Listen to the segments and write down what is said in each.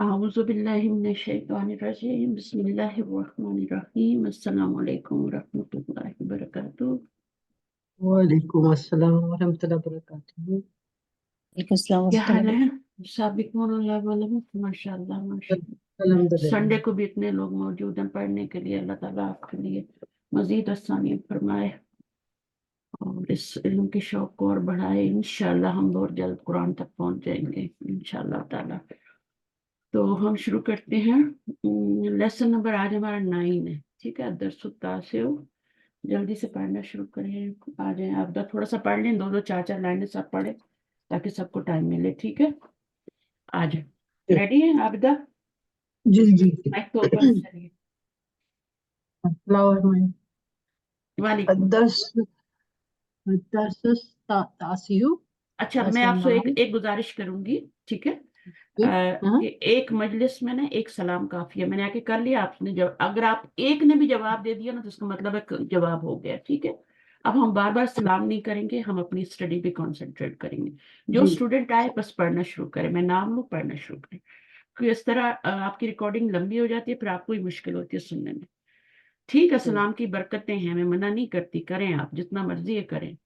أعوذ بالله من الشيطان الرجيم بسم الله الرحمن الرحيم السلام عليكم ورحمة الله وبركاته. وعلیکم السلام ورحمۃ اللہ وبرکاتہ۔ وعلیکم السلام क्या ورحمۃ हाल اللہ है साबिक़ून अल्लाह वालम माशाअल्लाह माशाअल्लाह। الحمد संडे للہ۔ को भी इतने लोग मौजूद हैं पढ़ने के लिए। अल्लाह ताला आपके लिए मजीद आसानी फरमाए और इस इल्म के शौक को और बढ़ाए। इंशाअल्लाह हम बहुत जल्द कुरान तक पहुंच जाएंगे इंशाअल्लाह ताला। तो हम शुरू करते हैं। लेसन नंबर आज हमारा 9 है, ठीक है। दरसुत्तासिउ, जल्दी से पढ़ना शुरू करें। आ जाए आप थोड़ा सा पढ़ लें, 2-2 4-4 लाइनें सब पढ़े ताकि सबको टाइम मिले, ठीक है। आ जाए, रेडी है आबिदा? جی جی माइक तो اوپن चलिए। वालेकुम। الدرس التاسع अच्छा, मैं आपसे एक गुजारिश करूंगी, ठीक है। कि एक मजलिस में ना एक सलाम काफी है। मैंने आके कर लिया, आपने जब अगर आप एक ने भी जवाब दे दिया ना तो इसका मतलब है जवाब हो गया, ठीक है। अब हम बार बार सलाम नहीं करेंगे, हम अपनी स्टडी पे कंसंट्रेट करेंगे। जो جی स्टूडेंट आए बस पढ़ना शुरू करें, मैं नाम लूँ पढ़ना शुरू करें। क्योंकि इस तरह आपकी रिकॉर्डिंग लंबी हो जाती है, फिर आपको ही मुश्किल होती है सुनने में। ठीक है, सलाम की बरकतें हैं, मैं मना नहीं करती, करें आप जितना मर्जी है करें,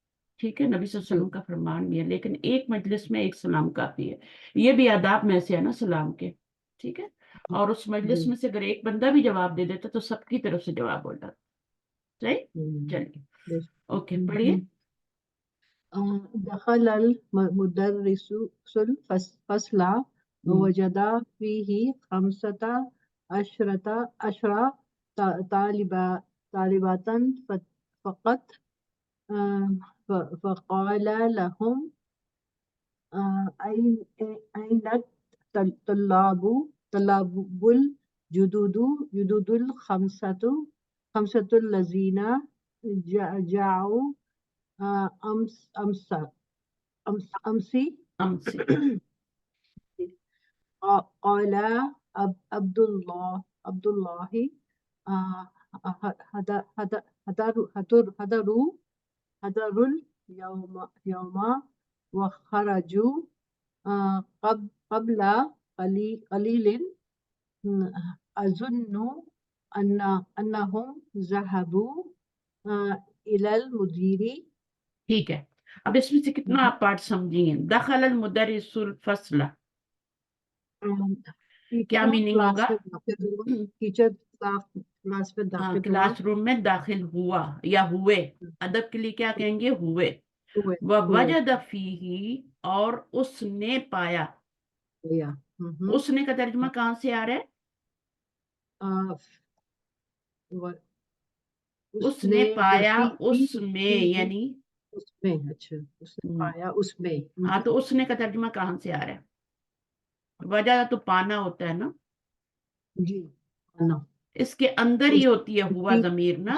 ठीक है। नबी सल्लल्लाहु अलैहि वसल्लम का फरमान भी है, लेकिन एक मजलिस में एक सलाम काफी है। ये भी आदाब में से है ना सलाम के, ठीक है। और उस मजलिस में से अगर एक बंदा भी जवाब दे देता तो सबकी तरफ से जवाब हो जाता। सही, चलिए ओके पढ़िए। دخل المدرس الفصل ووجد فيه 15 طالبات فقط، فقال لهم أين الطلاب الجدد الخمسة الذين جاءوا أمس. قال عبد الله هدروا اليوم وخرجوا قبل قليل، أظن أنهم ذهبوا إلى المدير. ठीक है, अब इसमें से कितना आप पार्ट समझिए। दखल अल मुदर्रिसुल फस्ल, क्या मीनिंग होगा? टीचर क्लास में दाखिल हुआ, क्लास रूम में दाखिल हुआ या हुए। अदब के लिए क्या कहेंगे? हुए। वजद फीही, और उसने पाया। उसने का तर्जुमा कहाँ से आ रहा है? उसने पाया उसमें, यानी उसमें। अच्छा, उसने पाया उसमें। हाँ, तो उसने का तर्जुमा कहाँ से आ रहा है? वजह तो पाना होता है ना जी, पाना। इसके अंदर ही होती है हुआ जमीर ना।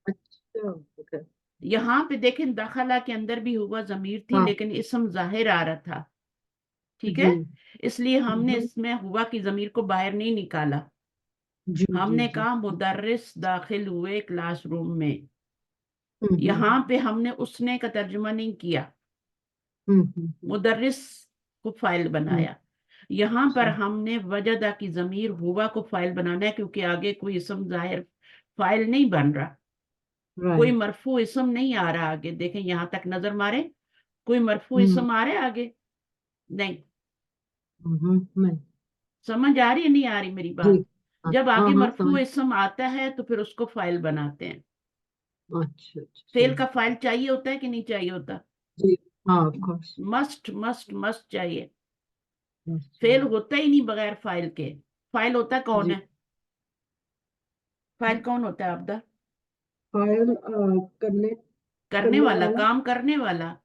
अच्छा, यहाँ पे देखें, दखला के अंदर भी हुआ जमीर थी, लेकिन इसम जाहिर आ रहा था, ठीक है। इसलिए हमने इसमें हुआ की जमीर को बाहर नहीं निकाला। हमने कहा मुदर्रिस दाखिल हुए क्लासरूम में। यहाँ पे हमने उसने का तर्जुमा नहीं किया, मुदर्रिस को फाइल बनाया। यहाँ पर हमने वजदा की जमीर हुआ को फाइल बनाना है, क्योंकि आगे कोई इसम जाहिर फाइल नहीं बन रहा, कोई मरफू इसम नहीं आ रहा आगे। देखें यहाँ तक नजर मारे, कोई मरफू इसम आ रहा है आगे? नहीं। समझ आ रही है नहीं आ रही मेरी बात? जब आगे मरफू इसम आता है तो फिर उसको फाइल बनाते हैं। अच्छा, फेल का फाइल चाहिए होता है कि नहीं चाहिए होता? मस्ट मस्ट मस्ट चाहिए। फेल होता ही नहीं बगैर फाइल के। फाइल होता कौन है? फाइल कौन होता है आपदा? फाइल करने वाला, काम करने वाला।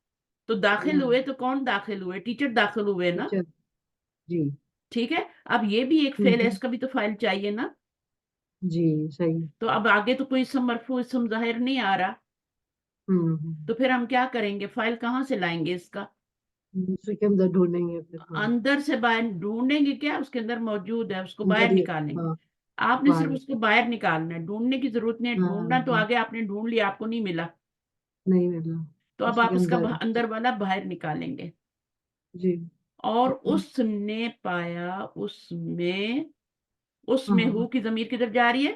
तो दाखिल हुए तो कौन दाखिल हुए? टीचर दाखिल हुए ना, जी। ठीक है। अब ये भी एक फेल है, इसका भी तो फाइल चाहिए ना। जी सही। तो अब आगे तो कोई इसम मरफू इसम जाहिर नहीं आ रहा, तो फिर हम क्या करेंगे? फाइल कहाँ से लाएंगे इसका? उसके अंदर ढूंढेंगे, अंदर से बाहर ढूंढेंगे, क्या उसके अंदर मौजूद है उसको बाहर निकालेंगे। आपने बाहर। सिर्फ उसको बाहर निकालना है, ढूंढने की जरूरत नहीं है। ढूंढना तो आगे आपने ढूंढ लिया, आपको नहीं मिला, नहीं मिला, तो अब आप इसका अंदर वाला बाहर निकालेंगे। जी। اور اس نے پایا اس میں ہو کی ضمیر کدھر جا رہی ہے؟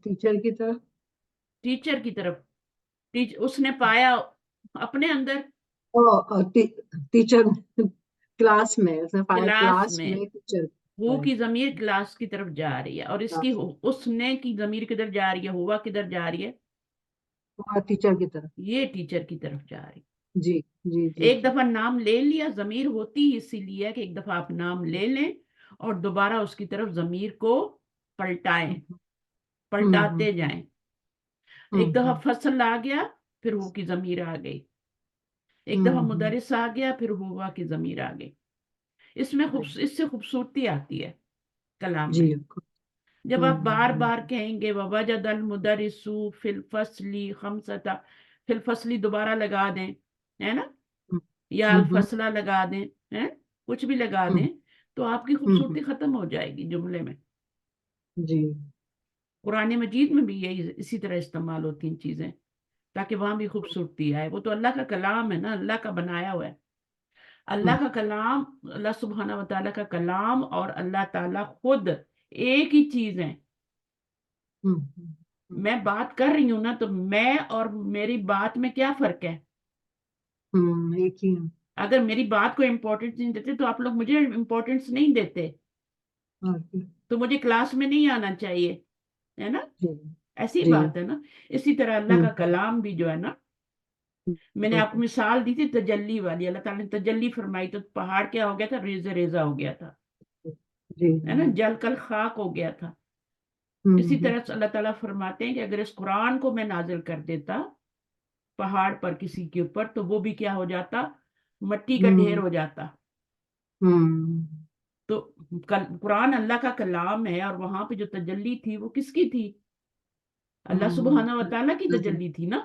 ٹیچر کی طرف. ٹیچر کی طرف. اس نے پایا اپنے اندر ٹیچر کلاس میں کلاس میں ٹیچر ہو کی ضمیر کلاس کی طرف جا رہی ہے اور اس کی اس نے کی ضمیر کدھر جا رہی ہے؟ ہوا کدھر جا رہی ہے؟ ٹیچر کی طرف. یہ ٹیچر کی طرف جا رہی ہے. جی جی جی. ایک دفعہ نام لے لیا ضمیر ہوتی اسی لیے کہ ایک دفعہ آپ نام لے لیں اور دوبارہ اس کی طرف ضمیر کو پلٹاتے جائیں. ایک دفعہ فصل آ گیا پھر ہو کی ضمیر آ گئی. ایک دفعہ مدرس آ گیا پھر ہوا کی ضمیر آ گئی. اس سے خوبصورتی آتی ہے کلام میں. جب آپ بار بار کہیں گے ووجد المدرس فی الفصل خمسۃ، فی الفصل دوبارہ لگا دیں، ہے نا، یا الفصلہ لگا دیں، کچھ بھی لگا دیں تو آپ کی خوبصورتی ختم ہو جائے گی جملے میں. جی. قرآن مجید میں بھی یہی اسی طرح استعمال ہوتی ہیں چیزیں تاکہ وہاں بھی خوبصورتی آئے. وہ تو اللہ کا کلام ہے نا، اللہ کا بنایا ہوا ہے. اللہ کا کلام، اللہ سبحانہ و تعالیٰ کا کلام اور اللہ تعالیٰ خود ایک ہی چیز ہے. میں بات کر رہی ہوں نا تو میں اور میری بات میں کیا فرق ہے؟ ایک ہی. اگر میری بات کو امپورٹنس نہیں دیتے تو آپ لوگ مجھے امپورٹنس نہیں دیتے تو مجھے کلاس میں نہیں آنا چاہیے، ہے نا. ایسی بات ہے نا. اسی طرح اللہ کا کلام بھی جو ہے نا، میں نے آپ کو مثال دی تھی تجلی والی. اللہ تعالیٰ نے تجلی فرمائی تو پہاڑ کیا ہو گیا تھا؟ ریزہ ریزہ ہو گیا تھا، ہے نا، جل کل خاک ہو گیا تھا. اسی طرح اللہ تعالیٰ فرماتے ہیں کہ اگر اس قرآن کو میں نازل کر دیتا پہاڑ پر کسی کے اوپر تو وہ بھی کیا ہو جاتا؟ مٹی کا ڈھیر ہو جاتا. تو قرآن اللہ کا کلام ہے اور وہاں پہ جو تجلی تھی وہ کس کی تھی؟ اللہ سبحانہ و تعالیٰ کی تجلی تھی نا.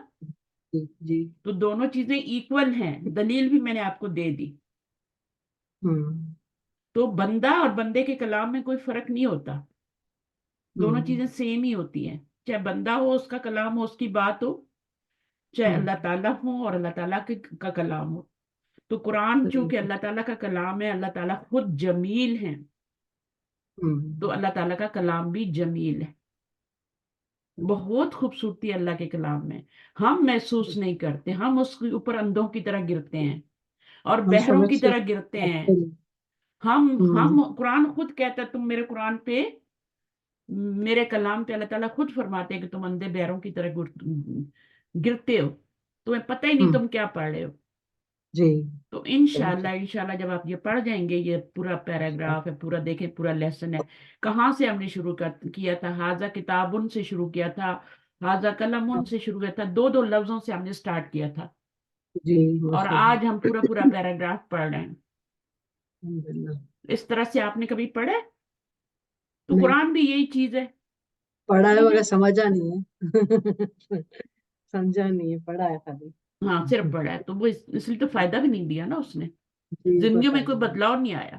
تو دونوں چیزیں ایکول ہیں. دلیل بھی میں نے آپ کو دے دی. تو بندہ اور بندے کے کلام میں کوئی فرق نہیں ہوتا، دونوں چیزیں سیم ہی ہوتی ہیں. چاہے بندہ ہو اس کا کلام ہو، اس کی بات ہو، چاہے اللہ تعالیٰ ہو اور اللہ تعالیٰ کا کلام ہو. تو قرآن چونکہ اللہ تعالیٰ کا کلام ہے، اللہ تعالیٰ خود جمیل ہیں تو اللہ تعالیٰ کا کلام بھی جمیل ہے. بہت خوبصورتی اللہ کے کلام میں. ہم محسوس نہیں کرتے، ہم اس کے اوپر اندھوں کی طرح گرتے ہیں اور بحروں کی طرح گرتے ہیں. ہم قرآن خود کہتا ہے تم میرے قرآن پہ، میرے کلام پہ اللہ تعالیٰ خود فرماتے ہیں کہ تم اندھے بحروں کی طرح گرتے ہو، تمہیں پتہ ہی نہیں تم کیا پڑھ رہے ہو. تو انشاءاللہ جب آپ یہ پڑھ جائیں گے، یہ پورا پیراگراف ہے، پورا دیکھیں، پورا لیسن ہے. کہاں سے ہم نے شروع کیا تھا؟ حاذا کتابن سے شروع کیا تھا، حاذا قلمن سے شروع کیا تھا. دو لفظوں سے ہم نے سٹارٹ کیا تھا اور آج ہم پورا پیراگراف پڑھ رہے ہیں. اس طرح سے آپ نے کبھی پڑھا؟ تو قرآن بھی یہی چیز ہے. پڑھا ہے مگر سمجھا نہیں ہے. سمجھا نہیں ہے، پڑھا ہے خالی. ہاں صرف پڑھا ہے تو وہ اس لیے تو فائدہ بھی نہیں دیا نا اس نے. زندگیوں میں کوئی بدلاؤ نہیں آیا.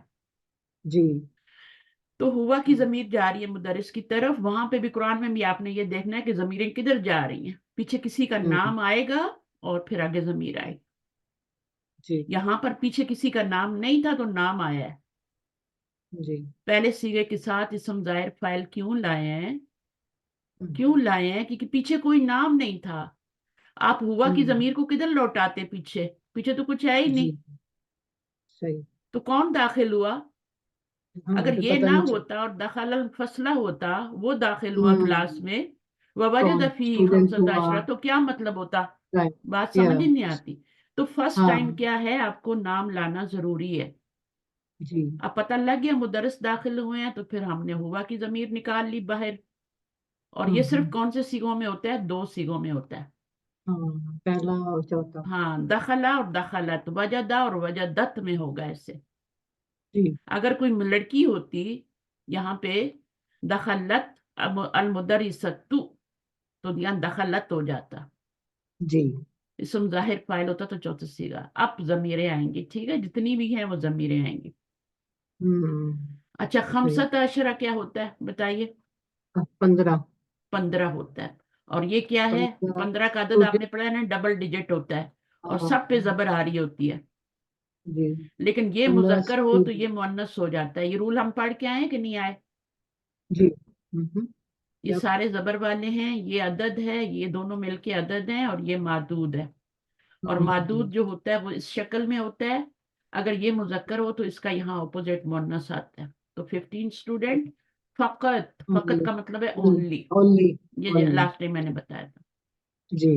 تو ہوا کی ضمیر جا رہی ہے مدرس کی طرف. وہاں پہ بھی قرآن میں بھی آپ نے یہ دیکھنا ہے کہ ضمیریں کدھر جا رہی ہیں. پیچھے کسی کا نام آئے گا اور پھر آگے ضمیر آئے گی. یہاں پر پیچھے کسی کا نام نہیں تھا تو نام آیا ہے. پہلے صیغے کے ساتھ اسم ظاہر فاعل کیوں لائے ہیں؟ کیونکہ پیچھے کوئی نام نہیں تھا. آپ ہوا کی ضمیر کو کدھر لوٹاتے؟ پیچھے تو کچھ ہے ہی نہیں. تو کون داخل ہوا؟ اگر یہ نہ ہوتا اور دخل الفصلہ ہوتا، وہ داخل ہوا کلاس میں، ووجد فیہ خمسۃ عشرہ، تو کیا مطلب ہوتا؟ بات سمجھ نہیں آتی. تو فرسٹ ٹائم کیا ہے، آپ کو نام لانا ضروری ہے. اب پتہ لگ گیا مدرس داخل ہوئے ہیں تو پھر ہم نے ہوا کی ضمیر نکال لی باہر. اور یہ صرف کون سے صیغوں میں ہوتا ہے؟ 2 صیغوں میں ہوتا ہے. پہلا اور چوتھا. دخلا اور دخلت، وجدہ اور وجدت میں ہوگا ایسے. اگر کوئی لڑکی ہوتی یہاں پہ دخلت المدرسۃ تو یہاں دخلت ہو جاتا. اسم ظاہر فاعل ہوتا تو چوتھا صیغہ. اب ضمیریں آئیں گی، ٹھیک ہے، جتنی بھی ہیں وہ ضمیریں آئیں گی. اچھا، خمسۃ عشرہ کیا ہوتا ہے بتائیے؟ 15 ہوتا ہے. اور یہ کیا ہے؟ 15 کا عدد آپ نے پڑھا ہے نا، ڈبل ڈیجٹ ہوتا ہے اور سب پہ زبر آ رہی ہوتی ہے. جی لیکن یہ 15 مذکر ہو تو student، یہ مؤنث ہو جاتا ہے. یہ رول ہم پڑھ کے آئے کہ نہیں آئے؟ جی ہوں، یہ یپ، سارے زبر والے ہیں، یہ عدد ہے، یہ دونوں مل کے عدد ہیں، اور یہ معدود ہے. اور معدود جو ہوتا ہے وہ اس شکل میں ہوتا ہے. اگر یہ مذکر ہو تو اس کا یہاں اپوزٹ مؤنث آتا ہے. تو 15 اسٹوڈنٹ فقط. فقط کا مطلب ہے اونلی. اونلی، یہ لاسٹ ٹائم میں نے بتایا تھا. جی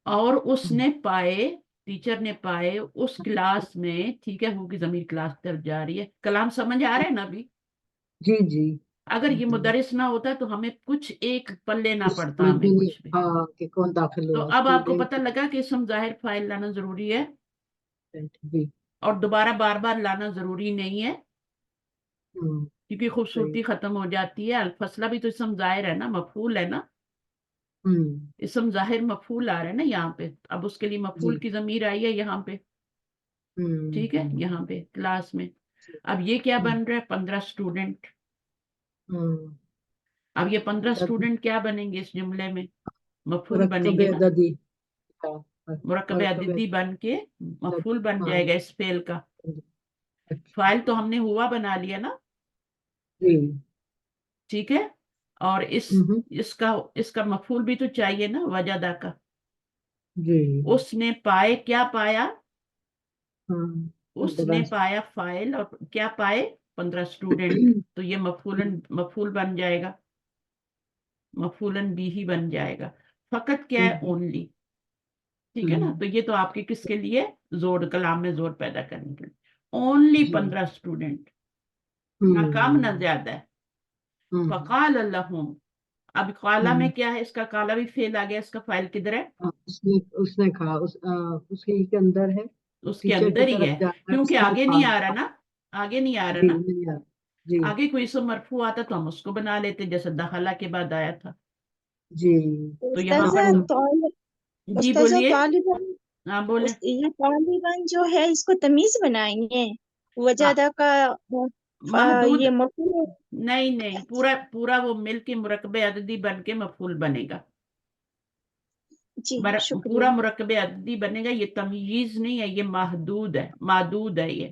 اور اس نے پائے، ٹیچر نے پائے اس کلاس میں. ٹھیک ہے، ہوگی ضمیر کلاس طرف جا رہی ہے. کلام سمجھ آ رہا ہے نا ابھی؟ جی جی اگر یہ مدرس نہ ہوتا تو ہمیں کچھ ایک پل لینا کچھ پڑتا، سمجھ ہمیں بھی نہیں، کچھ بھی. ہاں کہ کون داخل تو ہوا، اب آپ کو پتہ اسٹوڈنٹ. لگا کہ اسم ظاہر فاعل لانا ضروری ہے، جی اور دوبارہ بار بار لانا ضروری نہیں ہے، ہوں، کیونکہ صحیح، خوبصورتی ختم ہو جاتی ہے. الفصلہ بھی تو اسم ظاہر ہے نا، مفعول ہے نا. ہوں، اسم ظاہر مفعول آ رہا ہے نا یہاں پہ. اب اس کے لیے جی مفعول کی ضمیر آئی ہے یہاں پہ. ٹھیک ہے، یہاں پہ کلاس میں. اب یہ کیا بن رہا ہے؟ 15 اسٹوڈنٹ. اب یہ 15 اسٹوڈنٹ کیا بنیں گے اس جملے میں؟ مفعول بنیں مرکب گے نا. عددی، مرکب عددی بن کے مفعول بن ہاں جائے گا اس فعل کا. اچھا، فاعل تو ہم نے ہوا بنا لیا نا. جی ٹھیک ہے. اور ہوں، اس کا مفعول بھی تو چاہیے نا، وجدہ کا. جی اس نے پائے، کیا پایا؟ ہاں اس نے پایا فاعل، اور کیا پائے؟ 15 اسٹوڈنٹ. تو یہ مفعول بن جائے گا، مفعولن بھی ہی بن جائے گا. فقط کیا ہے؟ اونلی. ٹھیک ہے نا. تو یہ تو آپ کے کس کے لیے؟ زور، کلام میں زور پیدا کرنے کے لیے. اونلی 15 اسٹوڈنٹ، نہ کم نہ زیادہ ہے. فقال لهم. اب قالا میں کیا ہے؟ اس کا قالا بھی فعل آ گیا. اس کا فاعل کدھر ہے؟ اس نے کہا، اس کے اندر ہے، اس کے ٹیچر کی اندر ہی طرف ہے، جانا ہے، اس کیونکہ نے آگے نہیں آ رہا کہا. نا. آگے نہیں آ رہا جی نا. نہیں آ- جی آگے کوئی اسم مرفوع آتا تو ہم اس کو بنا لیتے، جیسے دخلہ کے بعد آیا تھا. جی تو یہاں پر فقط، جی استاذہ بولیے. طالبان، ہاں بولیں. یہ طالبان جو ہے اس کو تمیز بنائیے. ہاں، وجادہ کا محدود. یہ مفہوم. نہیں نہیں، پورا وہ مل کے مرکب عددی بن کے مفعول بنے گا. جی شکریہ. پورا مرکب عددی بنے گا. یہ تمییز نہیں ہے، یہ محدود ہے، معدود ہے یہ،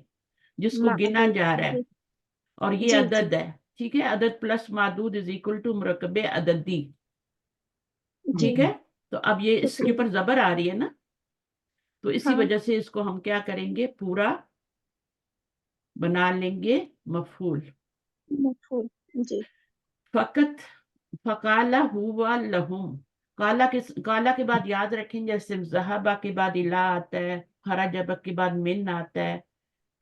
جس کو گنا معدود. جا رہا ہے. جی اور یہ جی عدد ہے. ٹھیک ہے. عدد پلس معدود از اکول ٹو مرکب عددی. جی ٹھیک ہے. تو اب یہ اس کے شکریہ. اوپر زبر آ رہی ہے نا، تو اسی ہاں وجہ سے اس کو ہم کیا کریں گے؟ پورا بنا لیں گے مفعول. مفہوم. جی فقط. فقالا ہوا لہم. کالا کے بعد یاد رکھیں، جیسے ذہبہ کے بعد الا آتا ہے، خرج کے بعد من آتا ہے.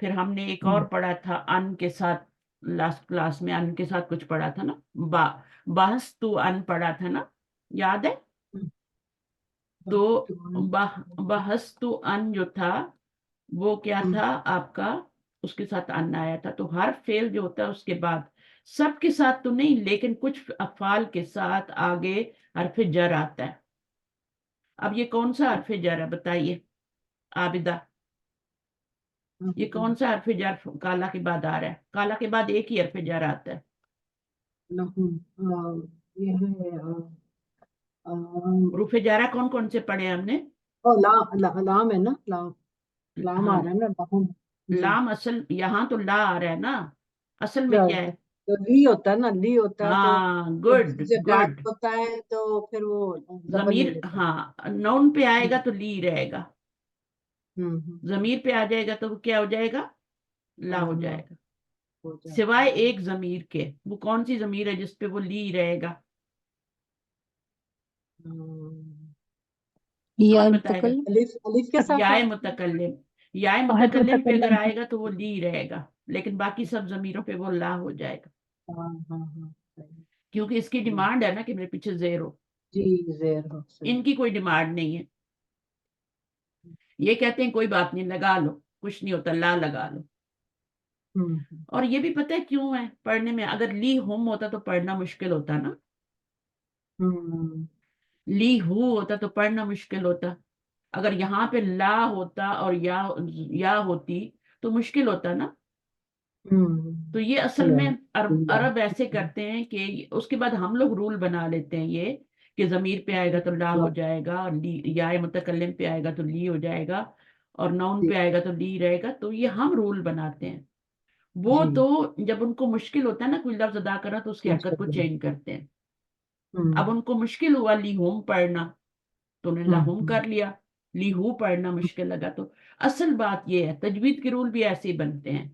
پھر ہم نے ایک اور پڑھا تھا ان کے ساتھ، لاسٹ کلاس میں ان کے ساتھ کچھ پڑھا تھا نا. بحث تو ان پڑھا تھا نا، یاد ہے؟ تو بحث تو ان جو تھا وہ کیا تھا آپ کا؟ اس کے ساتھ ان آیا تھا. تو ہر فعل جو ہوتا ہے اس کے بعد، سب کے ساتھ تو نہیں لیکن کچھ افعال کے ساتھ آگے حرف جر آتا ہے. اب یہ کون سا حرف جر ہے بتائیے عابدہ؟ یہ کون سا حرف جر کالا کے بعد آ رہا ہے؟ کالا کے بعد ایک ہی حرف جر آتا ہے. یہ ہے حروف جارہ کون کون سے پڑھے ہم نے؟ لام ہے نا، لام ہاں، آ رہا ہے نا، لہم. جی لام اصل یہاں تو لا آ رہا ہے نا، اصل میں کیا ہے؟ تو لی ہوتا ہے نا، لی ہوتا ہے تو ہاں، جب گڈ سے گڈ. بات ہوتا ہے تو پھر وہ زبر ضمیر، لے لیتا ہے. ہاں، نون پہ آئے گا تو لی رہے گا. ہوں، ضمیر پہ آ جائے گا تو وہ کیا ہو جائے گا؟ لا ہو لا جائے گا. ہو جاتا سوائے ہے. ایک ضمیر کے. وہ کون سی ضمیر ہے جس پہ وہ لی رہے گا؟ یا کون بتائے گا؟ متکلم. الف کے ساتھ یا آتا ہے. متکلم. یا حرف متکلم پہ اگر متکلم. آئے گا تو وہ لی رہے گا، لیکن باقی سب ضمیروں پہ وہ لا ہو جائے گا، ہاں ہاں ہاں صحیح. کیونکہ اس کی ڈیمانڈ ہے نا کہ میرے پیچھے زیر ہو. جی زیر ہو، صحیح. ان کی کوئی ڈیمانڈ نہیں ہے. یہ کہتے ہیں کوئی بات نہیں، لگا لو، کچھ نہیں ہوتا، لا لگا لو. اور یہ بھی پتہ ہے کیوں ہے پڑھنے میں؟ اگر لی ہم ہوتا تو پڑھنا مشکل ہوتا نا، لی ہو ہوتا تو پڑھنا مشکل ہوتا. اگر یہاں پہ لا ہوتا اور یا ہوتی تو مشکل ہوتا نا. تو یہ اصل میں عرب ایسے کرتے ہیں کہ اس کے بعد ہم لوگ رول بنا لیتے ہیں یہ کہ ضمیر پہ آئے گا تو لا ہو جائے گا، اور یا متکلم پہ آئے گا تو لی ہو جائے گا. اور ناؤن جی پہ آئے گا تو لی رہے گا. تو یہ ہم رول بناتے ہیں. وہ جی تو جب ان کو مشکل ہوتا ہے نا کوئی لفظ ادا کرنا تو اس کی حرکت کو ماشاءاللہ. چینج کرتے ہیں. ہوں اب ان کو مشکل ہوا لی ہوم پڑھنا تو انہوں نے لاہوم کر لیا. لی ہو پڑھنا مشکل لگا تو اصل بات یہ ہے تجوید کے رول بھی ایسے ہی بنتے ہیں.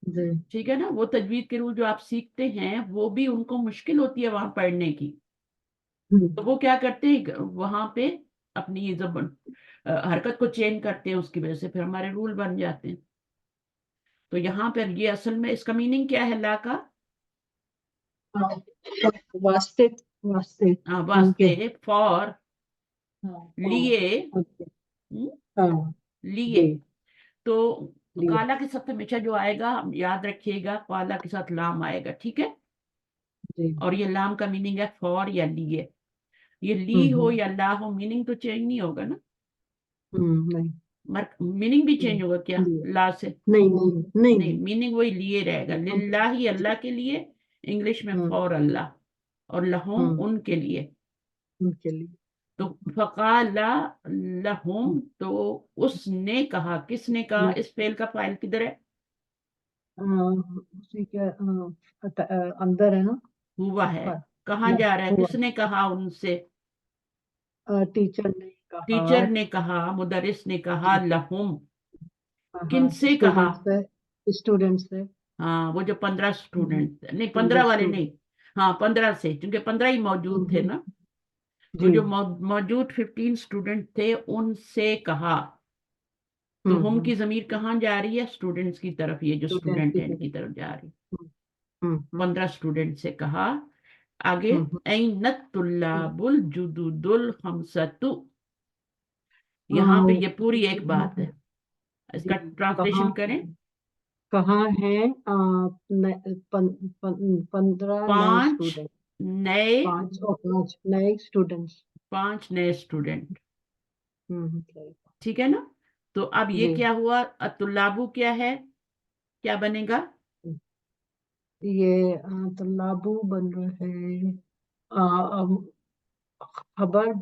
جی ٹھیک ہے نا. وہ تجوید کے رول جو آپ سیکھتے ہیں وہ بھی ان کو مشکل ہوتی ہے وہاں پڑھنے کی. تو وہ کیا کرتے ہیں وہاں پہ اپنی یہ زبان حرکت کو چینج کرتے ہیں, اس کی وجہ سے پھر ہمارے رول بن جاتے ہیں. تو یہاں پر یہ اصل میں اس کا میننگ کیا ہے لا کا؟ ہاں واسطے واسطے ان کے واسطے, فار, ہاں لیے, اوکے ہم، ہاں لیے. جی تو لیے کالا کے ساتھ ہمیشہ جو آئے گا یاد رکھیے گا کالا کے ساتھ لام آئے گا. ٹھیک ہے. جی اور یہ لام کا میننگ ہے فار یا لیے. یہ لی ہو یا لا ہو میننگ تو چینج نہیں ہوگا نا. نہیں میننگ بھی چینج ہوگا کیا لیے لا سے؟ نہیں نہیں نہیں نہیں, نہیں میننگ وہی لیے رہے گا. للہ ہی اللہ کے لیے, انگلش میں فار اللہ, اور لہم ان کے لیے. ان کے لیے تو فقال لہم, تو اس نے کہا. کس نے کہا؟ اس فعل کا فاعل کدھر ہے؟ اسی کے اندر ہے نا ہوا ہے. کہاں نہ جا رہا ہے؟ ہوا کس نے کہا ان سے؟ ٹیچر نے کہا ٹیچر نے کہا, مدرس نے کہا. لہم ہاں کن سے کہا؟ اسٹوڈنٹ سے ہاں وہ جو 15 اسٹوڈنٹ نہیں, 15 والے انڈرسٹوڈ نہیں, ہاں 15 سے, کیونکہ 15 ہی موجود تھے نا. تو جی جو موجود 15 اسٹوڈنٹ تھے ان سے کہا. تو ہم کی ضمیر کہاں جا رہی ہے؟ اسٹوڈنٹس کی طرف. یہ جو اسٹوڈنٹ اسٹوڈنٹ کی ہیں ان طرف کی طرف جا رہی. ہوں 15 اسٹوڈنٹ سے کہا. آگے ہوں این الطلاب الجدد الخمسۃ. یہاں پہ یہ پوری ایک بات ہے. اس کا ٹرانسلیشن کریں. کہاں ہے 15 نئے 5 اسٹوڈنٹ نئے 5 نئے اسٹوڈنٹس 5 نئے اسٹوڈنٹ. ہوں ٹھیک ہے نا. تو اب یہ جی کیا ہوا؟ الطلاب کیا ہے؟ کیا بنے گا؟ یہ طلابو بن رہے ہیں خبر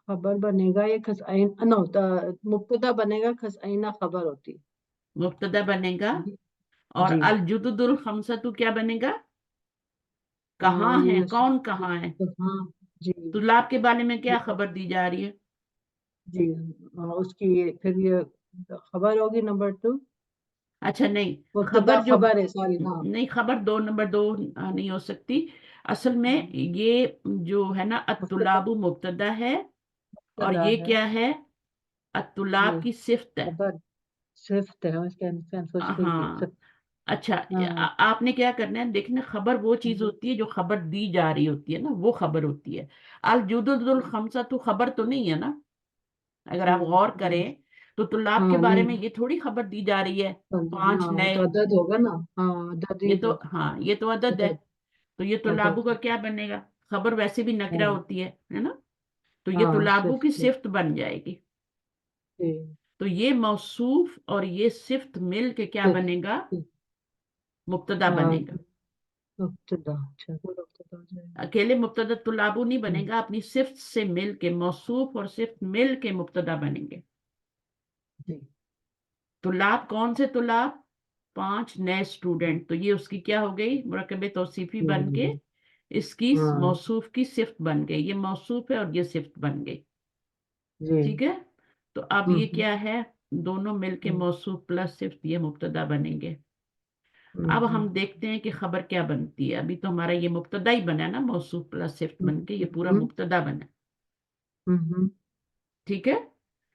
خبر بنے گا. یہ خسائن نو مبتدا بنے گا. خسائنہ خبر ہوتی مبتدا بنے گا. جی اور جی الجدد الخمسۃ کیا بنے گا؟ کہاں ہے, کون کہاں ہے؟ ہاں جی طلاب کے بارے میں کیا خبر دی جا رہی ہے؟ جی اس کی پھر یہ خبر ہوگی نمبر 2. اچھا نہیں, مبتدا خبر جو خبر ہے سوری ہاں نہیں, خبر نمبر 2 نہیں ہو سکتی. اصل میں یہ جو ہے نا مبتدا الطلاب مبتدا ہے, اور مبتدا یہ ہے کیا ہے؟ الطلاب یہ کی صفت ہے. خبر صرف ہے اس کے سوچ رہی تھی ہاں اچھا. ہاں آپ نے کیا کرنا ہے دیکھنا, خبر وہ چیز ہوتی ہے جو خبر دی جا رہی ہوتی ہے نا, وہ خبر ہوتی ہے. الجدد الخمسہ تو خبر تو نہیں ہے نا. اگر آپ غور کریں تو طلاب کے ہاں بارے نہیں میں یہ تھوڑی خبر دی جا رہی ہے 5 ہاں نئے. تو عدد ہوگا نا. ہاں عدد ہی یہ تو تو ہاں یہ تو عدد ہے. عدد تو یہ طلابو عدد کا کیا بنے گا؟ خبر ویسے بھی نکرہ ہاں ہوتی ہے نا. تو یہ ہاں طلابو کی صرف صفت بن جائے گی. جی تو یہ موصوف اور یہ صفت مل کے کیا صرف بنے گا؟ مبتدا ہاں بنے گا. مبتدا. اچھا وہ مبتدا ہو جائے گا. اکیلے مبتدا طلابو نہیں بنے گا, اپنی صفت سے مل کے, موصوف اور صفت مل کے مبتدا بنیں گے. جی طلاب کون سے طلاب؟ 5 نئے اسٹوڈنٹ. تو یہ اس کی کیا ہو گئی؟ مرکب توصیفی بن کے اس کی ہاں موصوف کی صفت بن گئی. یہ موصوف ہے اور یہ صفت بن گئی. جی ٹھیک ہے. تو اب یہ کیا ہے؟ دونوں مل کے موصوف پلس صفت یہ مبتدا بنیں گے. اب ہم دیکھتے ہیں کہ خبر کیا بنتی ہے. ابھی تو ہمارا یہ مبتدا ہی بنا نا, موصوف پلس صفت بن کے یہ پورا مبتدا بنا. ٹھیک ہے.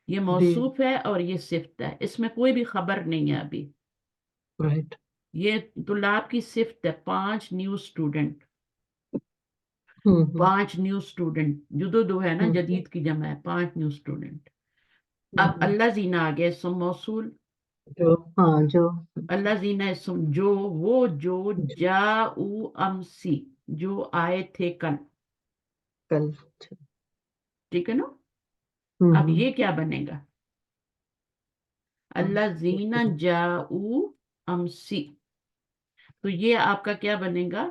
یہ جی موصوف ہے اور یہ صفت ہے, اس میں کوئی بھی خبر نہیں ہے ابھی. رائٹ یہ طلاب کی صفت ہے. 5 نیو اسٹوڈنٹ. 5 new student. جدو دو ہے نا, جدید کی جمع ہے. 5 نیو اسٹوڈنٹ. اب اللہ زینہ آ گیا اسم موصول. جو اللہ زینہ اسم جو, وہ جو جاؤ امسی, جو آئے تھے کل. کل ٹھیک ہے نا. اب یہ کیا بنے گا؟ اللہ زینہ جاؤ امسی. تو یہ آپ کا کیا بنے گا؟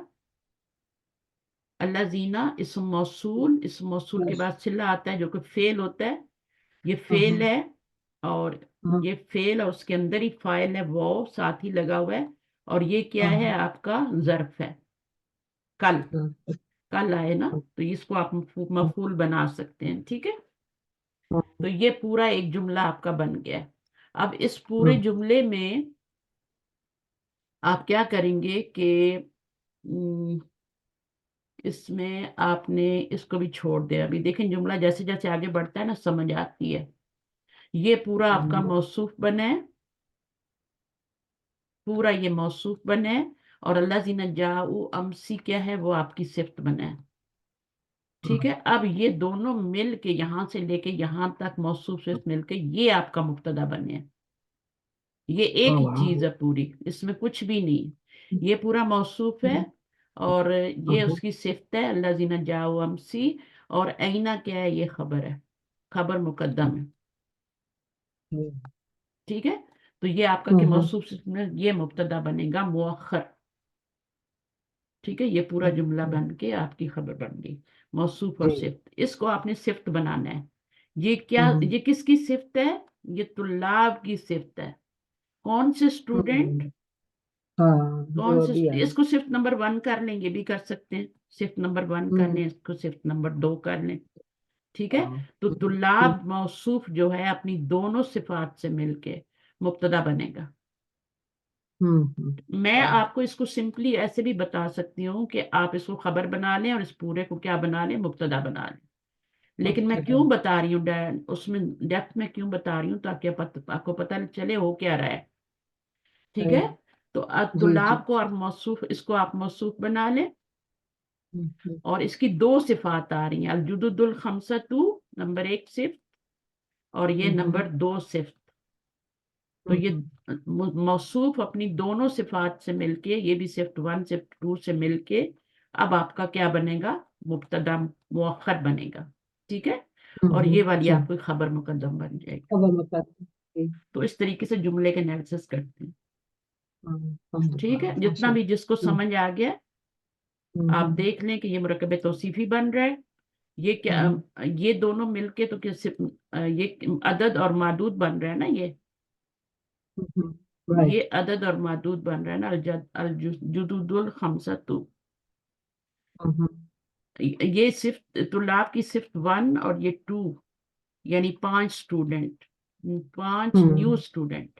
اللہ زینہ اسم موصول. اسم موصول کے بعد صلہ آتا ہے جو کہ فعل ہوتا ہے. یہ فعل ہے اور हाँ ये फेल और उसके अंदर ही फाइल है वो साथ ही लगा हुआ है, और ये क्या है हाँ आपका ज़र्फ है, कल हाँ कल आए ना, तो इसको आप मफूल बना सकते हैं, ठीक है। तो ये पूरा एक जुमला आपका बन गया है। अब इस पूरे जुमले में आप क्या करेंगे कि इसमें आपने इसको भी छोड़ दिया। अभी देखें जुमला जैसे जैसे आगे बढ़ता है ना समझ आती है। ये पूरा आपका मौसूफ बना है, पूरा ये मौसूफ बना है, और अल्लाज़ीना जाऊ अमसी क्या है वो आपकी सिफ्त बना है, ठीक है। अब ये दोनों मिल के यहां से लेके यहां तक मौसूफ सिफ्त मिल के ये आपका मुब्तदा बने हैं। ये एक ही चीज है पूरी, इसमें कुछ भी नहीं। ये पूरा मौसूफ है और ये उसकी सिफ्त है अल्लाज़ीना जाऊ अमसी, और ऐना क्या है, ये खबर है, खबर मुकद्दम है, ठीक है। तो ये आपका कि मौसूफ सिफ्त में ये मुब्तदा बनेगा मुअख्खर, ठीक है। ये पूरा जुमला बन के आपकी खबर बन गई, मौसूफ और सिफ्त। इसको आपने सिफ्त बनाना है। ये क्या, ये किसकी सिफ्त है, ये तुल्लाब की सिफ्त है। कौन से स्टूडेंट, हाँ कौन जो से, अभी आया इसको सिर्फ नंबर 1 कर लेंगे, भी कर सकते हैं, सिर्फ नंबर 1 कर लें, इसको सिर्फ नंबर 2 कर लें, ठीक है। तो तुल्लाब मौसूफ जो है अपनी दोनों सिफात से मिलके मुब्तदा बनेगा। मैं आपको इसको सिंपली ऐसे भी बता सकती हूँ कि आप इसको खबर बना लें और इस पूरे को क्या बना लें, मुब्तदा बना लें। लेकिन मैं क्यों बता रही हूँ उसमें डेप्थ में क्यों बता रही हूँ, ताकि आपको पता चले हो क्या रहा है, ठीक है। तो जी जी तुल्लाब को और मौसूफ, इसको आप मौसूफ बना लें, और इसकी 2 सिफात आ रही हैं, अलजुदुल खमसतु नंबर 1 सिफ्त, और ये नंबर 2 सिफ्त। तो ये मौसूफ अपनी दोनों सिफात से मिलके, ये भी सिफ्त 1 सिफ्त 2 से मिलके अब आपका क्या बनेगा, मुब्तदा मुअख्खर बनेगा, ठीक है। और ये वाली अच्छा आपकी खबर मुकद्दम बन जाएगी। खबर मुकद्दम तो इस तरीके से जुमले के एनालिसिस करते हैं, ठीक है। जितना अच्छा भी जिसको समझ आ गया आप देख लें कि ये मुरक्कब तौसीफी बन रहा है। ये क्या, ये दोनों मिलके तो ये अदद और मादूद बन रहा है ना, ये राइट अदद और मादूद बन रहा है ना, अलजुदुल खमसतु। ये सिर्फ तुलाब की सिर्फ 1 और ये 2, यानी 5 स्टूडेंट, 5 न्यू स्टूडेंट।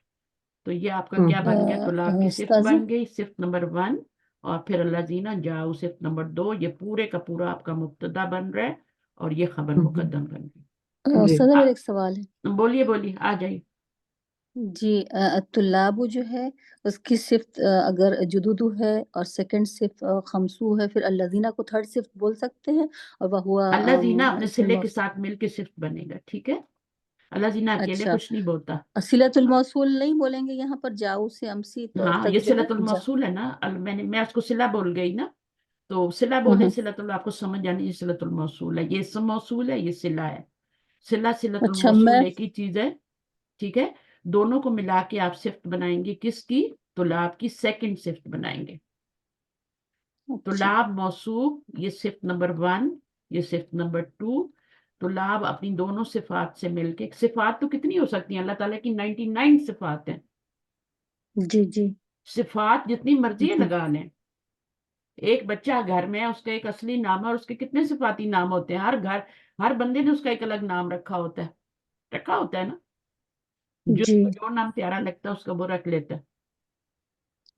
तो ये आपका क्या बन गया, तुलाब की सिफ्त उस्ताद जी, बन गई, सिफ्त नंबर 1, और फिर अल्लाज़ीना जाऊ सिफ्त नंबर 2। ये पूरे का पूरा आपका मुब्तदा बन रहा है और ये खबर मुकद्दम बन गई। जी उस्ताद मेरा एक सवाल है। बोलिए बोलिए, आ जाइए। जी, तुल्लाबु जो है उसकी सिफ्त अगर जुदुदु है और सेकंड सिफ्त खमसू है, फिर अल्लज़ीना को थर्ड सिफ्त बोल सकते हैं, और वह हुआ अल्लाज़ीना अपने इसमुल सिले के मौसूल। साथ मिलके सिफ्त बनेगा, ठीक है। अल्लाज़ीना अकेले अच्छा, कुछ नहीं बोलता। सिलतुल मौसूल नहीं बोलेंगे यहाँ पर, जाऊ से अमसी हाँ, तक ये जो है सिलतुल जा। मौसूल है ना, मैं उसको सिला बोल गई ना, तो सिला बोले, हम्म, सिलतुल आपको समझ जानी, ये सिलतुल मौसूल है, ये इसम मौसूल है, ये सिला है। सिला सिलतुल अच्छा मैं, मौसूल एक ही चीज है, ठीक है। दोनों को मिला के आप सिफ्त बनाएंगे, किसकी, तुलाब की सेकंड सिफ्त बनाएंगे। अच्छा तुलाब मौसूफ, ये सिफ्त नंबर 1, ये सिफ्त नंबर 2। तुलाब अपनी दोनों सिफात से मिलके, सिफात तो कितनी हो सकती हैं, अल्लाह ताला की 99 सिफात हैं, जी जी सिफात जितनी मर्जी है जी लगा लें। एक बच्चा घर में है, उसका एक असली नाम है, और उसके कितने सिफाती नाम होते हैं, हर घर, हर बंदे ने उसका एक अलग नाम रखा होता है ना, जो जी। जो नाम प्यारा लगता है उसका वो रख लेता है।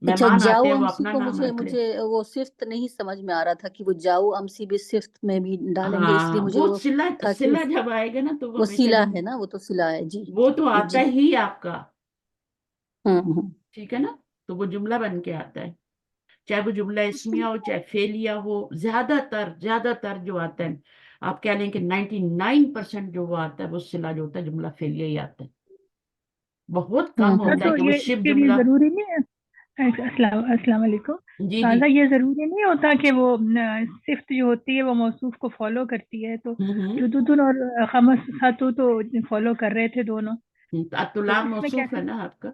अच्छा, मेहमान आते जाऊ हैं वो अमसी अपना को नाम मुझे रख लेते। मुझे वो सिफ्त नहीं समझ में आ रहा था कि वो जाऊ अमसी भी सिफ्त में भी डालेंगे, इसलिए हाँ, मुझे वो वो सिला था कि सिला जब आएगा ना तो वो वो हमेशा सिला जुम, है ना, वो तो सिला है जी। वो तो आता जी, ही आपका, हम्म। ठीक है ना। तो वो जुमला बन के आता है, चाहे वो जुमला इसमिया हो चाहे फेलिया हो। ज्यादातर जो आता है, आप कह लें कि 99% जो वो आता है वो सिला जो होता है जुमला फेलिया ही आता है। बहुत कम हाँ, होता है तो कि वो ये शिव इसके लिए जुमला। जरूरी नहीं है। अस्सलाम अस्सलाम वालेकुम। जी जी। ताज़ा ये जरूरी नहीं होता कि वो सिफ्त जो होती है वो मौसूफ को फॉलो करती है, तो हम्म। जुदुदुन और खमस सातु तो फॉलो कर रहे थे दोनों, तो तुलाब इसमें मौसूफ कैसे है ना आपका,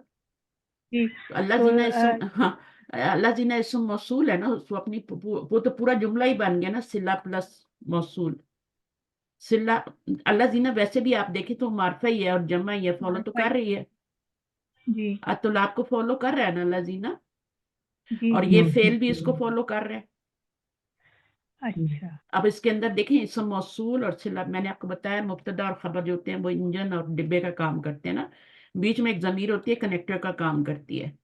जी। तो अल्लाह तो जीना इसम, हाँ, अल्लाह जीना इसम मौसूल है ना, उसको अपनी वो तो पूरा जुमला ही बन गया ना, सिला प्लस मौसूल, सिला अल्लाह जीना वैसे भी आप देखें तो मार्फा ही है और जमा ही है, फॉलो तो मार्फा ही। कर रही है। जी अतुलाब को फॉलो कर रहा है ना अल्लाह जीना, जी और जी। ये फेल भी इसको फॉलो कर रहा है। अच्छा अब इसके अंदर देखें इसम मौसूल और सिला, मैंने आपको बताया मुब्तदा और खबर जो होते हैं वो इंजन और डिब्बे का काम करते हैं ना, बीच में एक जमीर होती है कनेक्टर का काम करती है।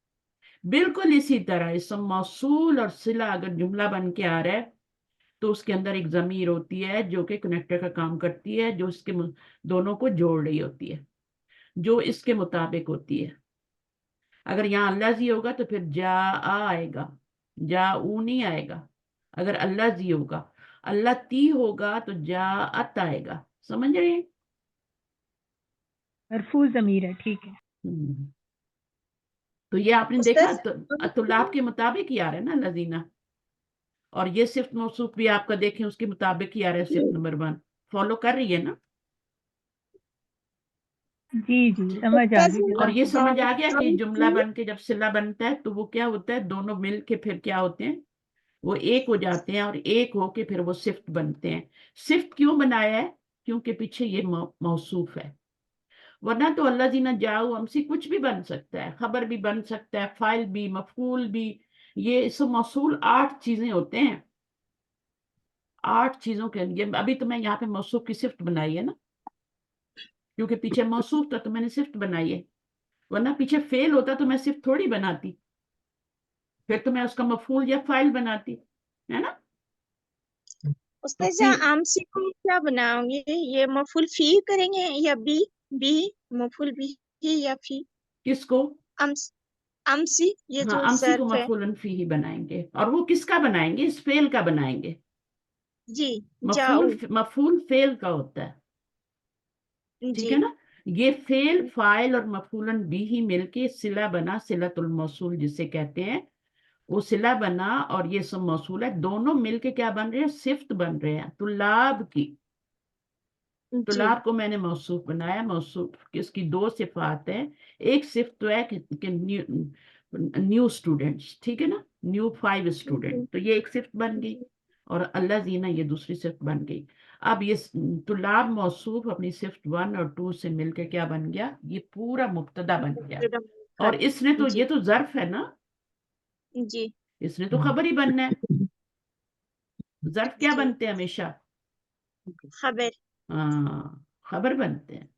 बिल्कुल इसी तरह इसम मौसूल और सिला अगर जुमला बन के आ रहा है तो उसके अंदर एक जमीर होती है जो कि कनेक्टर का काम करती है, जो इसके दोनों को जोड़ रही होती है, जो इसके मुताबिक होती है। अगर यहाँ अल्लाह जी होगा तो फिर जा आ आएगा, जा ऊ नहीं आएगा। अगर अल्लाह जी होगा, अल्लाह ती होगा तो जा अत आएगा। समझ रहे हैं? मरफू ज़मीर है, ठीक है। हम्म। तो ये आपने देखा उस्ताद तो तुलाब के मुताबिक ही आ रहा है ना लजीना, और ये सिर्फ मौसूफ भी आपका देखें उसके मुताबिक ही आ रहा है, सिर्फ नंबर 1 फॉलो कर रही है ना। जी जी समझ आ उस्ताद गई, और ये जज़ाकल्लाह। समझ आ गया कि जुमला हम बन के जब सिला बनता है तो वो क्या होता है, दोनों मिल के फिर क्या होते हैं, वो एक हो जाते हैं, और एक होके फिर वो सिफ्त बनते हैं। सिफ्त क्यों बनाया है? क्योंकि पीछे ये मौसूफ है। वरना तो अल्लाह जी ना जाओ हमसे कुछ भी बन सकता है, खबर भी बन सकता है, फाइल भी, मफूल भी। ये इस मौसूल 8 चीजें होते हैं, 8 चीजों के लिए। अभी तो मैं यहाँ पे मौसूफ की सिफ्त बनाई है ना, क्योंकि पीछे मौसूफ था तो मैंने सिफ्त बनाई है, वरना पीछे फेल होता तो मैं सिर्फ थोड़ी बनाती, फिर तो मैं उसका मफूल या फाइल बनाती, है ना। उस्ताद फिर आमसी को क्या बनाओगे, ये मफूल फी करेंगे या बी? बी मफूल बी या फी? किसको? अम्स अमसी ये हाँ, जो अमसी को सर्फ है। मफूलन फी ही बनाएंगे, और वो किसका बनाएंगे? इस फेल का बनाएंगे। जी मफूल जाओ। मफूल फेल का होता है, ठीक जी है ना। ये फेल, फाइल और मफूलन भी ही मिलके सिला बना, सिलतुल मौसूल जिसे कहते हैं, वो सिला बना। और ये सब मौसूल है, दोनों मिलके क्या बन रहे हैं? सिफ्त बन रहे हैं तुलाब की। जी तुलाब को मैंने मौसूफ बनाया। मौसूफ की उसकी 2 सिफात है। एक सिफ्त तो है कि न्यू स्टूडेंट्स, ठीक है ना, न्यू 5 जी स्टूडेंट, तो ये एक सिफ्त बन गई। जी और अल्लाह जीना ये दूसरी सिफ्त बन गई। अब ये तुलाब मौसूफ अपनी सिफ्त 1 और 2 से मिलकर क्या बन गया? ये पूरा मुब्तदा बन गया। मुब्तदा और खबर। इसने तो, जी ये तो जर्फ है ना, जी इसने तो खबर ही बनना है। जर्फ क्या जी बनते हैं हमेशा? खबर। हाँ, खबर बनते हैं।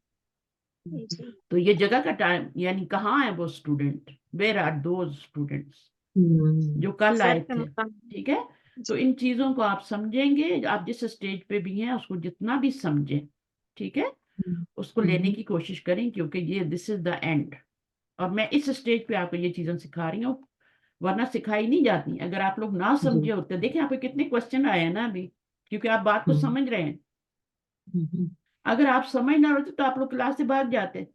जी तो ये जगह का टाइम, यानी कहाँ है वो student, where are those students जो कल आए सर्फ थे, मकाम। ठीक है। तो जी इन चीजों को आप समझेंगे, आप जिस स्टेज पे भी हैं उसको जितना भी समझें, ठीक है, उसको लेने की कोशिश करें, क्योंकि ये दिस इज द एंड। और मैं इस स्टेज पे आपको ये चीजें सिखा रही हूँ, वरना सिखाई नहीं जाती। अगर आप लोग ना समझे होते, देखिए आप पे कितने क्वेश्चन आए हैं ना अभी, क्योंकि आप बात को समझ रहे हैं। अगर आप समझ ना होते तो आप लोग क्लास से भाग जाते।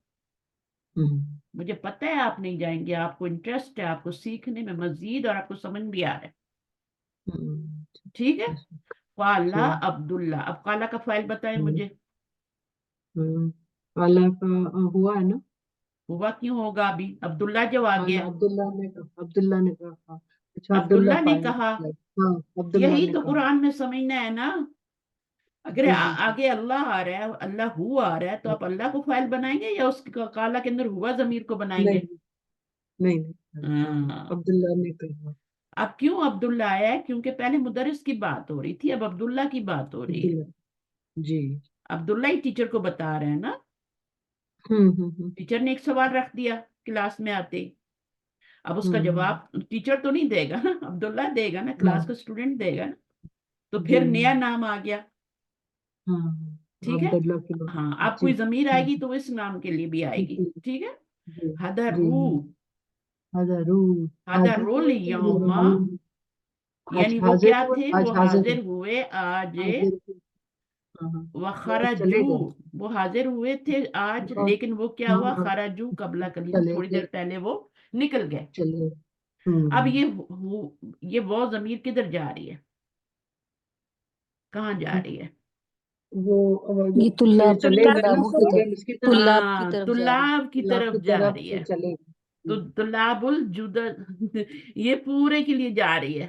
मुझे पता है आप नहीं जाएंगे, आपको इंटरेस्ट है, आपको सीखने में मजीद, और आपको समझ भी आ रहा है, ठीक है। काला अब्दुल्ला, अब काला का फाइल बताएं मुझे। अल्लाह का हुआ है ना। हुआ क्यों होगा? अभी अब्दुल्ला जब आ गया, अब्दुल्ला ने कहा, हाँ। अच्छा, अब्दुल्ला अब्दुल्ला ने फाइल। कहा, हाँ, अब्दुल्ला यही ने तो कहा। कुरान में समझना है ना। अगर जी जी जी। आगे अल्लाह आ रहा है, अल्लाह हु आ रहा है, तो आप अल्लाह को फाइल बनाएंगे या उस काला के अंदर हुआ जमीर को नहीं बनाएंगे? नहीं नहीं, हाँ। अब्दुल्ला ने कहा। अब क्यों अब्दुल्ला आया है? क्योंकि पहले मुदर्रिस की बात हो रही थी, अब अब्दुल्ला की बात हो रही है। अब्दुल्ला। जी। अब्दुल्ला ही टीचर को बता रहे हैं ना। हम्म। टीचर ने एक सवाल रख दिया क्लास में आते ही, अब उसका हम्म। जवाब टीचर तो नहीं देगा ना, अब्दुल्ला देगा ना, हाँ क्लास का स्टूडेंट देगा ना। तो जी। फिर नया नाम आ गया, हाँ, ठीक है। अब्दुल्ला के बाद। हाँ, अब जी। कोई जमीर आएगी तो इस नाम के लिए भी आएगी, जी ठीक है। जी जी। हदरू, हाजरू। हाजिर हदरुल हुए थे यौमा, आज यानी वो हाजिर क्या हुए, थे? आज वो हाजिर हाजिर हुए आज। हाजिर हुए। हाँ हाँ। व वो आज चले खरजू, गए। वो हाजिर हुए थे आज, और लेकिन वो क्या हाँ हुआ? हाँ, खरजू कबला कलील, चले थोड़ी देर गए। पहले वो निकल गए। चले। अब ये वो जमीर किधर जा रही है? कहाँ जा रही है? वो ये जब से चले गए ना तुल्लाबों की तरफ, स्टूडेंट्स की तरफ, तुल्लाब की हाँ, तरफ जा रही। तुलाब की तालाब तरफ की जा तरफ रही से है। चले तो गए। तुलाबुल जुद ये पूरे के लिए जा रही है।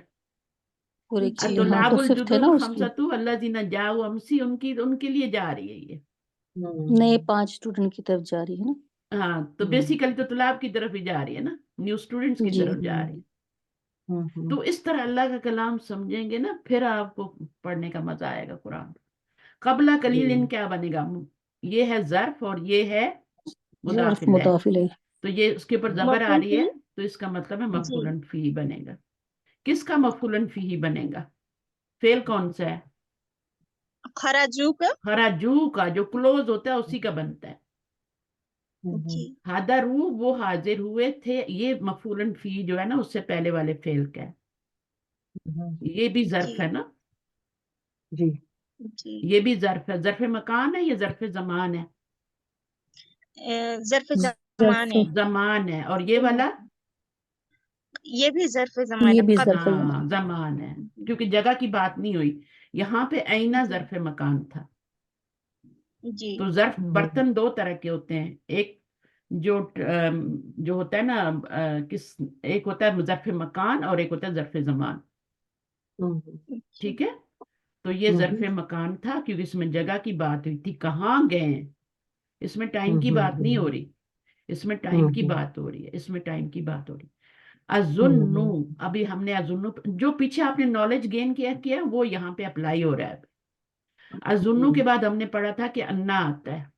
पूरे जी। की हाँ तो अतुलाबुल सिफ्त है ना जुदुल उसकी खमसतु अल्लज़ीना जाऊ अमसी, उनके लिए जा रही है ये। नए 5 स्टूडेंट की तरफ जा रही है ना। हाँ, तो बेसिकली तो तुलाब की तरफ ही जा रही है ना, न्यू स्टूडेंट्स की जी तरफ जा रही है। तो इस तरह अल्लाह का कलाम समझेंगे ना, फिर आपको पढ़ने का मजा आएगा कुरान। कबला कलीलिन क्या बनेगा? ये है ज़र्फ और ये है ज़र्फ मुदाफिल है, मुदाफ इलैह। तो ये उसके ऊपर जबर आ मफूल रही है, फी। तो इसका मतलब है जी। मफूलन फी बनेगा। किसका मफूलन फी बनेगा? फेल कौन सा है? खराजू का। हराजू का, जो क्लोज होता है उसी का बनता है। जी। हादरू वो हाजिर हुए थे, ये मफूलन फी जो है ना उससे पहले वाले फेल का है। ये भी ज़र्फ जी। है ना, जी जी। ये भी ज़र्फ है। ज़र्फ मकान है, ये ज़र्फ ज़मान है? ज़र्फ ज़र्फ ज़मान है। ज़मान है। और ये वाला? ये भी ज़र्फ ज़मान ये है। भी कब। ज़र्फ हाँ, ज़मान है, क्योंकि जगह की बात नहीं हुई यहाँ पे। ऐना जी। ज़र्फ मकान था। जी। तो ज़र्फ बर्तन दो तरह के होते हैं, एक जो होता है ना एक होता है ज़र्फ मकान और एक होता है ज़र्फ ज़मान। ठीक है, तो ये ज़र्फ मकान था क्योंकि इसमें जगह की बात हुई थी, कहाँ गए हैं। इसमें टाइम की बात नहीं हो रही, इसमें टाइम की बात हो रही है, इसमें टाइम की बात हो रही है। अजुन्नु, अभी हमने अजुन्नु जो पीछे आपने नॉलेज गेन किया वो यहाँ पे अप्लाई हो रहा है। अजुन्नु के बाद हमने पढ़ा था कि अन्ना आता है,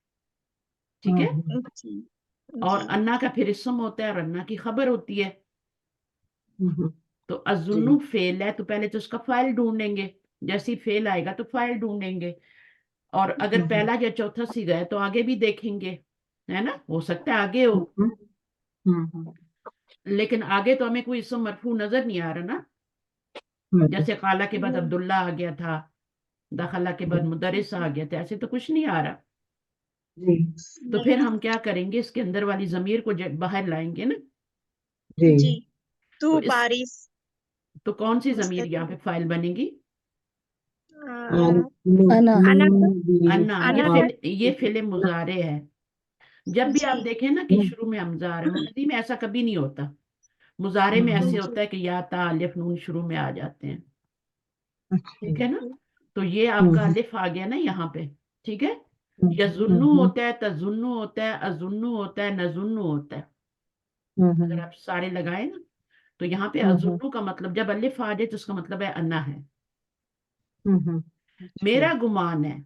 ठीक है, जी। और जी। अन्ना का फिर इसम होता है और अन्ना की खबर होती है। तो जी अजुन्नु फेल है, तो पहले तो उसका फाइल ढूंढेंगे, जैसे ही फेल आएगा तो फाइल ढूंढेंगे, और अगर पहला या चौथा सी गए तो आगे भी देखेंगे, है ना, हो सकता है आगे हो, लेकिन आगे तो हमें कोई इसम मरफू नजर नहीं आ रहा ना। जैसे काला के बाद अब्दुल्ला आ गया था, दखला के बाद मुदरिस आ गया था, ऐसे तो कुछ नहीं आ रहा। तो फिर हम क्या करेंगे, इसके अंदर वाली जमीर को बाहर लाएंगे ना। जी। तो तू इस बारिश। तो कौन सी जमीर यहाँ पे मुस्तकिल। फाइल बनेगी? अना अना का। अन्ना। अना का। ये फेले मुजारे है। जब भी आप जी। देखें ना कि शुरू में हमजा आ रहा है, मादी में ऐसा कभी नहीं होता, मुजारे में ऐसे जी। होता है कि या ता अलिफ नून शुरू में आ जाते हैं, ठीक है ना। जी। तो ये आपका अलिफ आ गया ना यहाँ पे, ठीक है। यजुन्नु होता है, तजुन्नु होता है, अजुन्नु होता है, नजुन्नु होता है। अगर आप सारे लगाए ना, तो यहाँ पे अजुन्नु का मतलब जब अलिफ आ जाए तो उसका मतलब है अन्ना है। मेरा गुमान है,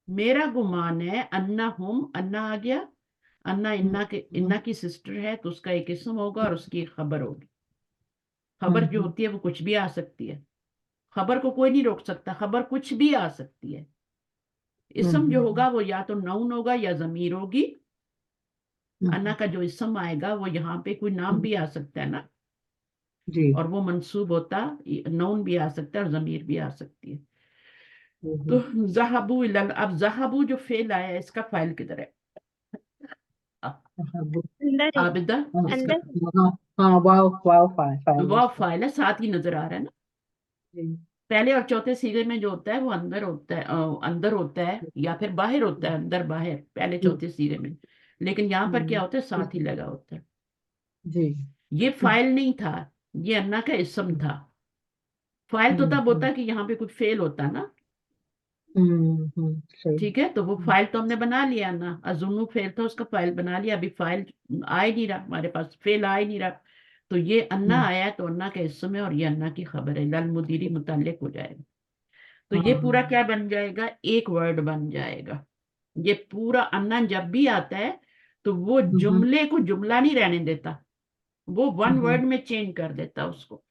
मेरा गुमान है अन्ना हुम, अन्ना आ गया, अन्ना इन्ना की सिस्टर है, तो उसका एक इसम होगा और उसकी एक खबर होगी। खबर जो होती है वो कुछ भी आ सकती है, खबर को कोई नहीं रोक सकता, खबर कुछ भी आ सकती है। इसम जो होगा वो या तो नाउन होगा या जमीर होगी। अन्ना का जो इसम आएगा वो यहाँ पे कोई नाम भी आ सकता है ना, और वो मंसूब होता, नाउन भी आ सकता है और जमीर भी आ सकती है। तो ज़हाबू अब ज़हाबू जो फेल आया है, इसका फाइल किधर है? अंदर है। आबिदा, इसका हाँ वाव फाइल वाव फाइल है, साथ ही नजर आ रहा है ना। जी पहले और चौथे सीगे में जो होता है वो अंदर होता है, अंदर होता है या फिर बाहर होता है, अंदर बाहर पहले चौथे सीगे में। लेकिन यहाँ पर क्या होता है, साथ ही लगा होता है। जी ये फाइल नहीं था, ये अन्ना का इसम था। फाइल तो तब होता कि यहाँ पे कुछ फेल होता ना, सही ठीक है। तो वो फाइल तो हमने बना लिया ना, अजुन्नु फेल था, उसका फाइल बना लिया। अभी फाइल आ ही नहीं रहा हमारे पास, फेल आ ही नहीं रहा, तो ये अन्ना आया है, तो अन्ना का इसम है और ये अन्ना की खबर है, लल मुदीरी मुतल्लिक हो जाएगा। तो ये पूरा क्या बन जाएगा, एक वर्ड बन जाएगा। ये पूरा अन्ना जब भी आता है तो वो जुमले को जुमला नहीं रहने देता, वो वन वर्ड में चेंज कर देता उसको,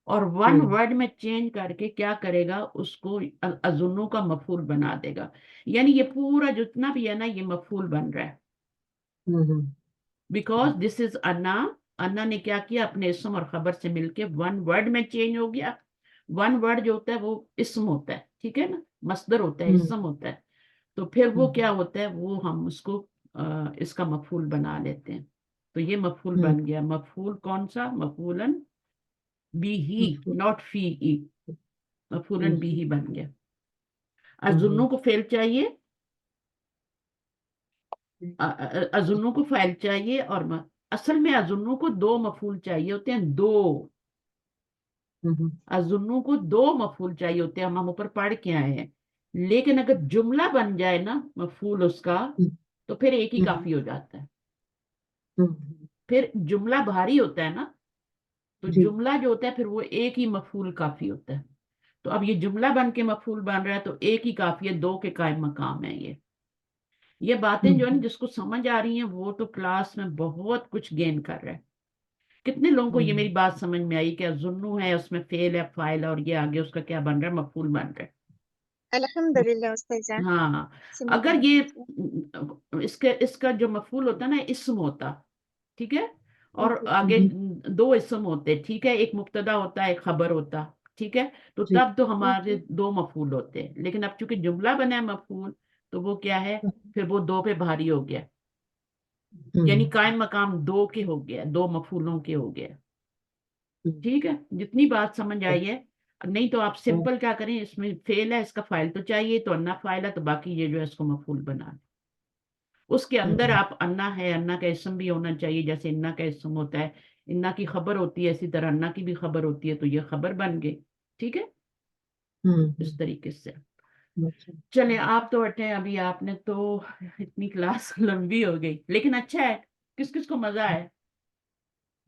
और वन वर्ड में चेंज करके क्या करेगा, उसको अजुन्नु का मफूल बना देगा। यानी ये पूरा जितना भी है ना, ये मफूल बन रहा है, बिकॉज दिस इज अन्ना। अन्ना ने क्या किया, अपने इसम और खबर से मिलके वन वर्ड में चेंज हो गया। वन वर्ड जो होता है वो इसम होता है, ठीक है ना, मसदर होता है, इसम होता है। तो फिर वो क्या होता है, वो हम उसको इसका मफूल बना लेते हैं। तो ये मफूल बन गया। मफूल कौन सा? मफूलन बी ही, नॉट फी ई, मफूलन बी ही बन गया। अजुन्नु को फेल चाहिए, अजुन्नु को फाइल चाहिए, और असल में अजुन्नु को दो मफूल चाहिए होते हैं, दो। अजुन्नु को 2 मफूल चाहिए होते हैं, हम ऊपर पढ़ के आए हैं। लेकिन अगर जुमला बन जाए ना मफूल उसका, तो फिर एक ही काफी हो जाता है। फिर जुमला भारी होता है ना, तो जी। जुमला जो होता है फिर वो एक ही मफूल काफी होता है। तो अब ये जुमला बन के मफूल बन रहा है, तो एक ही काफी है, 2 के कायम मकाम है ये बातें जो है ना, जिसको समझ आ रही हैं वो तो क्लास में बहुत कुछ गेन कर रहा है। कितने लोगों को ये मेरी बात समझ में आई कि जुन्नु है, उसमें फेल है, फाइल, और ये आगे उसका क्या बन रहा है, मफूल बन रहा है। अल्हम्दुलिल्लाह उस्ताद हाँ, समझ अगर गई। ये इसका जो मफूल होता है ना, इस्म होता, ठीक है, और जी आगे 2 इस्म होते, ठीक है, एक मुब्तदा होता है, एक खबर होता, ठीक है, तो जी। तब तो हमारे 2 मफूल होते हैं। लेकिन अब चूंकि जुमला बना है मफूल, तो वो क्या है, फिर वो 2 पे भारी हो गया, यानी कायम मकाम 2 के हो गया, 2 मफूलों के हो गया। ठीक है, जितनी बात समझ आई है। नहीं तो आप सिंपल क्या करें, इसमें फेल है, इसका फाइल तो चाहिए, तो अन्ना फाइल है, तो बाकी ये जो है इसको मफूल बना दें। उसके अंदर आप अन्ना है, अन्ना का इसम भी होना चाहिए, जैसे इन्ना का इसम होता है, इन्ना की खबर होती है, इसी तरह अन्ना की भी खबर होती है, तो ये खबर बन गई। ठीक है, इस तरीके से। चले, आप तो हटे, अभी आपने तो इतनी क्लास लंबी हो गई, लेकिन अच्छा है। किस किस को मजा है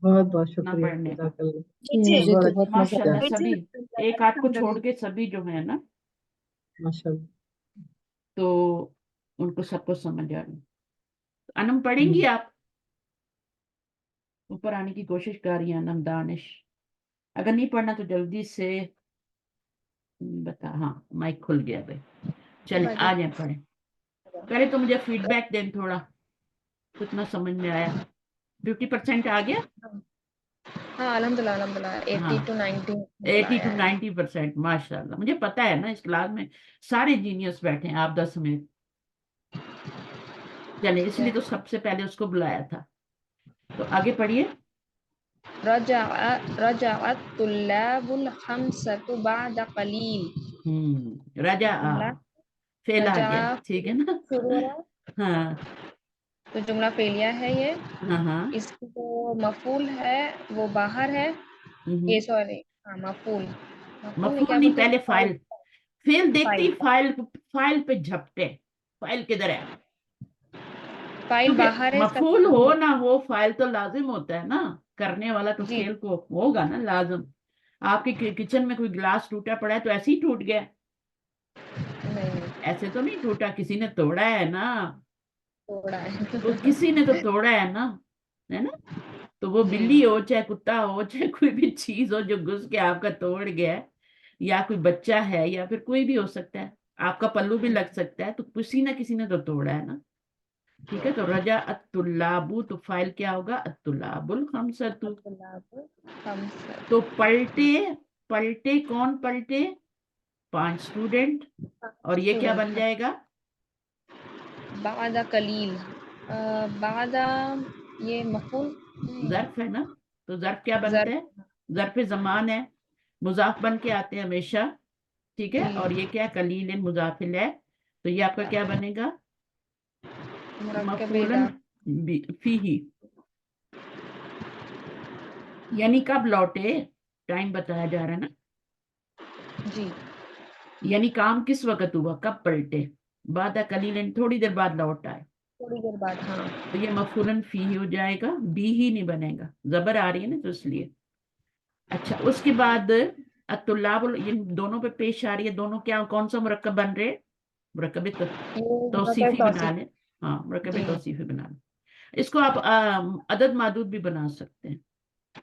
बहुत बहुत ना शुक्रिया, पढ़ने का? जज़ाकल्लाह। मुझे मुझे तो बहुत बहुत मजा माशाल्लाह, आया। सभी एक आध को छोड़ के सभी जो है ना, माशाल्लाह। तो उनको सबको समझ आ रही। अनम पढ़ेंगी आप? ऊपर आने की कोशिश कर रही है अनम दानिश। अगर नहीं पढ़ना तो जल्दी से बता। हाँ, माइक खुल गया भाई। चले, आ जाए पढ़े। पहले तो मुझे फीडबैक दें थोड़ा, कितना समझ में आया। 50% आ गया? हाँ अल्हम्दुलिल्लाह अल्हम्दुलिल्लाह 80 हाँ, to 90 80 आया to है। 90%, माशाल्लाह। मुझे पता है ना, इस क्लास में सारे जीनियस बैठे हैं, आप 10 में। चले, इसलिए तो सबसे पहले उसको बुलाया था। तो आगे पढ़िए। रजअत तुल्लाबुल खम्सतु बअद कलील। राजा जुमला फेल आ रजा गया, ठीक है ना? शुरू हो रहा है, हाँ तो जुमला फेलिया है ये। हाँ हाँ। इसकी जो मफूल है वो बाहर है, ये सॉरी हाँ मफूल में मफूल क्या नहीं, बोलते हैं पहले फाइल। फेल देखते ही फाइल फाइल पे झपटे। फाइल किधर है? फाइल क्योंकि बाहर है इसका मफूल हो ना हो, फाइल तो लाजिम होता है ना, करने वाला तो जी फेल को होगा ना लाजिम। आपके किचन में कोई ग्लास टूटा पड़ा है तो ऐसे ही टूट गया? नहीं ऐसे तो नहीं टूटा, किसी ने तोड़ा है ना। थोड़ा है तो किसी ने तो तोड़ा है ना? तो वो जी बिल्ली हो, चाहे कुत्ता हो, चाहे कोई भी चीज हो जो घुस के आपका तोड़ गया है, या कोई बच्चा है, या फिर कोई भी हो सकता है, आपका पल्लू भी लग सकता है, तो किसी ना किसी ने तो तोड़ा है ना। ठीक है, तो रजा अत्तुल्लाबु, तो फाइल क्या होगा, अत्तुल्लाबुल खमसतु। तो पलटे, पलटे कौन पलटे? 5 स्टूडेंट। और ये क्या बन स्टूडेंट जाएगा? बादा कलील बादा ये मफूल ज़र्फ है ना, तो ज़र्फ क्या बनता ज़र्फ है? ज़र्फ ज़मान है, मुज़ाफ बन के आते हैं हमेशा। ठीक है, जी और ये क्या, कलील मुज़ाफिल है, तो ये आपका क्या बनेगा, मुरक्कब मफूलन इजाफी फीही। यानी कब लौटे, टाइम बताया जा रहा है ना, जी यानी काम किस वक्त हुआ, कब पलटे? बाद कलीलन, थोड़ी देर बाद लौट आए, थोड़ी देर बाद हाँ तो ये मफूलन फीही हो जाएगा, बी ही नहीं बनेगा, जबर आ रही है ना, तो इसलिए। अच्छा, उसके बाद अतुल्लाब, ये दोनों पे पेश आ रही है, दोनों क्या, कौन सा मुरक्कब बन रहे? मुरक्कब ये तौसीफी बना तौसीफ ले। हाँ, मुरक्कब जी तौसीफी बना ले। इसको आप अदद मादूद भी बना सकते हैं,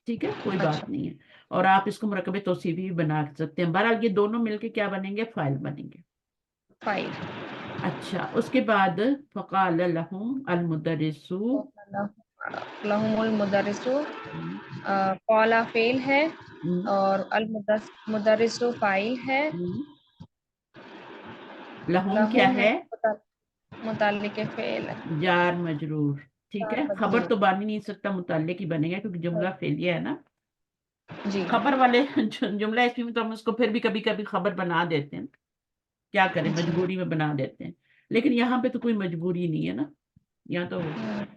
ठीक है, कोई बात अच्छा नहीं है। और आप इसको मुरक्कब तौसीफी भी बना सकते हैं। बहरहाल ये दोनों मिलके क्या बनेंगे, फाइल बनेंगे। फाइल अच्छा, उसके बाद फ़क़ाल लहुम अल मुदर्रिसु। लहुमुल मुदर्रिसु कौला फेल है और अल मुदर्रिसु फाइल है। लहुम क्या लहुम में है? मुताल्लिक फेल है जार मजरूर, ठीक है। चार खबर तो मजरूर बन ही नहीं सकता, मुताल्लिक ही बनेगा, क्योंकि जुमला फेलिया है ना। जी खबर वाले जुमला इसमें में तो हम उसको फिर भी कभी कभी खबर बना देते हैं, क्या करें, मजबूरी में बना देते हैं। लेकिन यहाँ पे तो कोई मजबूरी नहीं है ना, यहाँ तो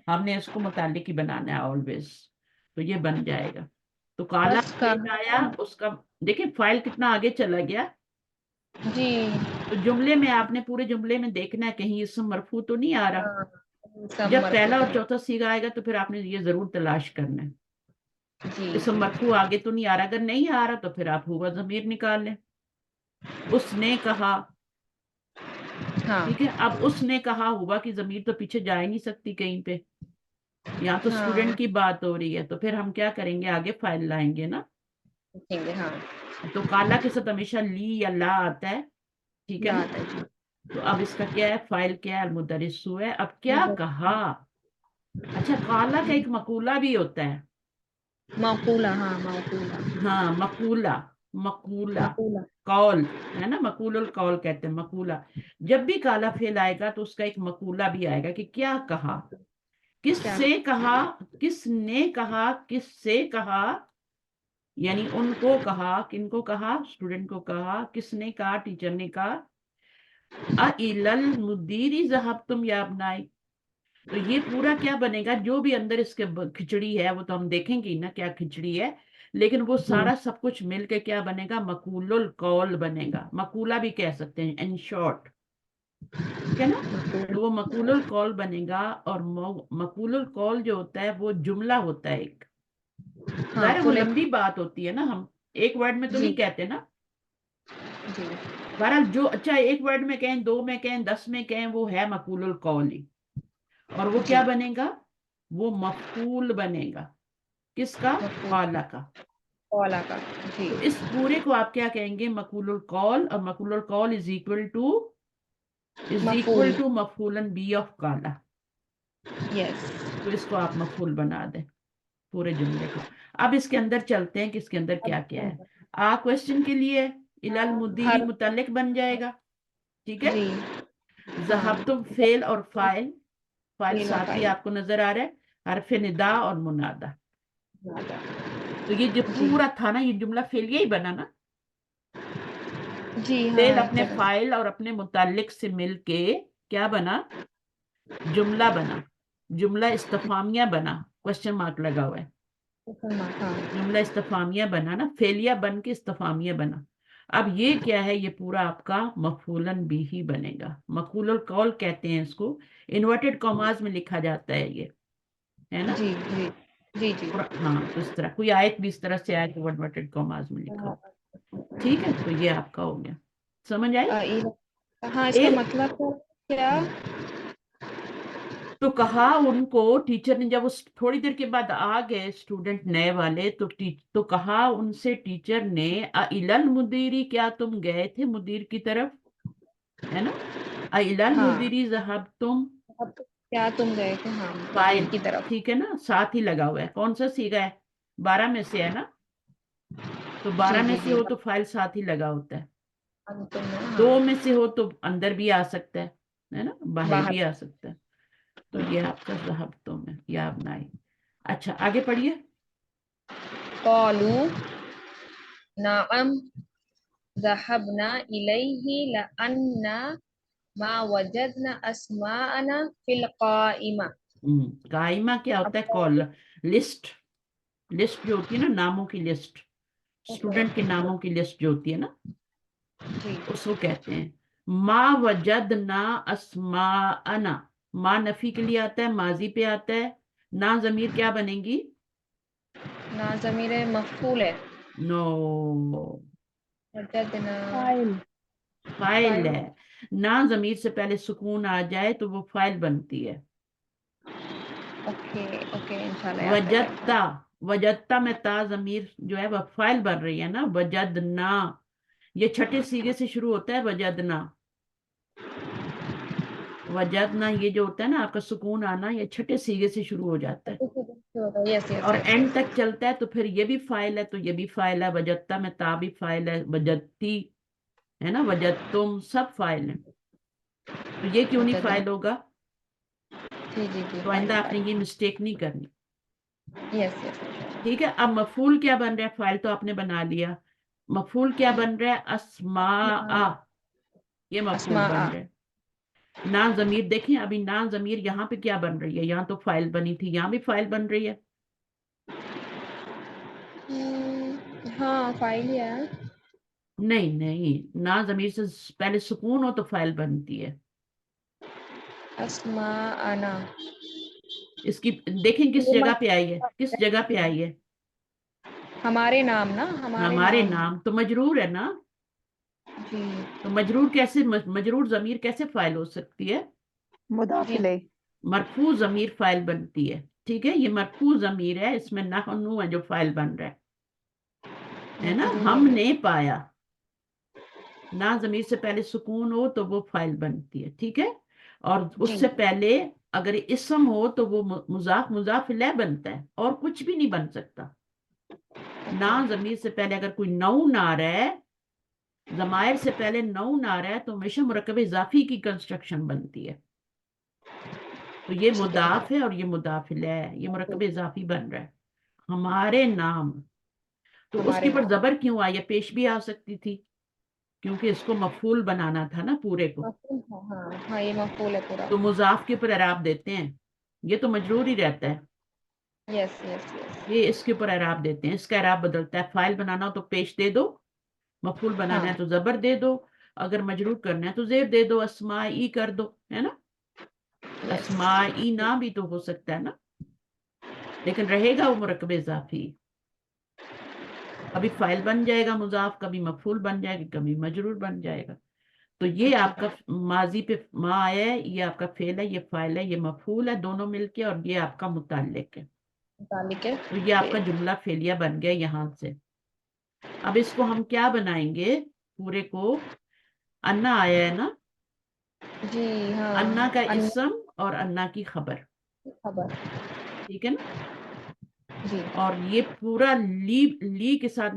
हमने इसको मुताल्लिक ही बनाना है ऑलवेज, तो ये बन जाएगा। تو काला बस का फेल आया उसका, देखिए फाइल कितना आगे चला गया। जी तो जुमले में आपने पूरे जुमले में देखना है कहीं इसम मरफू तो नहीं आ रहा। हाँ सब जब मरफू पहला तो और नहीं चौथा सीगा आएगा तो फिर आपने ये जरूर तलाश करना है जी इसम जी मरफू आगे तो नहीं आ रहा। अगर नहीं आ रहा तो फिर आप हुआ जमीर निकाल लें। उसने कहा, हाँ ठीक है। अब उसने कहा हुआ कि जमीर तो पीछे जा ही नहीं सकती कहीं पे, यहाँ तो स्टूडेंट हाँ की बात हो रही है, तो फिर हम क्या करेंगे, आगे फाइल लाएंगे ना। देखेंगे हाँ तो काला के साथ हमेशा ली या ला आता है, ठीक है ना। लाता है जी तो अब इसका क्या है, फाइल क्या है, अलमुदरिसु है। अब क्या कहा, अच्छा काला का एक मकूला भी होता है। मकूला हाँ मकूला हाँ मकूला, मकूला मकूला कौल है ना, मकूलुल कौल कहते हैं मकूला। जब भी काला फेल आएगा तो उसका एक मकूला भी आएगा कि क्या कहा, क्या किससे कहा, किसने कहा, किससे कहा, यानी उनको कहा, किनको कहा, स्टूडेंट को कहा, किसने कहा, टीचर ने कहा। अइलल मुदीरी ज़हबतुम या अबनाई। तो ये पूरा क्या बनेगा, जो भी अंदर इसके खिचड़ी है वो तो हम देखेंगे ही ना क्या खिचड़ी है, लेकिन वो सारा सब कुछ मिलके क्या बनेगा, मकूलुल कौल बनेगा। मकूला भी कह सकते हैं इन शॉर्ट, ठीक है ना। तो वो मकूलुल कौल बनेगा। और मकूलुल कौल जो होता है वो जुमला होता है एक, हाँ जाहिर है वो फुल एक लंबी बात होती है ना, हम एक वर्ड में तो जी नहीं कहते ना। जी बहरहाल जो अच्छा एक वर्ड में कहें, 2 में कहें, 10 में कहें, वो है मकूलुल कौल ही। और वो क्या जी बनेगा, वो मफूल बनेगा, किसका, मकूल काला का। कौला का जी तो इस पूरे को आप क्या कहेंगे, मकूलुल कौल। और मकूलुल कौल इज इक्वल मफूल टू मफूलन बी ऑफ काला। यस तो इसको आप मफूल बना दें पूरे जुमले को। अब इसके अंदर चलते हैं कि इसके अंदर क्या क्या है। आ क्वेश्चन के लिए इलाल मुदीरी हर मुतल्लिक बन जाएगा, ठीक है। जी जहाब तुम फेल और फाइल, फाइल फेल और साथ ही फाइल आपको नजर आ रहा है, हरफ निदा और मुनादा। तो ये जो जी पूरा था ना, ये जुमला फेल यही बना ना। जी फेल हाँ एक अपने तरह से फाइल और अपने मुतालिक से मिलके क्या बना, जुमला बना। जुमला इस्तफामिया बना, क्वेश्चन मार्क लगा हुआ है। हाँ जुमला इस्तफामिया बना ना, फेलिया बन के इस्तफामिया बना। अब ये क्या है, ये पूरा आपका मफूलन भी ही बनेगा। मफूलुल कौल कहते हैं इसको, इन्वर्टेड कॉमास में लिखा जाता है ये, है ना। जी जी जी जी और हाँ, तो इस तरह कोई आयत भी इस तरह से आए तो इन्वर्टेड कॉमास में लिखा हो, ठीक है। तो ये आपका हो गया, समझ आई। हाँ ए इसका मतलब क्या तो कहा उनको, टीचर ने जब उस थोड़ी देर के बाद आ गए स्टूडेंट नए वाले, तो कहा उनसे टीचर ने, अइलल मुदीरी, क्या तुम गए थे मुदीर की तरफ, है ना। अइलल हाँ मुदीरी ज़हब तुम, अब क्या तुम गए थे हाँ फाइल, मुदीर की तरफ ठीक है ना, साथ ही लगा हुआ है। कौन सा सीगा है, 12 में से है ना। तो जी 12 में जी से जी हो तो फाइल साथ ही लगा होता है। तुमने 2 हाँ में से हो तो अंदर भी आ सकता है ना, बाहर बाहर भी आ सकता है। तो ये आपका ज़हब तुम है या अपनाई। अच्छा आगे पढ़िए। कॉलू नाअम ज़हबना इलैहि लअन्ना मा वजदना अस्माअना फिल क़ाइमा काइमा क्या अब होता है, कॉल लिस्ट, लिस्ट जो होती है ना, नामों की लिस्ट, स्टूडेंट के नामों की लिस्ट जो होती है ना, जी उसको कहते हैं। मा वजदना अस्माअना, मा नफी के लिए आता है, माजी पे आता है। ना जमीर क्या बनेगी, ना ज़मीर मफ़ूल है नो, वजदना फाइल फाइल फाइल है। ना जमीर से पहले सुकून आ जाए तो वो फाइल बनती है। ओके ओके इंशाल्लाह याद करेंगे वजदता, वजदता में ता जमीर जो है वह फाइल बन रही है ना, वजदना। ये छठे सीगे से शुरू होता है, वजदना। वजदना ये जो होता है ना आपका सुकून आना, ये छठे सीगे से शुरू हो जाता है यस यस और यस एंड यस तक चलता है। तो फिर ये भी फाइल है, तो ये भी फाइल है। वजदता में ता भी फाइल है, वजदती है ना, वजदतुम सब फाइल है। तो ये क्यों नहीं वजदना फाइल होगा, जी जी जी तो फाइल आइंदा आपने फाइल ये मिस्टेक नहीं करनी, यस यस ठीक है। अब मफूल क्या बन रहा है, फाइल तो आपने बना लिया। मफूल क्या बन रहा है, अस्मा, ये मफूल अस्मा बन रहा है। ना जमीर देखें, अभी ना जमीर यहाँ पे क्या बन रही है, यहाँ तो फाइल बनी थी, यहाँ भी फाइल बन रही है। हाँ फाइल ही है। नहीं नहीं, ना जमीर से पहले सुकून हो तो फाइल बनती है। अस्मा आना। इसकी देखें किस ये जगह पे आई है, किस जगह पे आई है। हमारे नाम ना, हमारे हमारे नाम। नाम तो मजरूर है ना, जी तो मजरूर कैसे, मजरूर जमीर कैसे फाइल हो सकती है। मुदाफ जी इलैह। मरफू जमीर फाइल बनती है, ठीक है। ये मरफू जमीर है, इसमें नहनु है जो फाइल बन रहा है ना। मजरूर है। हमने पाया, ना जमीर से पहले सुकून हो तो वो फाइल बनती है, ठीक है। और जी उससे पहले अगर इस्म हो तो वो मुजाफ मुजाफ इलैह बनता है, और कुछ भी नहीं बन सकता। ना जमीर से पहले अगर कोई नाउन आ रहा है, जमायर से पहले नाउन आ रहा है, तो हमेशा मुरक्कब इजाफी की कंस्ट्रक्शन बनती है। तो ये ठीक है मुदाफ है और ये मुदाफ इलैह है, ये मुरक्कब इजाफी बन रहा है। हमारे नाम, तो उसके हमारे ऊपर नाम। जबर क्यों आई है, पेश भी आ सकती थी, क्योंकि इसको मफूल बनाना था ना पूरे को। मफूल है, हाँ हाँ ये मफूल है पूरा। तो मुजाफ के ऊपर एराब देते हैं, ये तो मजरूर ही रहता है, यस यस यस। ये इसके ऊपर एराब देते हैं, इसका एराब बदलता है। फाइल बनाना हो तो पेश दे दो, मफूल बनाना है हाँ तो जबर दे दो, अगर मजरूर करना है तो जेर दे दो, अस्माई कर दो, है ना। यस। अस्माई ना भी तो हो सकता है ना, लेकिन रहेगा वो मुरक्कब इजाफी। कभी फाइल बन जाएगा मुजाफ, कभी मफूल बन जाएगा, कभी मजरूर बन जाएगा। तो ये अच्छा आपका माजी पे मा आया है, ये आपका फेल है, ये फाइल है, ये मफूल है, दोनों मिलके, और ये आपका मुताल्लिक है। मुतालिक है। तो ये आपका फिर जुमला फेलिया बन गया यहां से। अब इसको हम क्या बनाएंगे पूरे को। अन्ना आया है ना, जी हाँ। अन्ना का अन्य इस्म और अन्ना की खबर, खबर। ठीक है ना। जी और ये पूरा ली के साथ,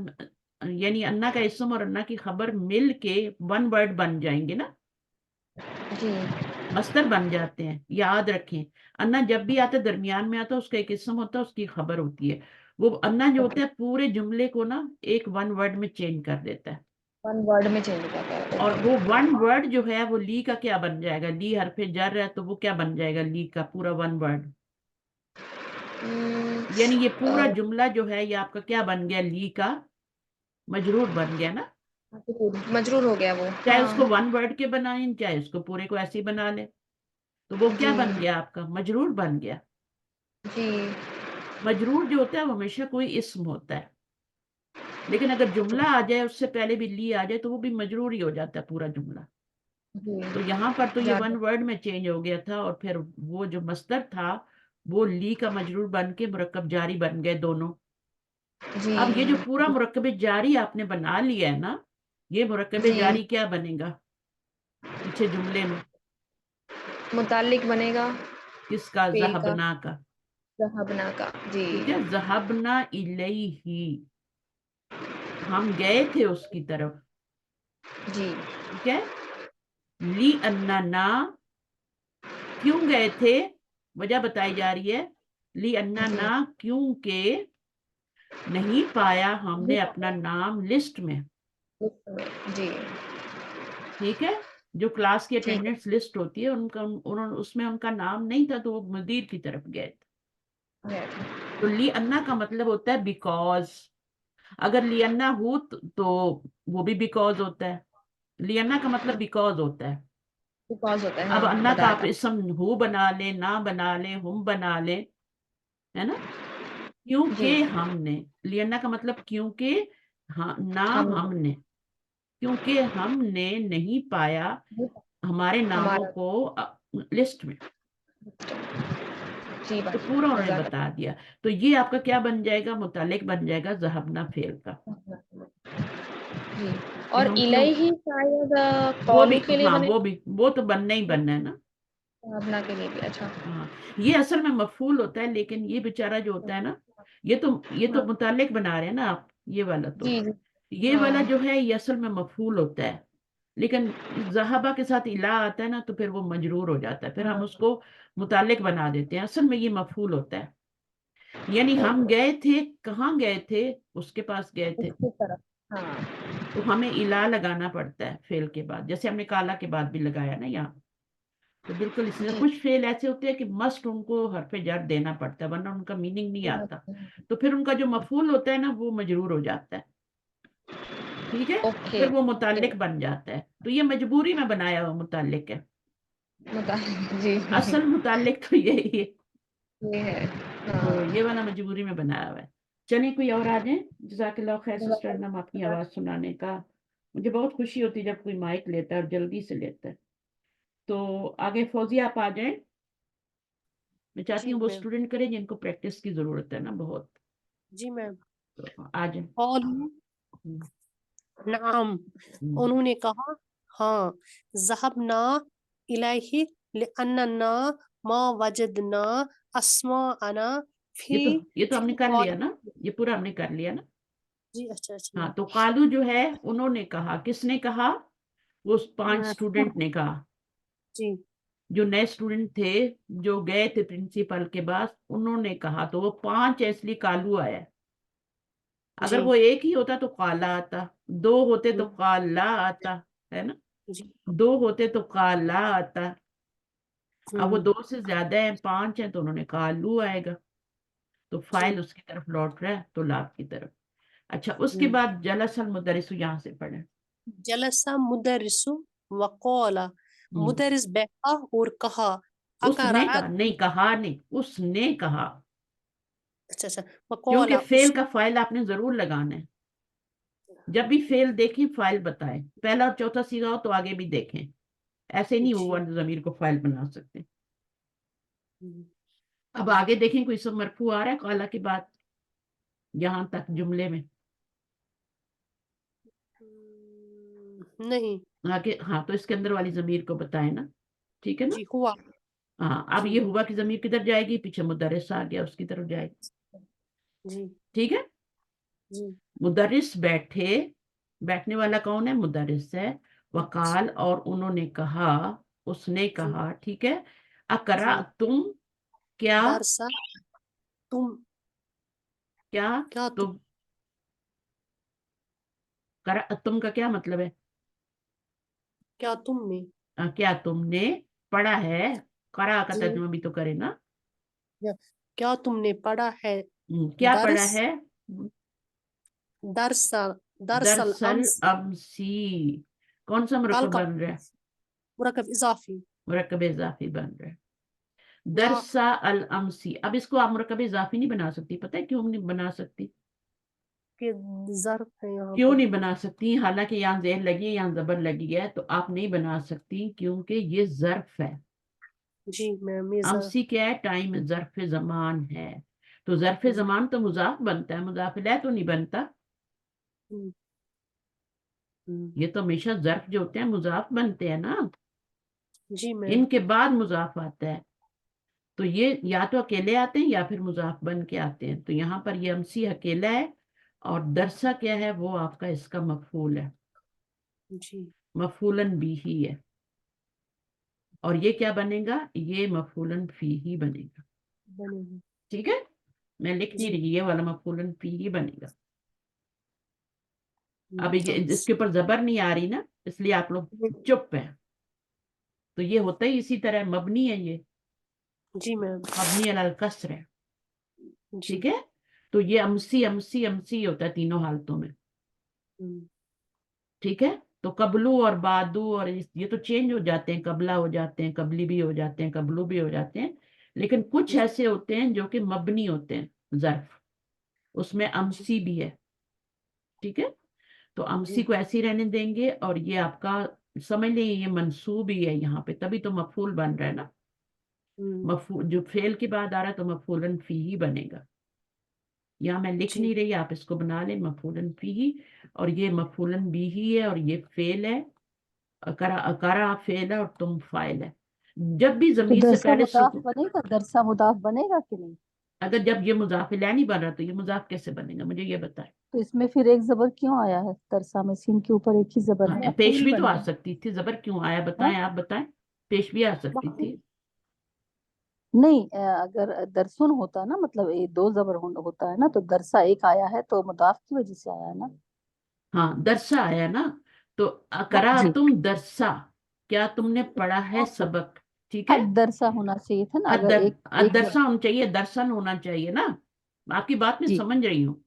यानी अन्ना का इस्म और अन्ना की खबर मिल के वन वर्ड बन जाएंगे ना, जी मस्तर बन जाते हैं, याद रखें। अन्ना जब भी आता है दरमियान में आता है, उसका एक इस्म होता है, उसकी खबर होती है। वो अन्ना जो होता ओके। है पूरे जुमले को ना एक वन वर्ड में चेंज कर देता है। वन वर्ड में चेंज हो जाता है। और ओके। वो वन वर्ड जो है वो ली का क्या बन जाएगा, ली हरफे जर है तो वो क्या बन जाएगा, ली का पूरा वन वर्ड। हम्म, यानी ये पूरा अ, जुमला जो है ये आपका क्या बन गया, ली का मजरूर बन गया ना। मजरूर हो गया वो, चाहे उसको हाँ। वन वर्ड के बनाए, चाहे उसको पूरे को ऐसे ही बना ले, तो वो जी क्या बन गया, आपका मजरूर बन गया। जी मजरूर जो होता है वो हमेशा कोई इस्म होता है, लेकिन अगर जुमला आ जाए उससे पहले भी ली आ जाए तो वो भी मजरूर ही हो जाता है पूरा जुमला। जी तो यहाँ पर तो ये वन जाने। वर्ड में चेंज हो गया था, और फिर वो जो मस्दर था वो ली का मजरूर बन के मुरक्कब जारी बन गए दोनों। जी अब ये जो पूरा मुरक्कब जारी आपने बना लिया है ना, ये मुरक्कब जी जारी क्या बनेगा पीछे जुमले में, मुतालिक बनेगा किसका, फेल का। जहबना का, जहाबना का। जी ठीक है। जहबना इलैही, हम गए थे उसकी तरफ, जी ठीक है। ली अन्ना, क्यों गए थे, वजह बताई जा रही है। ली जी अन्ना, क्योंकि नहीं पाया हमने अपना नाम लिस्ट में, जी ठीक है। जो क्लास की ठीक अटेंडेंस लिस्ट होती है उनका, उन्होंने उसमें उनका नाम नहीं था, तो वो मुदीर की तरफ गए थे। है। तो ली अन्ना का मतलब होता है बिकॉज। अगर ली अन्ना हो तो वो भी बिकॉज होता है। ली अन्ना का मतलब बिकॉज होता है। बिकॉज होता है, अब हाँ अन्ना का बताया आप था। इसम हु बना ले, ना बना ले, हम बना ले, है ना। जी क्योंकि हमने, लियन्ना का मतलब क्योंकि, हाँ ना, हम हमने, क्योंकि हमने नहीं पाया हमारे नामों हमारा को लिस्ट में। जी तो बाजी पूरा उन्होंने जज़ाक बता दिया। तो ये आपका क्या बन जाएगा, मुतालिक बन जाएगा जहबना फेल का, जी। कि और हम क्यों। इलैही शायद वो भी, कौलू के लिए हाँ बने। वो तो बनना ही बनना है ना। जहाबना के लिए भी अच्छा। हाँ, ये असल में मफूल होता है, लेकिन ये बेचारा जो होता है ना, ये तो हाँ मुतालिक बना रहे हैं ना आप, ये वाला तो, जी जी ये वाला हाँ जो है ये असल में मफूल होता है। लेकिन जहाबा के साथ इला आता है ना, तो फिर वो मजरूर हो जाता है, फिर हम हाँ उसको मुतालिक बना देते हैं। असल में ये मफूल होता है। यानी हम ओके गए थे, कहाँ गए थे, उसके पास गए थे, उसकी तरफ। हाँ तो हमें इला लगाना पड़ता है फेल के बाद, जैसे हमने काला के बाद भी लगाया ना यहाँ। तो बिल्कुल इसमें जी कुछ फेल ऐसे होते हैं कि मस्ट उनको हरफ जर देना पड़ता है वरना उनका मीनिंग नहीं आता, तो फिर उनका जो मफूल होता है ना वो मजरूर हो जाता है, ठीक है, ओके फिर वो मुताल्लिक बन जाता है। तो ये मजबूरी में बनाया हुआ मुताल्लिक है, जी असल मुताल्लिक तो यही है, ये है। तो हाँ ये वाला मजबूरी में बनाया हुआ है। चलिए कोई और आ जाए। जज़ाकल्लाह खैर सिस्टर नम अपनी आवाज़ सुनाने का, मुझे बहुत खुशी होती है जब कोई माइक लेता है और जल्दी से लेता है। तो आगे फौजिया आप आ जाएं। मैं चाहती जी हूँ वो मैम। स्टूडेंट करें जिनको प्रैक्टिस की जरूरत है ना बहुत। जी मैम। तो आ जाए। कौलू नाम, हम्म, उन्होंने कहा हाँ, ज़हबना इलैहि लिअन्नना मा वजदना अस्माअना ये फी तो ये तो हमने फी कर लिया कौल। ना, ये पूरा हमने कर लिया ना। जी अच्छा अच्छा हाँ मैम। तो कालू जो है उन्होंने कहा, किसने कहा? वो 5 मैं- स्टूडेंट ने कहा, जी जो नए स्टूडेंट थे जो गए थे प्रिंसिपल के पास, उन्होंने कहा। तो वो 5 है इसलिए कालू आया। अगर जी वो एक ही होता तो काला आता, 2 होते तो हम्म, काला आता, है ना, जी 2 होते तो काला आता। अब वो हम्म, 2 से ज्यादा है, 5 है, तो उन्होंने कालू आएगा। तो जी फाइल उसकी तरफ लौट रहा है, तो लाभ की तरफ। अच्छा उसके हम्म। बाद जलसल मुदरिसु यहाँ से पढ़े। जलसा मुदरिसु वक़ाला, मुदरिस बैठा और कहा उसने कहा, अक़रअत। नहीं कहा, नहीं उसने कहा, अच्छा अच्छा क्योंकि वक़ाला फेल उस। का फाइल आपने जरूर लगाना है। जब भी फेल देखें फाइल बताएं, पहला और चौथा सीखा हो तो आगे भी देखें, ऐसे नहीं हुआ जी जमीर को फाइल बना सकते। हम्म, अब आगे देखें कोई सब मरफू आ रहा है काला के बाद यहां तक जुमले में नहीं आगे। हाँ तो इसके अंदर वाली जमीर को बताएं ना, ठीक है ना। जी हुआ। हाँ अब जी ये हुआ कि जमीर किधर जाएगी, पीछे मुदर्रिस आ गया उसकी तरफ जाएगी, जी ठीक है। जी मुदर्रिस बैठे, बैठने वाला कौन है? मुदर्रिस है। वकाल और उन्होंने कहा, उसने जी कहा, ठीक है। अकरा जी तुम, क्या? दरसा तुम, क्या क्या तुम, तुम? करा तुम का क्या मतलब है? क्या तुमने, क्या तुमने पढ़ा है? करा का जी तर्जुमा भी तो करे ना। या- क्या तुमने पढ़ा है क्या पढ़ा दर्स, है? दरसा, दरसल दरसल अम्स, अमसी। कौन सा कल मुरक्कब का बन रहा है? मुरकब इजाफी, मुरक्कब इजाफी बन रहा है। या दरसा अल अमसी। अब इसको आप मुरक्कब इजाफी नहीं बना सकती, पता है क्यों नहीं बना सकती? के ज़र्फ है यहाँ क्यों पर। नहीं बना सकती? हालांकि यहाँ जेर लगी है, यहाँ जबर लगी है, तो आप नहीं बना सकती क्योंकि ये ज़र्फ है। जी मैम ये ज़र्फ। अमसी क्या है? टाइम, ज़र्फ ज़मान है। तो ज़र्फ जी ज़मान तो मुज़ाफ बनता है, मुज़ाफ इलैह तो नहीं बनता। हम्म, हम्म, ये तो हमेशा ज़र्फ जो होते हैं मुज़ाफ बनते हैं ना, जी मैम। इनके बाद मुज़ाफ आता है। तो ये या तो अकेले आते हैं या फिर मुज़ाफ बन के आते हैं। तो यहाँ पर ये अमसी अकेला है और दरसा क्या है? वो आपका इसका मफूल है, जी मफूलन भी ही है। और ये क्या बनेगा? ये मफूलन फी ही बनेगा, बनेगी। ठीक है। मैं लिख नहीं जी रही, ये वाला मफूलन फी ही बनेगा। अब ये तो इसके ऊपर जबर नहीं आ रही ना, इसलिए आप लोग चुप हैं। तो ये होता ही इसी तरह, मबनी है ये, जी मैम। मबनी अलल कसर है, जी ठीक है। तो ये अमसी अमसी अमसी होता है तीनों हालतों में, हम्म, ठीक है। तो कबलू और बादू और ये तो चेंज हो जाते हैं, कबला हो जाते हैं, कबली भी हो जाते हैं, कबलू भी हो जाते हैं। लेकिन कुछ जी ऐसे होते हैं जो कि मबनी होते हैं जर्फ, उसमें जी अमसी भी है, ठीक है। तो जी अमसी को ऐसे ही रहने देंगे और ये आपका समझ लीजिए ये मंसूब ही है यहाँ पे, तभी तो मफूल बन रहा है ना। हम्म, मफूल जो फेल के बाद आ रहा है तो मफूलन फी ही बनेगा। यहाँ मैं लिख जी नहीं रही, आप इसको बना लें मफूलन फी ही। और ये मफूलन बी ही है और ये फेल है। अकरा अकरा फेल है और तुम फाइल है। जब भी तो जमीर से दरसा पहले मुदाफ सुकून, बनेगा, दरसा मुदाफ बनेगा कि नहीं? अगर जब ये मुजाफ इलैह नहीं बन रहा तो ये मुजाफ कैसे बनेगा? मुझे ये बताए। तो इसमें फिर एक जबर क्यों आया है? दरसा में सीन के ऊपर एक ही जबर है ना। पेश मफूल भी तो बन आ गया। सकती थी, जबर क्यों आया? हाँ बताएं, आप बताएं। पेश भी आ सकती मखफूल। थी। नहीं, अगर दरसुन होता ना, मतलब ये दो जबर होता है ना, तो दरसा एक आया है तो मुदाफ की वजह से आया है ना। हाँ दरसा आया ना। तो अकरा जी तुम दरसा, क्या तुमने पढ़ा है सबक? ठीक है, अदरसा होना चाहिए था ना, अगर एक एक अदरसा होना चाहिए, दर्शन होना चाहिए ना, आपकी बात में जी समझ रही हूँ।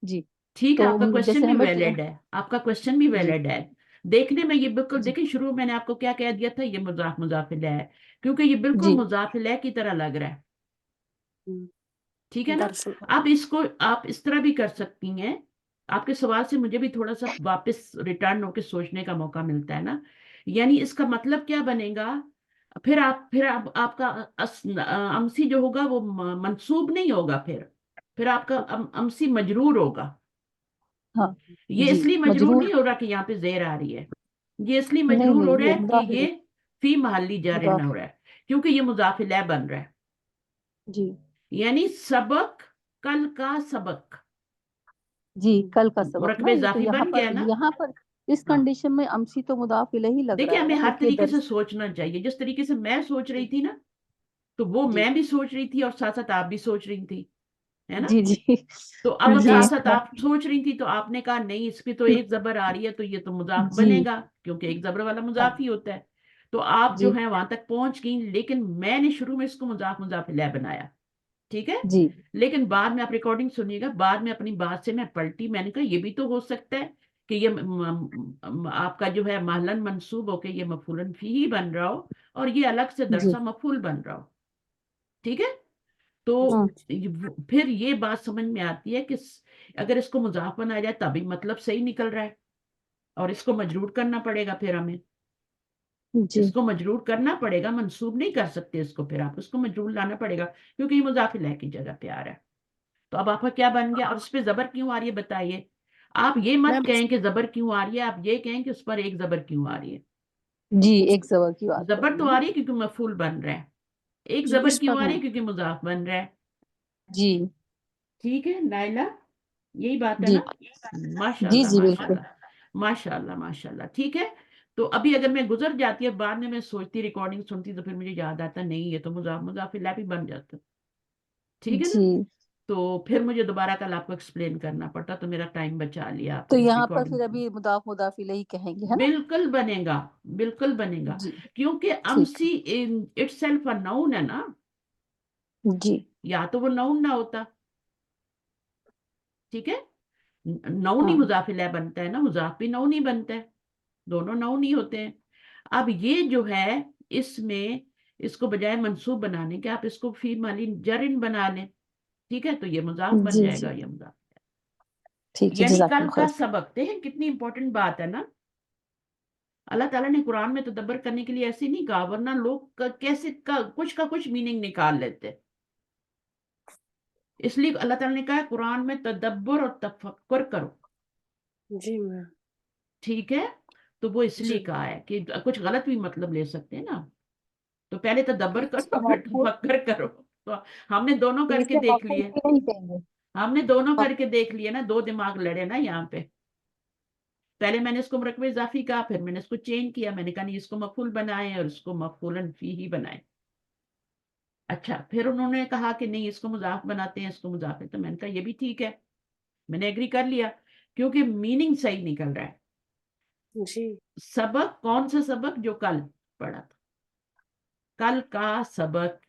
जी। ठीक है, तो आपका क्वेश्चन जैसे भी हमें वैलिड है, आपका क्वेश्चन भी जी वैलिड है। देखने में ये बिल्कुल, जी देखिए शुरू में मैंने आपको क्या कह दिया था, ये मुजाफ मुजाफिल है, क्योंकि ये बिल्कुल जी मुजाफिल की तरह लग रहा है। ठीक है ना, दरअसल आप इसको आप इस तरह भी कर सकती हैं। आपके सवाल से मुझे भी थोड़ा सा वापस रिटर्न होकर सोचने का मौका मिलता है ना। यानी इसका मतलब क्या बनेगा, फिर आप आपका अमसी जो होगा वो मंसूब नहीं होगा, फिर आपका अमसी मजरूर होगा। हाँ ये जी इसलिए मजरूर मजरूर, नहीं हो रहा कि यहाँ पे जेर आ रही है, ये इसलिए नहीं मजरूर हो नहीं रहा ये है कि मुदाफ ये फी महल्ली जारिन मुदाफ हो रहा है, क्योंकि ये मुजाफिल बन रहा है। जी यानी सबक, कल का सबक, जी कल का सबक मुरकब ना, ये तो इजाफी बन गया ना। यहाँ पर इस हाँ, कंडीशन में अमसी तो मुदाफ इलैही लग देखिए रहा है हमें ना, हर क्योंकि तरीके से दर्स सोचना चाहिए, जिस तरीके से मैं सोच रही थी ना, तो वो जी मैं भी सोच रही थी और साथ साथ आप भी सोच रही थी, है ना। जी जी तो अब जी साथ इस साथ बात आप सोच रही थी, तो आपने कहा नहीं, इस पे तो एक जबर आ रही है, तो ये तो मुजाफ जी बनेगा, क्योंकि एक जबर वाला मुजाफ ही होता है। तो आप जो जी है वहां तक पहुंच गई, लेकिन मैंने शुरू में इसको मुजाफ मुजाफिल बनाया, ठीक है। जी लेकिन बाद में आप रिकॉर्डिंग सुनिएगा, बाद में अपनी बात से मैं पलटी, मैंने कहा ये भी तो हो सकता है कि ये आपका जो है महलन मंसूब होके ये मफूलन फी ही बन रहा हो, और ये अलग से जी दरसा मफूल बन रहा हो, ठीक है। तो हाँ फिर ये बात समझ में आती है कि अगर इसको मुजाफ बनाया जाए तभी मतलब सही निकल रहा है, और इसको मजरूर करना पड़ेगा, फिर हमें जी इसको मजरूर करना पड़ेगा, मंसूब नहीं कर सकते इसको, फिर आप उसको मजरूर लाना पड़ेगा, क्योंकि ये मुजाफिल की जगह पे आ रहा है। तो अब आपका क्या बन गया, और उस पर जबर क्यों आ रही है बताइए। आप ये मत मैम कहें कि जबर क्यों आ रही है, आप ये कहें कि उस पर एक जबर क्यों आ रही है। जी एक जबर की बात कर जबर रही तो हूँ आ ना। रही है क्योंकि मफूल बन रहा है, एक जी जबर इस क्यों पर आ रही हाँ है, क्योंकि मुजाफ बन रहा है। जी ठीक है नाइला, यही बात है जी ना। जी माशाल्लाह जी बिल्कुल माशाल्लाह माशाल्लाह माशाल्लाह, ठीक है। तो अभी अगर मैं गुजर जाती है, बाद में मैं सोचती, रिकॉर्डिंग सुनती, तो फिर मुझे याद आता नहीं, ये तो मुजाफ मुजाफिल भी बन जाता, ठीक है ना। जी। तो फिर मुझे दोबारा कल आपको एक्सप्लेन करना पड़ता, तो मेरा टाइम बचा लिया तो आपने यहाँ पर रिकॉर्डिंग। फिर अभी मुदाफ मुदाफ इलैही कहेंगे है ना। बिल्कुल बनेगा, बिल्कुल बनेगा, जी क्योंकि ठीक अमसी इन इटसेल्फ अ नाउन है ना, है जी या तो वो नाउन ना होता, ठीक है। नाउन ही हाँ मुजाफिल बनता है ना, मुजाफ भी नाउन ही बनता है, दोनों नाउन ही होते हैं। अब ये जो है, इसमें इसको बजाय मंसूब बनाने के आप इसको फी माली जरिन बना लें, ठीक है, तो ये मुजाफ बन जी जाएगा, जी ये मुजाफ। ठीक है यानी कल जज़ाकल्लाह का खैर। सबक, देखें कितनी इंपॉर्टेंट बात है ना। अल्लाह ताला ने कुरान में तदब्बर करने के लिए ऐसे नहीं कहा, वरना लोग कैसे का कुछ मीनिंग निकाल लेते। इसलिए अल्लाह ताला ने कहा कुरान में तदब्बर और तफक्कुर करो, जी मैम ठीक है। तो वो इसलिए जी कहा है कि कुछ गलत भी मतलब ले सकते हैं ना, तो पहले तदब्बर इसको करो फिर मफहूम, तफक्कुर करो। तो हमने दोनों करके इसे देख मफहूम लिए, भी नहीं कहेंगे। हमने दोनों करके देख लिए ना, दो दिमाग लड़े ना यहाँ पे। पहले मैंने इसको मुरकब इजाफी कहा, फिर मैंने इसको चेंज किया, मैंने कहा नहीं, इसको मफूल बनाए और इसको मफूलन फी ही बनाए। अच्छा, फिर उन्होंने कहा कि नहीं, इसको मुजाफ बनाते हैं, इसको मुजाफ है, तो मैंने कहा ये भी ठीक है, मैंने एग्री कर लिया, क्योंकि मीनिंग सही निकल रहा है। जी सबक, कौन सा सबक, जो कल पढ़ा था, कल का सबक।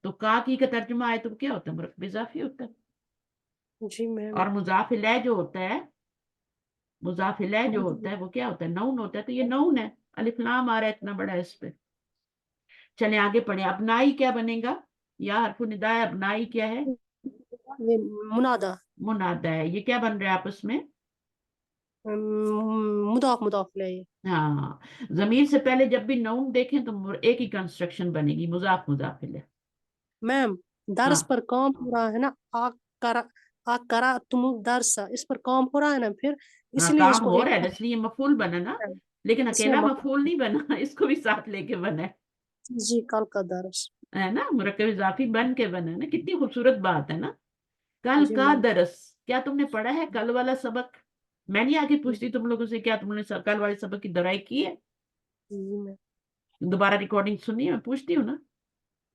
तो का की का तर्जुमा आए तो क्या होता है, मुरकब इजाफी होता है। जी मैम और मुजाफ इलैह जो होता है, मुजाफ इलैह जो होता है वो क्या होता है, नाउन होता है, तो ये नाउन है। अलिफ लाम आ रहा है इतना बड़ा इस पे। चले आगे पढ़े, अपनाई क्या बनेगा, या हरफु निदा है, अपनाई क्या है, ये मुनादा मुनादा है, ये क्या बन रहा है आपस में। मुदाफ मुदाफ इलैही हाँ, जमीर से पहले जब भी नाउन देखें तो एक ही कंस्ट्रक्शन बनेगी, मुजाफ मुजाफ इलैह। मैम दर्स हाँ पर काम हो रहा है ना, आ करा तुम दर्स, इस पर काम हो रहा है ना, फिर हाँ, इसलिए काम इसको हो एक रहा है, इसलिए मफूल बना ना, लेकिन इसलिए अकेला मफूल नहीं बना, इसको भी साथ लेके बना जी कल का दर्स है ना, मुरक्कब इजाफी बन के बना है ना, कितनी खूबसूरत बात है ना। कल जी का मैम दरस, क्या तुमने पढ़ा है कल वाला सबक। मैं नहीं आगे पूछती तुम लोगों से, क्या तुमने कल वाले सबक की दोहराई की है, जी मैम दोबारा रिकॉर्डिंग सुनी है, मैं पूछती हूँ ना।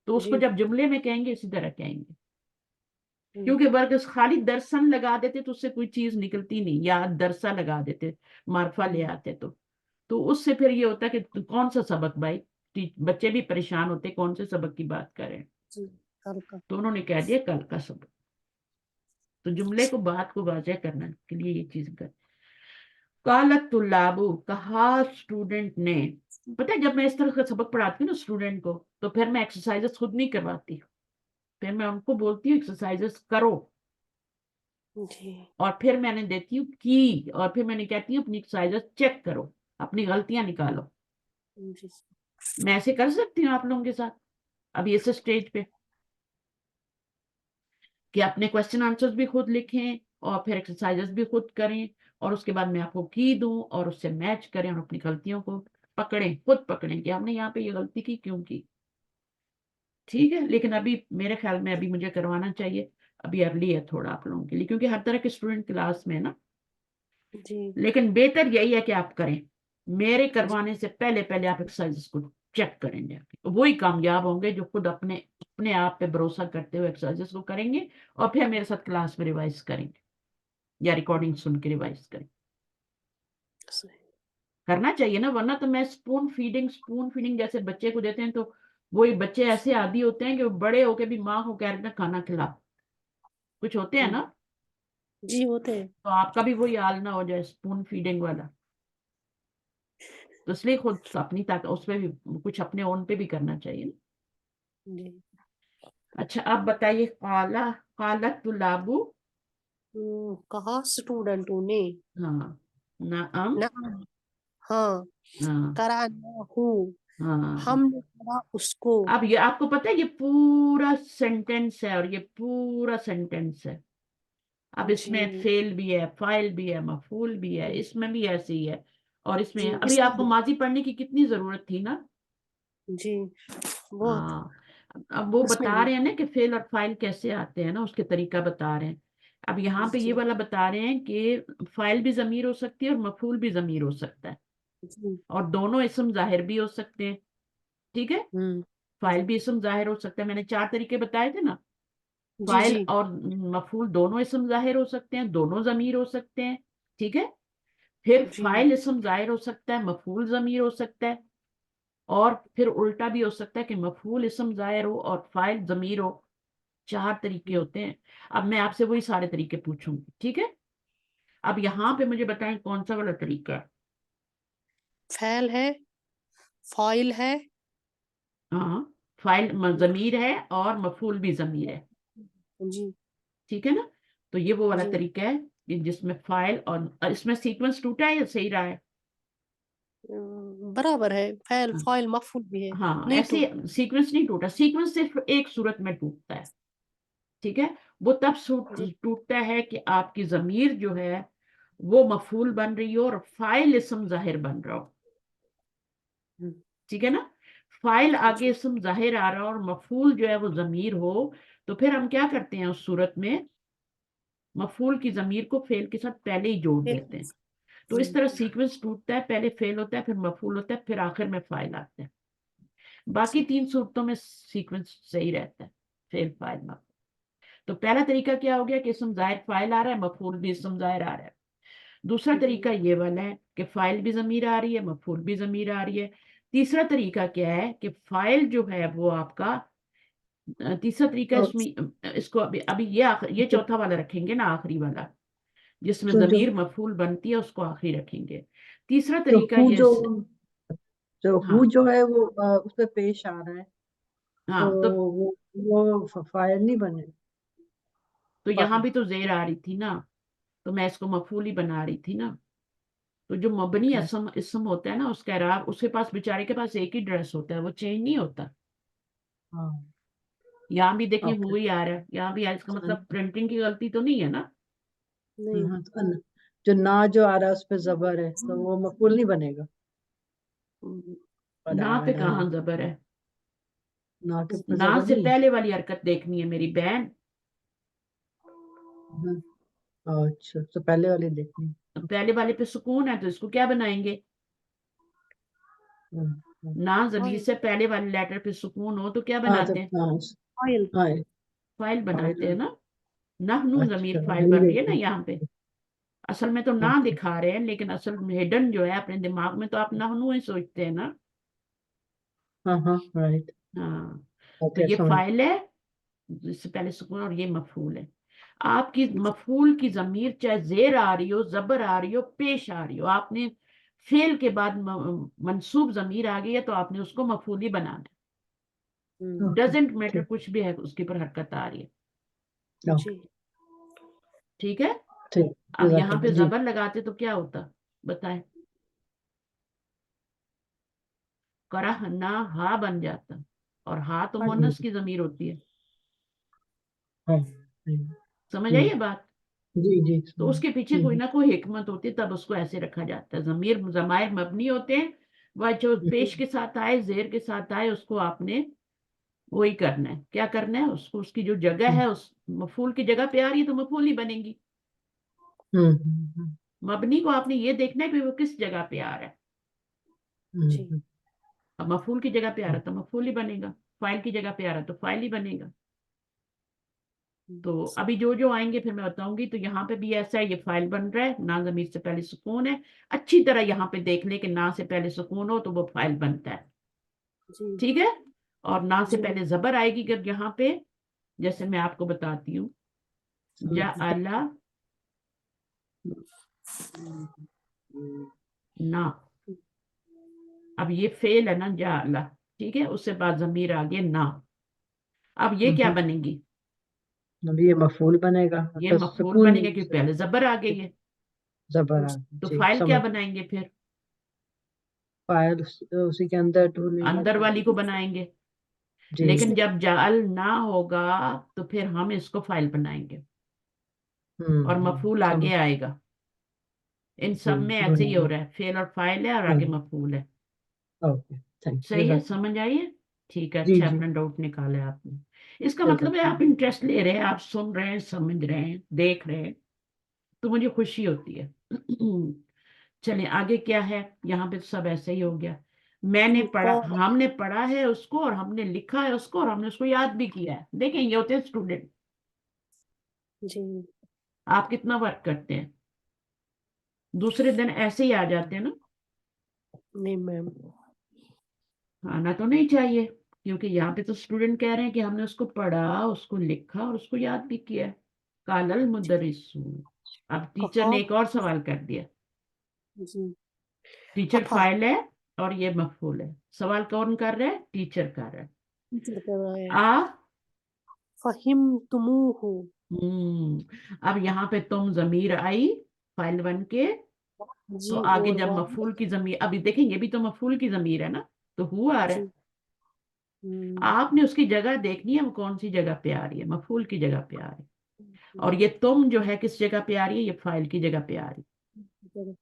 तो उसको जी जब जुमले में कहेंगे इसी तरह कहेंगे, जी क्योंकि वर्ग खाली दर्शन लगा देते तो उससे कोई चीज निकलती नहीं, या दरसा लगा देते, मार्फा ले आते, तो उससे फिर ये होता है कि कौन सा सबक भाई, बच्चे भी परेशान होते कौन से सबक की बात कर रहे हैं, जी कल का तो उन्होंने कह दिया कल का सबक। तो जुमले को, बात को वाज़ह करने के लिए ये चीज कर। कालत तुल्लाबु, कहा स्टूडेंट ने। पता है जब मैं इस तरह का सबक पढ़ाती हूँ ना स्टूडेंट को, तो फिर मैं एक्सरसाइजेस खुद नहीं करवाती, फिर मैं उनको बोलती हूँ एक्सरसाइजेस करो, जी और फिर मैंने देती हूँ की, और फिर मैंने कहती हूँ अपनी एक्सरसाइजेस चेक करो, अपनी गलतियां निकालो। जी मैं ऐसे कर सकती हूँ आप लोगों के साथ अभी इस स्टेज पे, कि अपने क्वेश्चन आंसर्स भी खुद लिखें और फिर एक्सरसाइजेस भी खुद करें, और उसके बाद मैं आपको की दूं और उससे मैच करें और अपनी गलतियों को पकड़ें, खुद पकड़ें कि हमने यहाँ पे ये गलती की, क्यों की। ठीक है, लेकिन अभी मेरे ख्याल में अभी मुझे करवाना चाहिए, अभी अर्ली है थोड़ा आप लोगों के लिए, क्योंकि हर तरह के स्टूडेंट क्लास में है ना। जी लेकिन बेहतर यही है कि आप करें, मेरे करवाने से पहले पहले आप एक्सरसाइजेस को चेक करें जाके, वही कामयाब होंगे जो खुद अपने अपने आप पे भरोसा करते हुए एक्सरसाइजेस को करेंगे और फिर मेरे साथ क्लास में रिवाइज करेंगे या रिकॉर्डिंग सुन के रिवाइज करें। सही करना चाहिए ना, वरना तो मैं स्पून फीडिंग जैसे बच्चे को देते हैं, तो वही बच्चे ऐसे आदी होते हैं कि वो बड़े होके भी माँ को कह रहे हैं खाना खिला, कुछ होते हैं ना। जी होते हैं तो आपका भी वही हाल ना हो जाए स्पून फीडिंग वाला, तो इसलिए खुद अपनी ताकत उस पर भी कुछ अपने ओन पे भी करना चाहिए ना। जी अच्छा आप बताइए, काला कालत तुलाबू। कहा स्टूडेंटों ने हाँ ना ना हाँ हाँ कराना हूँ हाँ। हमने पढ़ा उसको अब ये आपको पता है ये पूरा सेंटेंस है और ये पूरा सेंटेंस है। अब इसमें जी फेल भी है, फाइल भी है, मफूल भी है, इसमें भी ऐसे ही है, और इसमें जी अभी इसमें आपको माजी पढ़ने की कितनी जरूरत थी ना। जी बहुत हाँ, अब वो इसमें बता भी रहे हैं ना कि फेल और फाइल कैसे आते हैं ना, उसके तरीका बता रहे हैं। अब यहाँ पे ये जी वाला बता रहे हैं कि फाइल भी जमीर हो सकती है और मफूल भी जमीर हो सकता है, जी और दोनों इसम जाहिर भी हो सकते हैं। ठीक है, फाइल जी भी इसम जाहिर हो सकता है, मैंने 4 तरीके बताए थे ना। जी फाइल जी और मफूल दोनों इसम जाहिर हो सकते हैं, दोनों जमीर हो सकते हैं। ठीक है, फिर जी फाइल इसम जाहिर हो सकता है, मफूल जमीर हो सकता है, और फिर उल्टा भी हो सकता है कि मफूल इसम जाहिर हो और फाइल जमीर हो। 4 तरीके होते हैं। अब मैं आपसे वही सारे तरीके पूछूंगी, ठीक है। अब यहाँ पे मुझे बताएं कौन सा वाला तरीका है। फैल है फाइल है हाँ, फाइल जमीर है और मफूल भी जमीर है, जी ठीक है ना। तो ये वो वाला जी तरीका है कि जिसमें फाइल और इसमें सीक्वेंस टूटा है या सही रहा है। बराबर है फैल हाँ, फाइल मफूल भी है हाँ, नहीं ऐसे टूट सीक्वेंस नहीं टूटा, सीक्वेंस सिर्फ एक सूरत में टूटता है। ठीक है, वो तब जी टूटता है कि आपकी जमीर जो है वो मफूल बन रही हो और फाइल इसम जाहिर बन रहा हो। हम्म, ठीक है ना, फाइल आगे जी इसम जाहिर आ रहा हो और मफूल जो है वो जमीर हो, तो फिर हम क्या करते हैं उस सूरत में, मफूल की जमीर को फेल के साथ पहले ही जोड़ देते हैं। तो इस तरह सीक्वेंस टूटता है, पहले फेल होता है, फिर मफूल होता है, फिर आखिर में फाइल आता है। बाकी 3 सूरतों में सीक्वेंस सही रहता है, फेल फाइल मफूल। तो पहला तरीका क्या हो गया कि इसम जाहिर फाइल आ रहा है, मफूल भी इसम जाहिर आ रहा है। दूसरा तरीका ये वाला है कि फाइल भी जमीर आ रही है, मफूल भी जमीर आ रही है। तीसरा तरीका क्या है कि फाइल जो है वो आपका तीसरा तरीका तो, इसमें इसको अभी अभी ये चौथा वाला रखेंगे ना, आखिरी वाला जिसमें तो जो जमीर मफूल बनती है उसको आखिरी रखेंगे। तीसरा जो तरीका हु ये जो हाँ हु जो है वो उसमें पेश आ रहा है, तो हाँ, तो वो फाइल नहीं बने। यहाँ भी तो जेर आ रही थी ना, तो मैं इसको मफूल ही बना रही थी ना। तो जो मबनी ओके असम इसम होता है ना, उसका इराब, उसके पास बेचारे के पास एक ही ड्रेस होता है, वो चेंज नहीं होता। हाँ यहाँ भी देखिए ओके हुई आ रहा है, यहाँ भी इसका मतलब प्रिंटिंग की गलती तो नहीं है ना। नहीं हाँ, तो जो ना जो आ रहा है उस पे जबर है, तो वो मफूल नहीं बनेगा। बड़ा ना पे बड़ा कहाँ जबर है, ना के ऊपर ना जबर से नहीं है। पहले वाली हरकत देखनी है मेरी बहन। हाँ, अच्छा तो पहले वाली देखनी। पहले वाले पे सुकून है तो इसको क्या बनाएंगे, हाँ हाँ ना जमीर फाइल से पहले वाले लेटर पे सुकून हो तो क्या हाँ, बनाते तो हैं, हाँ फाइल हाँ, फाइल बनाते हैं फाइल। ना। नहनु अच्छा जमीर फाइल मिल बन रही है ना गई। यहाँ पे। असल में तो ना अच्छा दिखा रहे हैं, लेकिन असल हिडन जो है अपने दिमाग में तो आप नहनु ही सोचते हैं ना। हाँ राइट हाँ, तो ओके ये समझ फाइल है, इससे पहले सुकून, और ये मफूल है। आपकी मफूल की जमीर चाहे जेर आ रही हो, जबर आ रही हो, पेश आ रही हो, आपने फेल के बाद मंसूब जमीर आ गई है तो आपने उसको मफूल ही बनाना है। ओके डजेंट मैटर ठीक कुछ भी है उसके ऊपर हरकत आ रही है। ओके ठीक है। ठीक अब यहाँ पे जज़ाकल्लाह जी जबर लगाते तो क्या होता, बताएं। करह ना हा बन जाता, और हा तो मुअन्नस की जमीर होती है। हाँ समझ आई ये जी बात। जी जी तो उसके पीछे कोई हम्म, ना कोई हिकमत होती है, तब उसको ऐसे रखा जाता है। जमीर जमायर मबनी होते हैं, वह जो पेश के साथ आए, जेर के साथ आए, उसको आपने वही करना है। क्या करना है, उसको उसकी जो जगह है, उस मफूल की जगह पे आ रही है तो मफूल ही बनेगी। हम्म, मबनी को आपने ये देखना है कि वो किस जगह पे आ रहा है। हम्म, अब मफूल की जगह पे आ रहा है तो मफूल ही बनेगा, फाइल की जगह पे आ रहा है तो फाइल ही बनेगा। तो अभी जो जो आएंगे फिर मैं बताऊंगी। तो यहाँ पे भी ऐसा है, ये फाइल बन रहा है, ना जमीर से पहले सुकून है। अच्छी तरह यहाँ पे देख ले कि ना से पहले सुकून हो तो वो फाइल बनता है। ठीक है। और ना से पहले जबर आएगी जब यहाँ पे, जैसे मैं आपको बताती हूँ, जाअला ना। अब ये फेल है ना, जाअला, ठीक है, उससे बाद जमीर आ गया ना। अब ये क्या बनेगी, अब ये मफूल बनेगा ये तो मफूल सुकून बनेगा क्योंकि पहले जबर आ गई है। जबर आ तो जी फाइल क्या समझ बनाएंगे फिर, फाइल उसी के अंदर ढूंढेंगे अंदर वाली को बनाएंगे। जी लेकिन जब जाल ना होगा तो फिर हम इसको फाइल बनाएंगे और मफूल समझ आगे आएगा। इन सब में ऐसे ही हो ढूंढेंगे रहा है, फेल और फाइल है और आगे मफूल है। ओके थैंक सही है, समझ आई है। ठीक है, जी अच्छा, जी अपना डाउट निकाले आपने। इसका मतलब है आप जज़ाकल्लाह इंटरेस्ट ले रहे हैं, आप सुन रहे हैं, समझ रहे हैं, देख रहे हैं, तो मुझे खुशी होती है। चलिए आगे क्या है, यहाँ पे तो सब ऐसे ही हो गया। मैंने पढ़ा, हमने पढ़ा है उसको, और हमने लिखा है उसको, और हमने उसको याद भी किया है। देखें, ये होते हैं स्टूडेंट। आप कितना वर्क करते हैं, दूसरे दिन ऐसे ही आ जाते हैं ना। नहीं मैम आना तो नहीं चाहिए, क्योंकि यहाँ पे तो स्टूडेंट कह रहे हैं कि हमने उसको पढ़ा, उसको लिखा और उसको याद भी किया है। कालल मुदरिसु। अब टीचर कहा ने एक और सवाल कर दिया। जी टीचर अफा फाइल है और ये मफूल है। सवाल कौन कर रहा है, टीचर कर रहा है। टीचर कर रहा है आ फहिम तुमुहु अब यहाँ पे तुम जमीर आई, फाइल बन के। तो जी आगे और जब वाह मफूल की जमीर, अभी देखेंगे भी तो मफूल की जमीर है ना, तो हु आ रहा जी है। आपने उसकी जगह देखनी है, वो कौन सी जगह पे आ रही है, मफूल की जगह पे आ रही है। और ये तुम जो है किस जगह पे आ रही है, ये फाइल की जगह पे आ रही है।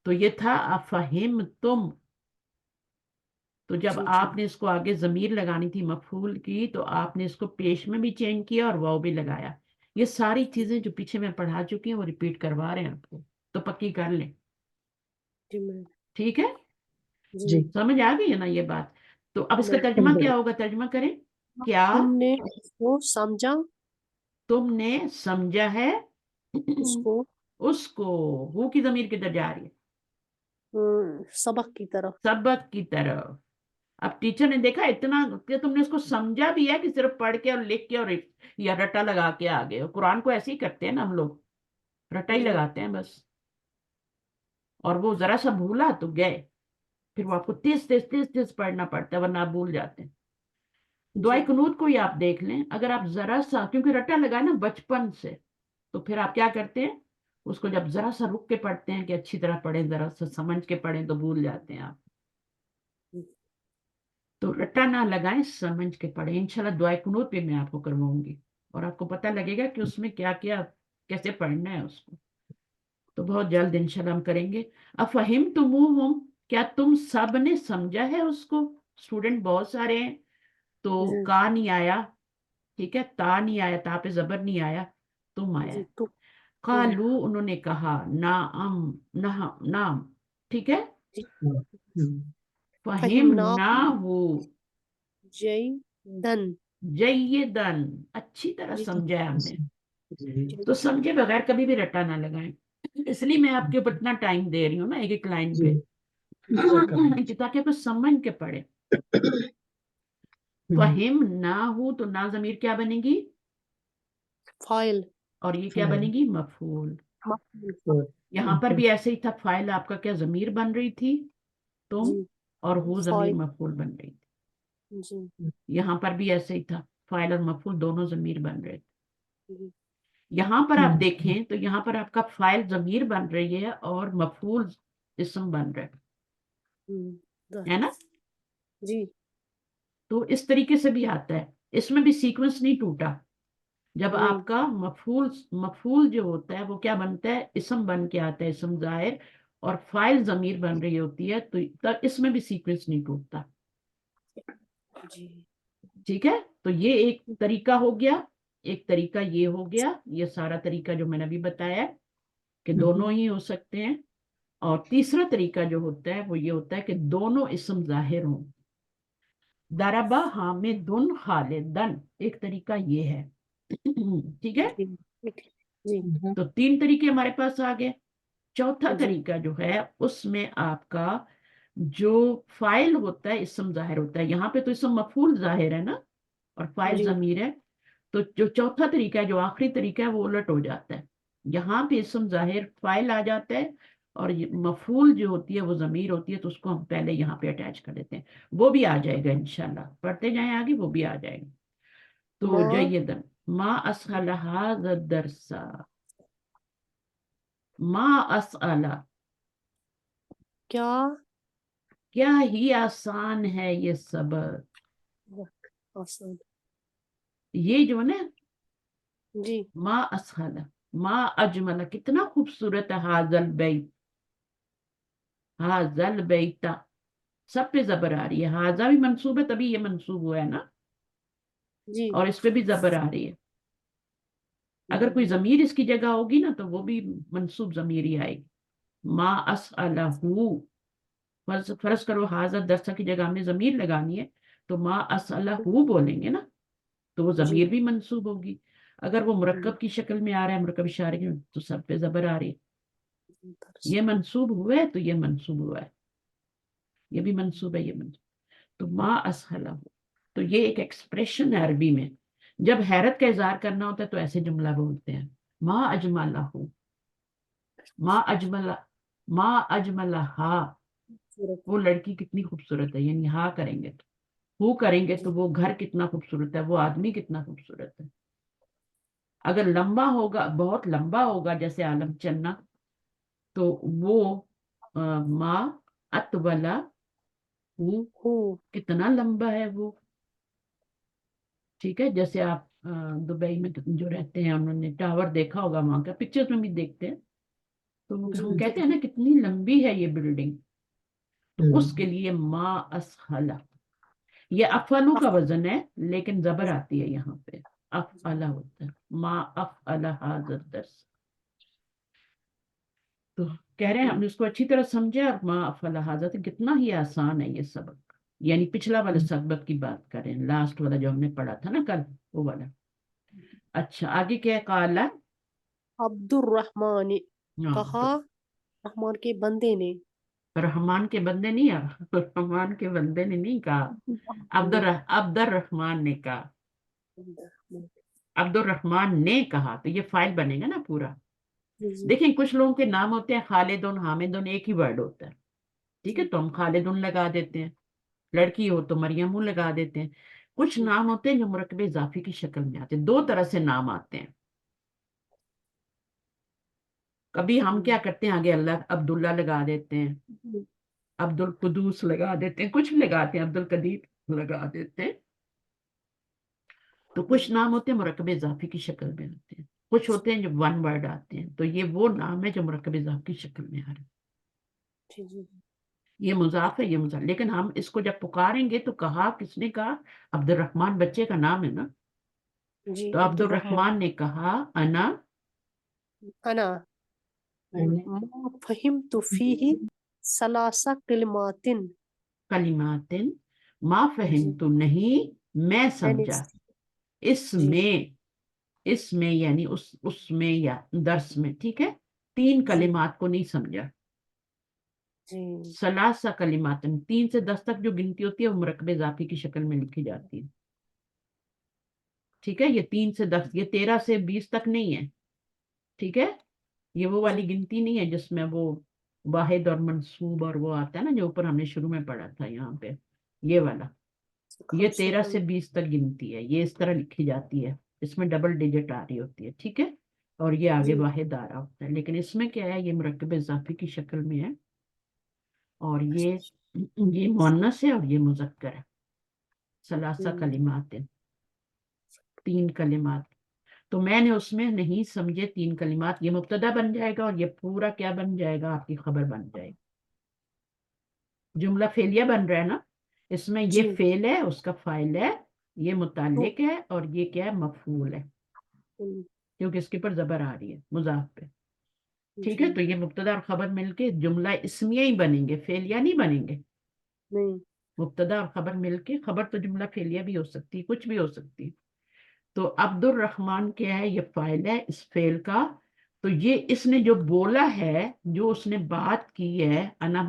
तो ये था अफहिम तुम। तो जब जी आपने इसको आगे जमीर लगानी थी मफूल की, तो आपने इसको पेश में भी चेंज किया और वाव भी लगाया। ये सारी चीजें जो पीछे मैं पढ़ा चुकी हूँ वो रिपीट करवा रहे हैं आपको, तो पक्की कर लें। जी मैम ठीक है, जी जी समझ आ गई है ना ये बात। तो अब इसका मैम तर्जमा क्या होगा, तर्जमा करें। क्या तुमने उसको समझा तुमने समझा है उसको उसको। वो की जमीर किधर जा रही है, सबक की तरफ सबक की तरफ। अब टीचर ने देखा इतना कि तुमने उसको समझा भी है कि सिर्फ पढ़ के और लिख के और या रट्टा लगा के आ गए। कुरान को ऐसे ही करते हैं ना हम लोग, रट्टा ही जी लगाते हैं बस। और वो जरा सा भूला तो गए, फिर वो आपको तेज तेज तेज तेज पढ़ना पड़ता है, वरना आप भूल जाते हैं। दुआए जी कुनूत को ही आप देख लें, अगर आप जरा सा, क्योंकि रट्टा लगाए ना बचपन से, तो फिर आप क्या करते हैं, उसको जब जरा सा रुक के पढ़ते हैं कि अच्छी तरह पढ़ें, जरा सा समझ के पढ़ें, तो भूल जाते हैं आप। तो रट्टा ना लगाएं, समझ के पढ़ें। इंशाल्लाह दुआए कुनूत भी मैं आपको करवाऊंगी, और आपको पता लगेगा कि उसमें क्या क्या कैसे पढ़ना है उसको। तो बहुत जल्द इंशाल्लाह हम करेंगे। अफहिम तुमुहुम, क्या तुम सब ने समझा है उसको। स्टूडेंट बहुत सारे हैं, तो जी का नहीं आया, ठीक है, ता नहीं आया, ता पे जबर नहीं आया, तुम आया जी है। कालू, उन्होंने कहा, नाम, नाम, ठीक है। फहिम फहिमना ना हो, जय दन जयदन, अच्छी तरह जी समझा है हमने। जी तो समझे बगैर कभी भी रट्टा ना लगाएं। इसलिए मैं आपके ऊपर इतना टाइम दे रही हूँ ना एक एक लाइन पे, जी जज़ाकल्लाह ताकि आपको समझ के पढ़े। फहिम ना हो तो ना ज़मीर क्या बनेगी, फाइल और ये क्या बनेगी, मफूल। मफूल यहाँ पर भी ऐसे ही था, फाइल आपका क्या ज़मीर बन रही थी तुम, जी और हो ज़मीर फाइल मफूल बन रही थी। जी यहाँ पर भी ऐसे ही था, फाइल और मफूल दोनों ज़मीर बन रहे थे। जी यहाँ पर आप देखें तो यहाँ पर आपका फाइल ज़मीर बन रही है और मफूल इस्म बन रहा है ना। जी तो इस तरीके से भी आता है, इसमें भी सीक्वेंस नहीं टूटा। जब नहीं आपका मफूल मफूल जो होता है वो क्या बनता है, इस्म बन के आता है, इस्म जाहिर, और फाइल ज़मीर बन रही होती है, तो तब इसमें भी सीक्वेंस नहीं टूटता। जी ठीक है, तो ये एक तरीका हो गया, एक तरीका ये हो गया, ये सारा तरीका जो मैंने अभी बताया कि दोनों ही हो सकते हैं। और तीसरा तरीका जो होता है वो ये होता है कि दोनों इस्म जाहिर हों। दरबा हामिदुन खालिदन, एक तरीका ये है। ठीक है, जी जी तो 3 तरीके हमारे पास आ गए। चौथा जी तरीका जो है उसमें आपका जो फाइल होता है इस्म जाहिर होता है। यहाँ पे तो इस्म मफूल जाहिर है ना, और फाइल जी ज़मीर है। तो जो चौथा तरीका है, जो आखिरी तरीका है, वो उलट हो जाता है। यहाँ पे इस्म जाहिर फाइल आ जाता है, और मफूल जो होती है वो ज़मीर होती है, तो उसको हम पहले यहाँ पे अटैच कर देते हैं। वो भी आ जाएगा इंशाल्लाह, पढ़ते जाएं आगे, वो भी आ जाएगा। तो माँ जयदन मा असअल हाज़ा दरसा, मा असअला, क्या क्या ही आसान है ये सबक। आसान ये जो है ना, जी मा असहला, मा अजमला, कितना खूबसूरत है। हाजल बैत, हाजल बैता, सब पे जबर आ रही है। हाजा भी मंसूब है, तभी ये मंसूब हुआ है ना, जी और इस पे भी जबर आ रही है। अगर कोई जमीर इसकी जगह होगी ना तो वो भी मंसूब जमीर ही आएगी। मा असअलहू, फर्ज करो हाजा दरसा की जगह हमने जमीर लगानी है, तो मा असअलहू बोलेंगे ना, तो वो जी जमीर भी मंसूब होगी। अगर वो मुरक्कब की शक्ल में आ रहा है, मुरक्कब इशारे की, तो सब पे जबर आ रही है। ये मंसूब हुआ है तो ये मंसूब हुआ है, ये भी मंसूब है, ये मंसूब। तो माँ असहला हो, तो ये एक एक्सप्रेशन है अरबी में। जब हैरत का इजहार करना होता है तो ऐसे जुमला बोलते हैं, माँ अजमला हो, माँ अजमला, माँ अजमला हा, वो लड़की कितनी खूबसूरत है, यानी हा करेंगे तो, हु करेंगे तो वो घर कितना खूबसूरत है, वो आदमी कितना खूबसूरत है। अगर लंबा होगा, बहुत लंबा होगा, जैसे आलम चन्ना, तो वो माँ अतवला हु, हूँ कितना लंबा है वो। ठीक है, जैसे आप दुबई में जो रहते हैं, उन्होंने टावर देखा होगा, वहां का पिक्चर्स में भी देखते हैं, तो जी हम कहते हैं ना कितनी लंबी है ये बिल्डिंग, तो उसके लिए माँ असहला। ये अफलू का वजन है, लेकिन जबर आती है यहाँ पे, अफअला होता है, माँ अफअला हाज़ा दर्स। तो कह रहे हैं हमने उसको अच्छी तरह समझा, और माँ अफअला हाज़ा, तो कितना ही आसान है ये सबक। यानी पिछला वाले सबक की बात करें, लास्ट वाला जो हमने पढ़ा था ना कल, वो वाला। अच्छा, आगे क्या है, काला, अब्दुर्रहमान हाँ, कहा रहमान के बंदे ने रहमान के बंदे नहीं, रहमान के बंदे ने नहीं कहा, अब्दुर रहमान ने कहा, अब्दुर रहमान ने कहा, तो ये फाइल बनेगा ना पूरा। जी देखिए, कुछ लोगों के नाम होते हैं खालिदुन, हामिदुन, एक ही वर्ड होता है। ठीक है, तो हम खालिदुन लगा देते हैं, लड़की हो तो मरियम लगा देते हैं। कुछ नाम होते हैं जो मुरक्कब इजाफी की शक्ल में आते हैं। दो तरह से नाम आते हैं। कभी हम क्या करते हैं, आगे अल्लाह अब्दुल्ला लगा देते हैं, अब्दुल कुदूस लगा देते हैं, कुछ भी लगाते हैं, अब्दुल कदीर लगा देते हैं। तो कुछ नाम होते हैं मुरक्कब इजाफी की शक्ल में आते हैं, कुछ होते हैं जो वन वर्ड आते हैं। तो ये वो नाम है जो मुरक्कब इजाफी की शक्ल में आ रहे हैं। जी ये मुजाफ है, ये मुजाफ, लेकिन हम इसको जब पुकारेंगे तो कहा किसने कहा, अब्दुल रहमान बच्चे का नाम है ना, जी तो अब्दुल अब्दुर्रहमान रहमान ने कहा अना अना मा फहिमतु फीही सलासा कलिमातिन कलिमातिन, मा फहिम जी तो नहीं, मैं मैंने समझा, जी इसमें, इसमें यानी उसमें या दर्स में। ठीक है, 3 जी कलिमात को नहीं समझा। जी सलासा कलिमातन, 3 से 10 तक जो गिनती होती है वो मुरक्कब इजाफी की शक्ल में लिखी जाती है। ठीक है, ये 3 से 10, ये 13 से 20 तक नहीं है। ठीक है, ये वो वाली गिनती नहीं है जिसमें वो वाहिद और मंसूब और वो आता है ना, जो ऊपर हमने शुरू में पढ़ा था यहाँ पे, ये वाला। ये 13 से 20 तक गिनती है, ये इस तरह लिखी जाती है, इसमें डबल डिजिट आ रही होती है। ठीक है, और ये आगे जी वाहिद आ रहा होता है, लेकिन इसमें क्या है, ये मुरक्कब इजाफी की शक्ल में है, और ये मुअन्नस है और ये मुज़क्कर है। सलासा कलिमात, 3 कलिमात। तो मैंने उसमें नहीं समझे 3 कलिमात, ये मुब्तदा बन जाएगा और ये पूरा क्या बन जाएगा, आपकी खबर बन जाएगी। जुमला फेलिया बन रहा है ना, इसमें ये जी फेल है, उसका फाइल है, ये मुताल्लिक है, और ये क्या है, मफूल है, क्योंकि इसके ऊपर जबर आ रही है मुजाफ पे। ठीक है, जी तो ये मुब्तदा और खबर मिलके जुमला इस्मिया ही बनेंगे, फेलिया नहीं बनेंगे। नहीं मुब्तदा और खबर मिलके, खबर तो जुमला फेलिया भी हो सकती है, कुछ भी हो सकती है। तो अब्दुल रहमान क्या है, ये फाइल है इस फेल का। तो ये इसने जो बोला है, जो उसने बात की है, अना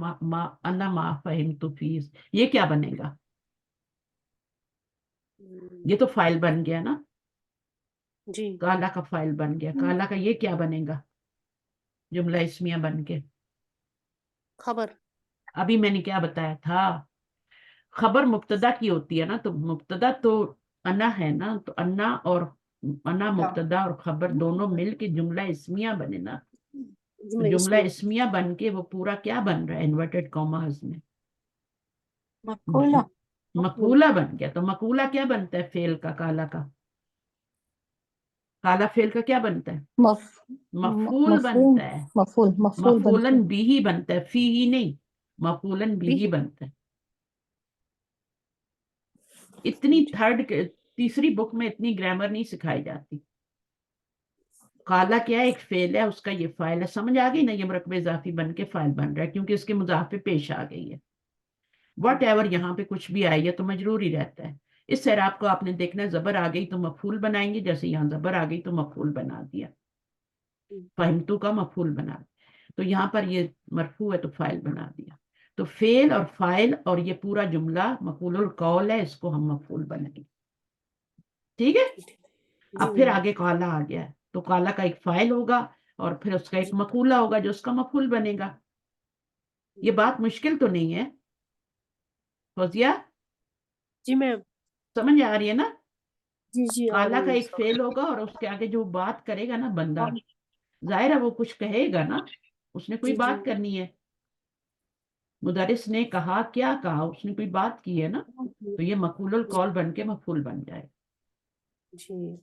मा फहिमतु फीस, ये क्या बनेगा, ये तो फाइल बन गया ना, जी काला का फाइल बन गया, काला का ये क्या बनेगा, जुमला इस्मिया बन के। खबर अभी मैंने क्या बताया था, खबर मुब्तदा की होती है ना, तो मुब्तदा तो अना है ना, तो अन्ना और अना मुब्तदा और खबर दोनों मिल के जुमला इस्मिया बने ना। तो जुमला जुमला इसमें इस्मिया बन के वो पूरा क्या बन रहा है, इन्वर्टेड कॉमास में मक़ूला मकूला बन गया। तो मकूला क्या बनता है, फेल का, काला का, काला फेल का क्या बनता है, मफूल मफहूम बनता है। मफूल मफूल बनता मफूलन है। बिही बनता है, फी ही नहीं, मफूलन भी बिही बनता है। इतनी तीसरी बुक में इतनी ग्रामर नहीं सिखाई जाती। काला क्या है, एक फेल है, उसका ये फाइल है, समझ आ गई ना, ये मुरक्कब इजाफी बन के फाइल बन रहा है, क्योंकि इसके मुजाफ पे पेश आ गई है। वट एवर यहाँ पे कुछ भी आई है तो मजरूर ही रहता है। इस सेराब को आपने देखना है, जबर आ गई तो मफूल बनाएंगे, जैसे यहाँ जबर आ गई तो मफूल बना दिया, फहिमतू का मफूल बना दिया। तो यहाँ पर ये मरफू है तो फाइल बना दिया। तो फेल और फाइल और ये पूरा जुमला मफूलुल कौल है, इसको हम मफूल बनाएंगे। ठीक है, अब फिर आगे काला आ गया है, तो काला का एक फाइल होगा और फिर उसका एक मकूला होगा जो उसका मफूल बनेगा। ये बात मुश्किल तो नहीं है फौजिया, जी मैम समझ आ रही है ना। जी जी आ काला रही का है एक फेल होगा और उसके आगे जो बात करेगा ना बंदा, जाहिर है वो कुछ कहेगा ना, उसने कोई जी जी बात करनी है, मुदरिस ने कहा, क्या कहा, उसने कोई बात की है ना, तो ये मकूलुल कौल बन के मफूल बन जाए। जी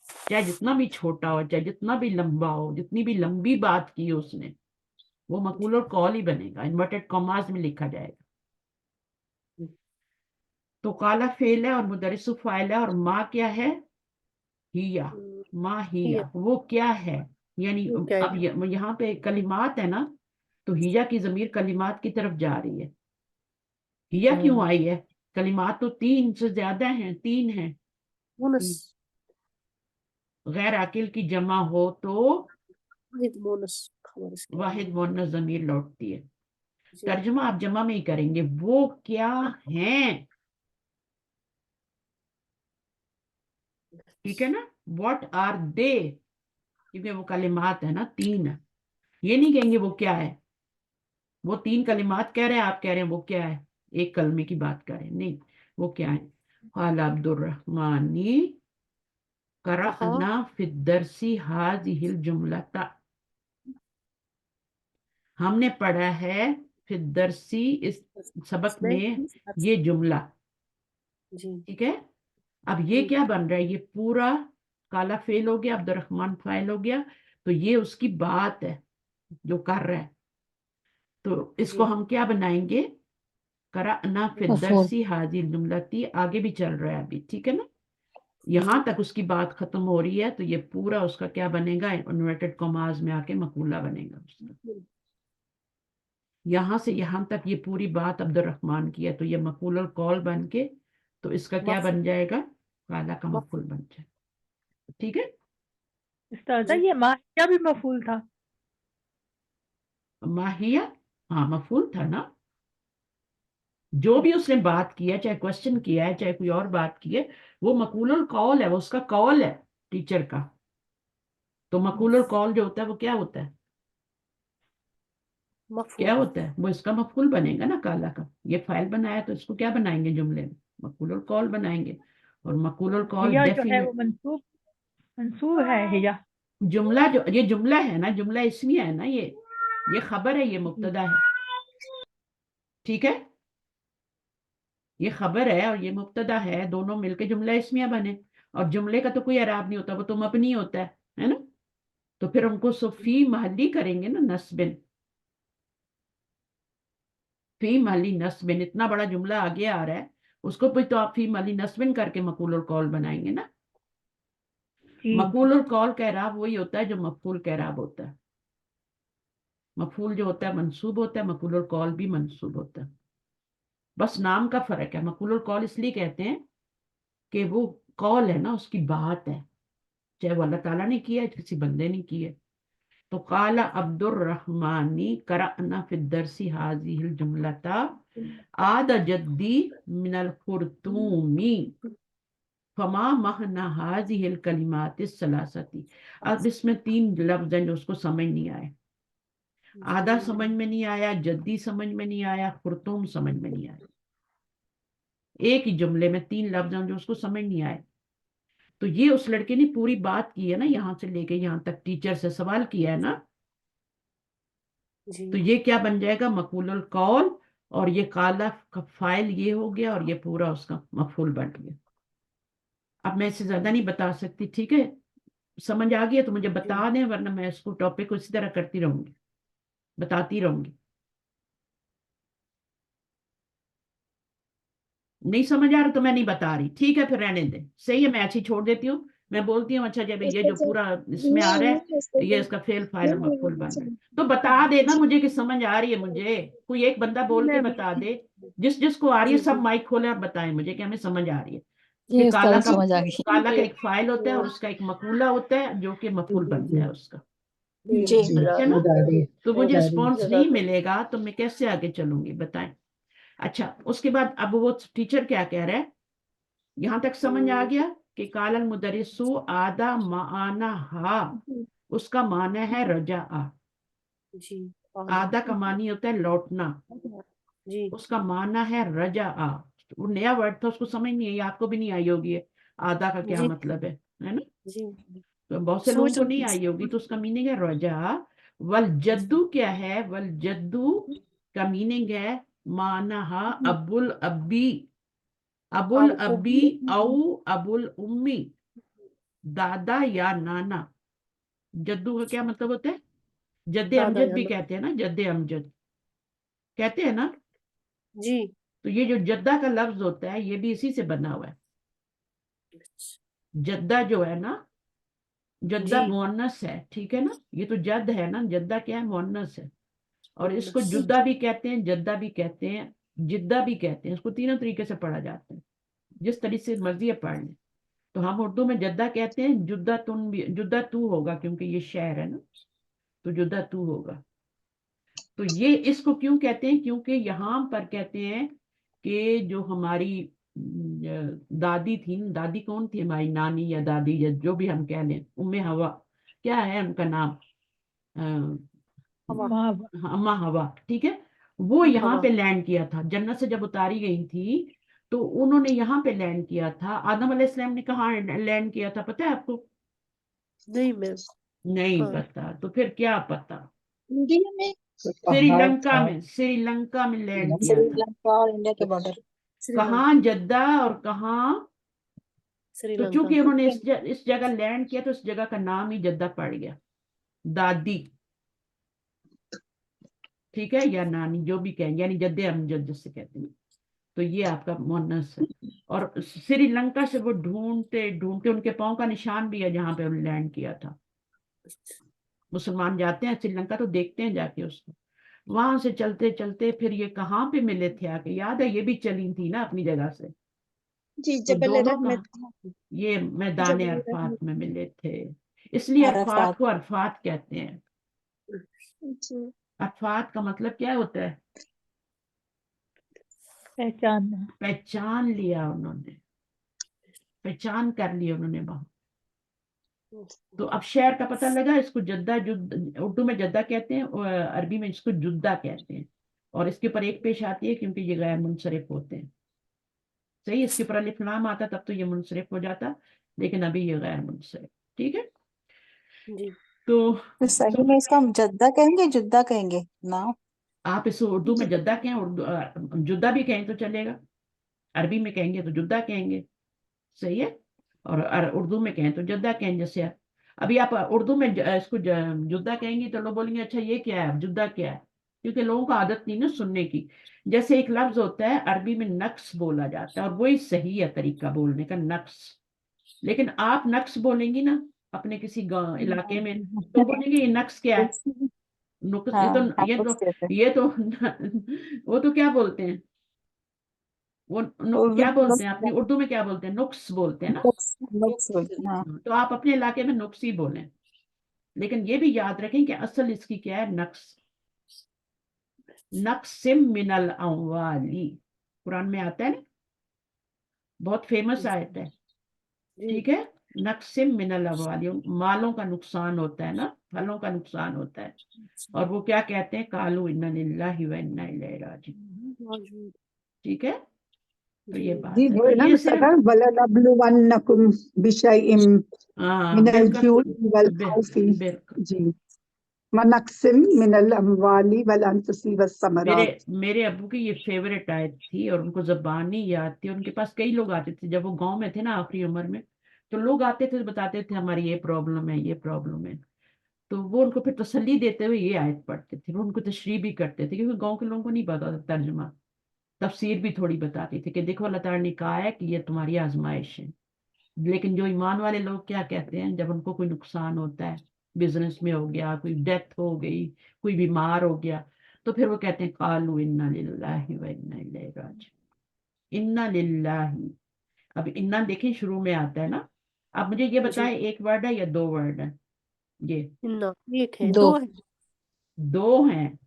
चाहे जितना भी छोटा हो, चाहे जितना भी लंबा हो, जितनी भी लंबी बात की हो उसने, वो मकूलुल कौल ही बनेगा, इन्वर्टेड कॉमास में लिखा जाएगा। तो काला फेल है और मुदरिसु फाइल है, और माँ क्या है, हिया, माँ हिया वो क्या है, यानी वो क्या अब है यहाँ पे कलिमात है ना, तो हिया की जमीर कलिमात की तरफ जा रही है। हिया क्यों आई है, कलिमात तो 3 से ज्यादा हैं, 3 हैं। बोनस गैर आकिल की जमा हो तो वाहिद बोनस खबर इसके वाहिद मुअन्नस जमीर लौटती है। जी तर्जुमा आप जमा में ही करेंगे, वो क्या हैं, ठीक है ना, व्हाट आर दे, क्योंकि वो कलिमात है ना, 3 है। ये नहीं कहेंगे वो क्या है, वो 3 कलिमात कह रहे हैं, आप कह रहे हैं वो क्या है, एक कलमे की बात कर रहे हैं, नहीं, वो क्या है। काल अब्दुर्रहमानी कहा करअना फिद्दरसी हाजिहिल जुमलता, हमने पढ़ा है फिद्दरसी इस सबक इसमें में ये जुमला। जी ठीक है, अब ये जी क्या बन रहा है, ये पूरा काला फेल हो गया, अब्दुर्रहमान फाइल हो गया, तो ये उसकी बात है जो कर रहा है। तो इसको जी हम क्या बनाएंगे, करअना मफूल फिद्दरसी हाजिल जुमलती, आगे भी चल रहा है अभी, ठीक है ना, यहां तक उसकी बात खत्म हो रही है, तो ये पूरा उसका क्या बनेगा, इन्वर्टेड कॉमास में आके मकूला बनेगा उसका। यहां से यहां तक ये पूरी बात अब्दुर्रहमान की है, तो ये मकूलुल कौल बन के, तो इसका क्या मफ बन जाएगा, काला का मफ मफूल बन जाए। ठीक है, उस्ताद जी ये माहिया भी मफूल था। माहिया हाँ मफूल था ना, जो भी उसने बात की है, चाहे क्वेश्चन किया है चाहे कोई और बात की है, वो मकूलुल कौल है, वो उसका कौल है टीचर का। तो मकूलुल कौल जो होता है वो क्या होता है, क्या मफहूम। होता है, वो इसका मफूल बनेगा ना काला का। ये फाइल बनाया तो इसको क्या बनाएंगे जुमले में, मकूलुल कौल बनाएंगे। और मकूलुल कौल हिया जो है वो डेफिनेट, मंसूब है हिया। जुमला जो ये जुमला है ना, जुमला इसमिया है ना, ये खबर है, ये मुब्तदा है, ठीक है, ये खबर है और ये मुब्तदा है, दोनों मिलके जुमला इसमिया बने। और जुमले का तो कोई एराब नहीं होता, वो तो मबनी होता है ना। तो फिर उनको फी महली करेंगे ना नस्बिन, फी महली नस्बिन, इतना बड़ा जुमला आगे आ रहा है, उसको भी तो आप फी महली नस्बिन करके मकूल और कौल बनाएंगे ना। जी मकूल और कौल का एराब वही होता है जो मफूल का एराब होता है। मफूल जो होता है मंसूब होता है, मकूल और कौल भी मंसूब होता है, बस नाम का फर्क है। मकूल और कौल इसलिए कहते हैं कि वो कौल है ना, उसकी बात है, चाहे वो अल्लाह ताला ने किया है किसी बंदे ने की है। तो काला अब्दुर्रहमानी करअना फिद्दरसी हाजिहिल जुमलता आद जद्दी मिनल खुर्तूमी फमा महना हाजिहिल कलिमातिस सलासती। अब इसमें 3 लफ्ज हैं जो उसको समझ नहीं आए, आधा समझ में नहीं आया, जद्दी समझ में नहीं आया, खुर्तूम समझ में नहीं आया। एक ही जुमले में 3 लफ्ज हैं जो उसको समझ नहीं आए। तो ये उस लड़के ने पूरी बात की है ना, यहाँ से लेके यहाँ तक टीचर से सवाल किया है ना, जी तो ये क्या बन जाएगा, मकूलुल कौल, और ये काला का फाइल ये हो गया, और ये पूरा उसका मफूल बन गया। अब मैं इससे ज्यादा नहीं बता सकती, ठीक है, समझ आ गया तो मुझे बता दें, वरना मैं इसको टॉपिक को इसी तरह करती रहूंगी, बताती रहूंगी। नहीं समझ आ रहा तो मैं नहीं बता रही, ठीक है, फिर रहने दे, सही है, मैं ऐसे ही छोड़ देती हूँ। मैं बोलती हूँ अच्छा जब ये जो पूरा इसमें आ रहा है, ये इसका फेल फाइल और मफूल बन रहा है, तो बता देना मुझे कि समझ आ रही है। मुझे कोई एक बंदा बोल के बता दे, जिसको आ रही है सब माइक खोले और बताएं मुझे कि हमें समझ आ रही है कि जी उस्ताद समझ आ गई। काला का एक फाइल होता है और उसका एक मकूला होता है जो कि मफूल बनता है उसका, जी ठीक है ना। जी तो मुझे रिस्पॉन्स नहीं मिलेगा तो मैं कैसे आगे चलूंगी, बताएं। अच्छा, उसके बाद अब वो टीचर क्या कह रहा है, यहां तक समझ आ गया कि कालल मुदरिसु आदा माना हा, उसका माना है रजा आ। जी आदा का मानी होता है लौटना, जी उसका माना है रजा आ। वो नया वर्ड था, उसको समझ नहीं आई, आपको भी नहीं आई होगी आदा का क्या जी मतलब है ना। जी तो बहुत से लोगों सोच को नहीं आई होगी, तो उसका मीनिंग है रजा। वल जद्दू क्या है, वल जद्दू का मीनिंग है माना हा अबुल अब्बी, अबुल अब्बी औ अबुल उम्मी, दादा या नाना। जद्दू का क्या मतलब होता है, जद्दे दादा अमजद भी जाना। कहते हैं ना, जद्दे अमजद कहते हैं ना। जी तो ये जो जद्दा का लफ्ज होता है ये भी इसी से बना हुआ है। जद्दा जो है ना, जद्दा जी मुअन्नस है, ठीक है ना, ये तो जद है ना, जद्दा क्या है, मुअन्नस है। और इसको मुन्नस। जुद्दा भी कहते हैं, जद्दा भी कहते हैं, जिद्दा भी कहते हैं, इसको तीनों तरीके से पढ़ा जाता है, जिस तरीके से मर्जी है पढ़ लें। तो हम उर्दू में जद्दा कहते हैं, जुद्दा तुम भी, जुद्दा तू होगा क्योंकि ये शहर है ना, तो जुद्दा तू होगा। तो ये इसको क्यों कहते हैं, क्योंकि यहाँ पर कहते हैं कि जो हमारी दादी थी, दादी कौन थी, हमारी नानी या दादी या जो भी हम कह लें, उम्मे हवा, क्या है उनका नाम, हवा अम्मा हवा, ठीक है। वो यहाँ हवा पे लैंड किया था, जन्नत से जब उतारी गई थी तो उन्होंने यहाँ पे लैंड किया था। आदम अलैहिस्सलाम ने कहाँ लैंड किया था पता है आपको, नहीं मैं नहीं हाँ पता, तो फिर क्या पता, इंडिया में श्रीलंका में, श्रीलंका में लैंड किया था। श्रीलंका और इंडिया के बॉर्डर। श्रीलंका कहाँ जद्दा और कहाँ, तो श्रीलंका चूंकि उन्होंने इस जगह लैंड किया तो इस जगह का नाम ही जद्दा पड़ गया। दादी, ठीक है, या नानी जो भी कहेंगे, यानी जद्दे अमजद जिससे कहते हैं। तो ये आपका मुअन्नस है। और श्रीलंका से वो ढूंढते ढूंढते, उनके पाँव का निशान भी है जहां पे उन्होंने लैंड किया था। मुसलमान जाते हैं श्रीलंका तो देखते हैं जाके उसको। वहां से चलते चलते फिर ये कहाँ पे मिले थे आके, याद है, ये भी चली थी ना अपनी जगह से। जी तो जबल दोनों का रहमत, ये मैदान जबल अरफात रहमत। में मिले थे, इसलिए अरफात अरफात। को अरफात कहते हैं। जी अफात का मतलब क्या होता है? पहचानना। पहचान लिया उन्होंने, पहचान कर ली उन्होंने वहां। तो अब शहर का पता लगा, इसको जद्दा, उर्दू में जद्दा कहते हैं और अरबी में इसको जुद्दा कहते हैं। और इसके ऊपर एक पेश आती है क्योंकि ये गैर मुनसरिफ होते हैं। सही, इसके ऊपर अलिफ लाम आता तब तो ये मुनसरिफ हो जाता, लेकिन अभी ये गैर मुनसरिफ। ठीक है, जी तो तो सही में इसको हम जद्दा कहेंगे, जुद्दा कहेंगे ना? आप इसे उर्दू में जद्दा कहें, जुद्दा भी कहें तो चलेगा, अरबी में कहेंगे तो जुद्दा कहेंगे। सही है, और उर्दू में कहें तो जद्दा कहें। जैसे अभी आप उर्दू में इसको जुद्दा कहेंगी तो लोग बोलेंगे अच्छा ये क्या है, जुद्दा क्या है, क्योंकि लोगों को आदत नहीं ना सुनने की। जैसे एक लफ्ज होता है अरबी में नक्स बोला जाता है, और वही सही है तरीका बोलने का, नक्स। लेकिन आप नक्स बोलेंगी ना अपने किसी गांव इलाके में, तो बोलेंगे ये नक्स क्या है, नुक्स, हाँ, ये हाँ, तो कहते हैं। ये तो वो तो क्या बोलते हैं, वो उर्दू क्या में बोलते हैं अपनी उर्दू में, क्या बोलते हैं, नुक्स बोलते हैं ना। नुक्स बोलते हैं, हाँ। तो आप अपने इलाके में नुक्स ही बोलें, लेकिन ये भी याद रखें कि असल इसकी क्या है, नक्स। नक्सिम मिनल अमवाली, कुरान में आता है ना, बहुत फेमस आयत है। ठीक है, नक्सिम मिनल अमवाली, मालों का नुकसान होता है ना, फलों का नुकसान होता है। और वो क्या कहते हैं, कालू इन्ना लिल्लाहि व इन्ना इलैहि राजिऊन। ठीक है, तो ये बात जी है, वो तो है ना ये सिर्फ मुस्तफा, वलनबलुवन्नकुम बिशैइन हाँ मिनल जूइ वल बिल्कुल खौफि। बिल्कुल। जी, वनक्सिम मिनल अमवाली वल अनफुसी मेरे वस्समरात। मेरे अब्बू की ये फेवरेट आयत थी, और उनको जबान नहीं याद थी। उनके पास कई लोग आते थे जब वो गांव में थे ना, आखिरी उम्र में, तो लोग आते थे बताते थे हमारी ये प्रॉब्लम है, ये प्रॉब्लम है। तो वो उनको फिर तसल्ली देते हुए ये आयत पढ़ते थे, वो उनको तशरीह भी करते थे, क्योंकि गांव के लोगों को नहीं पता था तर्जुमा। तफसीर भी थोड़ी बताती थी कि देखो अल्लाह ताला ने कहा है कि ये तुम्हारी आजमाइश है। लेकिन जो ईमान वाले लोग क्या कहते हैं, जब उनको कोई नुकसान होता है, बिजनेस में हो गया, कोई डेथ हो गई, कोई बीमार हो गया, तो फिर वो कहते हैं कालू इन्ना लिल्लाहि व इन्ना इलैहि राजिऊन। इन्ना लिल्लाहि, अब इन्ना देखें शुरू में आता है ना। अब मुझे ये बताएं, एक वर्ड है या दो वर्ड है? ये इन्ना एक है, दो। दो है दो हैं,